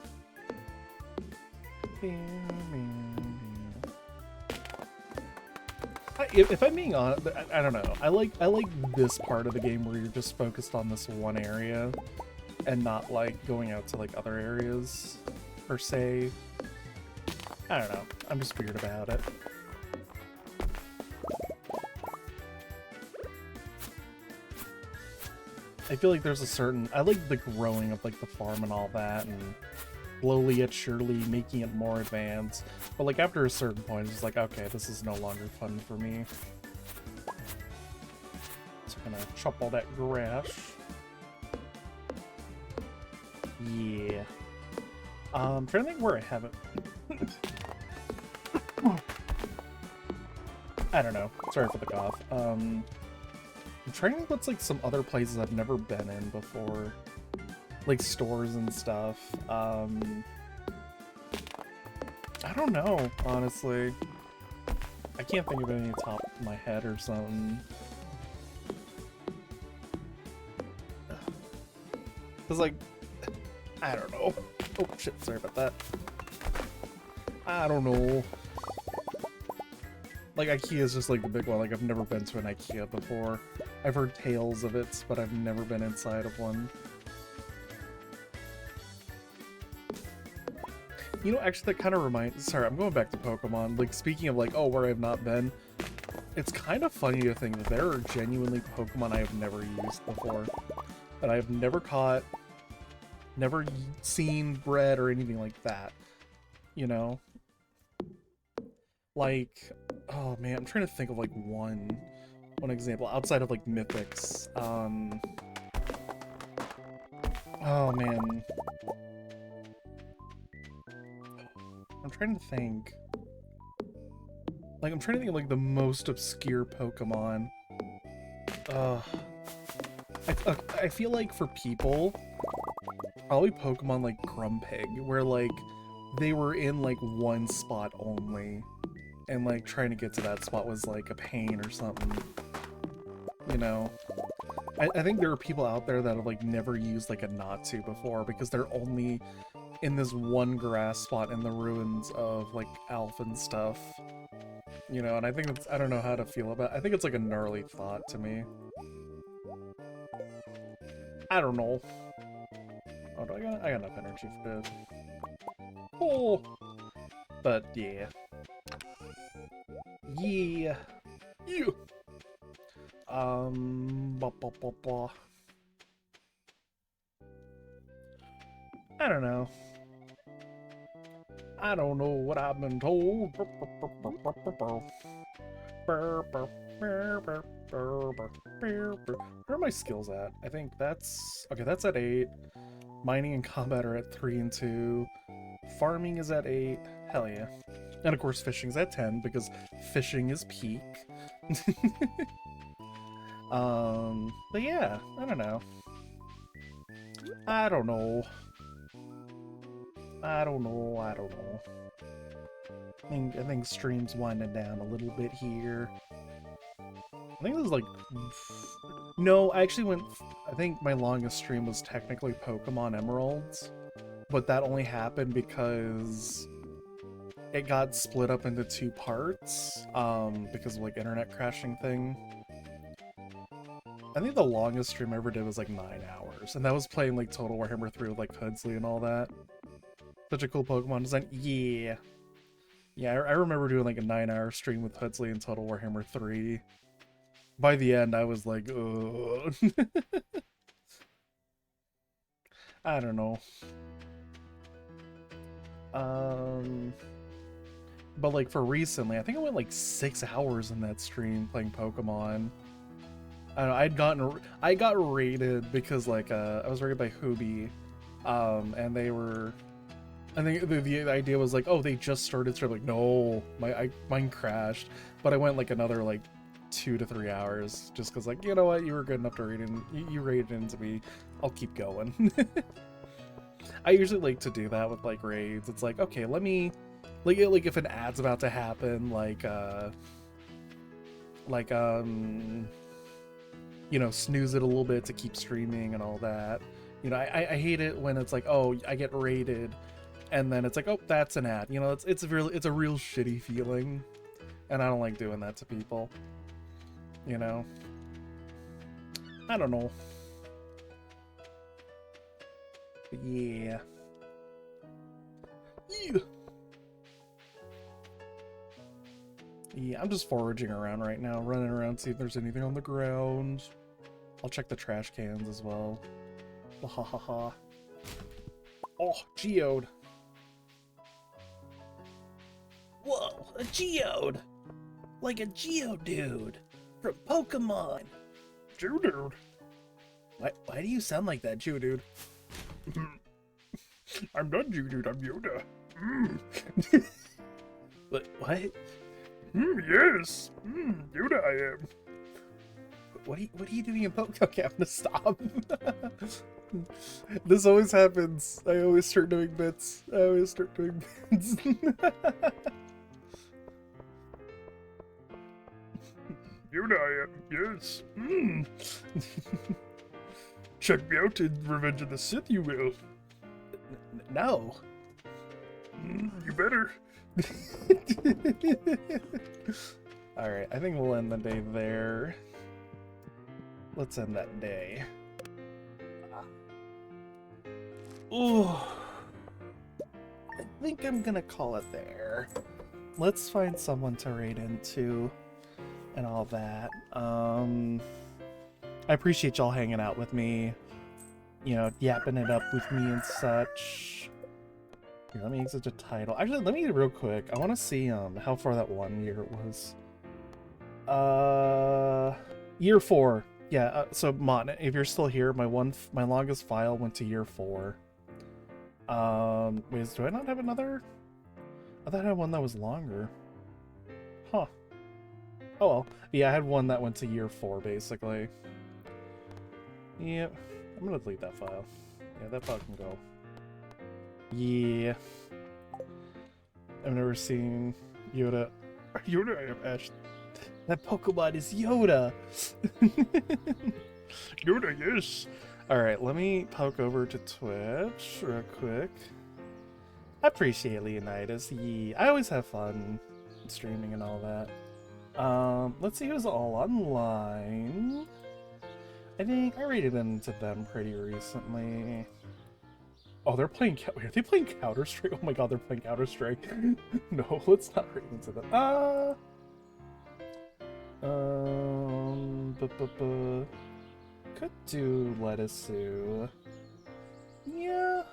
If I'm being honest, I don't know. I like this part of the game where you're just focused on this one area and not like going out to like other areas per se. I don't know. I'm just weird about it. I feel like there's a certain... I like the growing of like the farm and all that, and slowly yet surely making it more advanced. But like after a certain point, it's just like, okay, this is no longer fun for me. So I'm gonna chop all that grass. Yeah. I'm trying to think where I have it. I don't know. Sorry for the cough. I'm trying to think what's like some other places I've never been in before. Like stores and stuff. I don't know, honestly. I can't think of any top of my head or something. Cause like, I don't know. Oh shit, sorry about that. I don't know. Like IKEA is just like the big one. Like I've never been to an IKEA before. I've heard tales of it, but I've never been inside of one. You know, actually that kind of reminds... Sorry, I'm going back to Pokemon. Like, speaking of, like, oh, where I've not been, it's kind of funny to think that there are genuinely Pokemon I have never used before. That I have never caught, never seen, bred, or anything like that. You know? Like, oh man, I'm trying to think of, like, one example, outside of, like, Mythics. Oh, man. I'm trying to think. Like, I'm trying to think of, like, the most obscure Pokemon. I feel like for people, probably Pokemon like Grumpig, where, like, they were in, like, one spot only. And, like, trying to get to that spot was, like, a pain or something. You know? I think there are people out there that have, like, never used, like, a Natsu before because they're only in this one grass spot in the ruins of, like, Alpha and stuff. You know, and I think it's, I don't know how to feel about it. I think it's, like, a gnarly thought to me. I don't know. Oh, I got enough energy for this. Oh! But, yeah. Yeah! Yeah! I don't know. I don't know what I've been told. Where are my skills at? I think that's... Okay, that's at 8. Mining and combat are at 3 and 2. Farming is at 8. Hell yeah. And of course fishing's at 10, because fishing is peak. But yeah, I don't know. I don't know. I don't know. I think stream's winding down a little bit here. I think it was like... No, I actually went... I think my longest stream was technically Pokemon Emeralds. But that only happened because it got split up into 2 parts. Because of like internet crashing thing. I think the longest stream I ever did was like 9 hours. And that was playing like Total Warhammer 3 with like Hudsley and all that. Such a cool Pokemon design. Yeah. Yeah, I remember doing like a 9-hour stream with Hudsley and Total Warhammer 3. By the end, I was like, ugh. I don't know. But like for recently, I think I went like 6 hours in that stream playing Pokemon. I don't know, I got raided because like I was raided by Hubie, and they were... I think the idea was like, oh, they just started stream. Like, no, mine crashed. But I went like another like 2 to 3 hours just because, like, you know what, you were good enough to raid in. You raided into me. I'll keep going. I usually like to do that with like raids. It's like, okay, let me like if an ad's about to happen, like you know, snooze it a little bit to keep streaming and all that. You know, I hate it when it's like, oh, I get raided, and then it's like, oh, that's an ad. You know, it's a real shitty feeling, and I don't like doing that to people. You know, I don't know. But yeah. Yeah, I'm just foraging around right now, running around, see if there's anything on the ground. I'll check the trash cans as well. Ha ha ha. Oh, geode. Whoa, a geode! Like a Geodude from Pokemon. Geodude. Why do you sound like that, Geodude? I'm not Geodude, I'm Yoda. What? Yes. Yoda I am. What are you doing in Pokemon? Okay, I'm gonna stop. This always happens. I always start doing bits. Yoda I am, yes. Check me out in Revenge of the Sith, you will. No. You better. Alright, I think we'll end the day there. Let's end that day. Ooh. I think I'm gonna call it there. Let's find someone to raid into and all that. I appreciate y'all hanging out with me, you know, yapping it up with me and such. Here, let me exit the title. Actually, let me real quick. I want to see how far that 1 year was. Year 4. Yeah. So Mont, if you're still here, my longest file went to year 4. Wait, do I not have another? I thought I had one that was longer. Huh. Oh well. Yeah, I had one that went to year 4 basically. Yep. I'm gonna delete that file. Yeah, that file can go. Yeah. I've never seen Yoda. Yoda, I have Ash. That Pokemon is Yoda! Yoda, yes! Alright, let me poke over to Twitch real quick. I appreciate Leonidas. Yeah, I always have fun streaming and all that. Let's see who's all online. I think I rated into them pretty recently. Oh, they're playing. Wait, are they playing Counter Strike? Oh my god, they're playing Counter Strike. No, let's not rate into them. Could do Lettuceu. Yeah,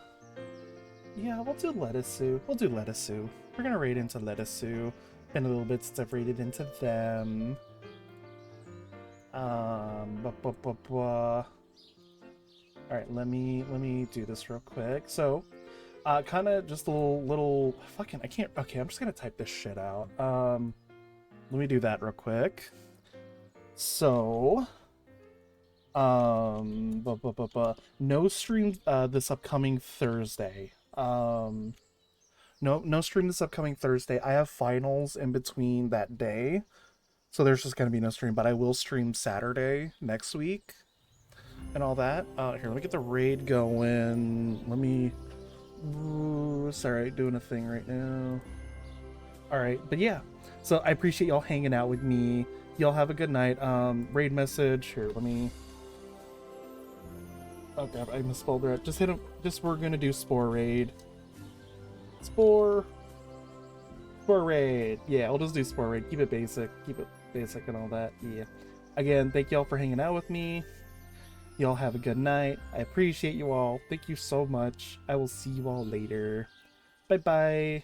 we'll do Lettuceu. We're gonna rate into Lettuceu. Been a little bit since I've rated into them. Alright, let me do this real quick. So, kind of just a little fucking, I can't, okay, I'm just gonna type this shit out. Let me do that real quick. So, no stream this upcoming Thursday. No stream this upcoming Thursday. I have finals in between that day. So there's just going to be no stream, but I will stream Saturday next week and all that. Here, let me get the raid going. Let me... Ooh, sorry, doing a thing right now. Alright, but yeah. So I appreciate y'all hanging out with me. Y'all have a good night. Raid message. Here, let me... Oh god, I misspelled that. Just hit him. We're going to do Spore Raid. Spore Raid. Yeah, I'll just do Spore Raid. Keep it basic and all that. Yeah. Again, thank y'all for hanging out with me. Y'all have a good night. I appreciate you all. Thank you so much. I will see you all later. Bye bye.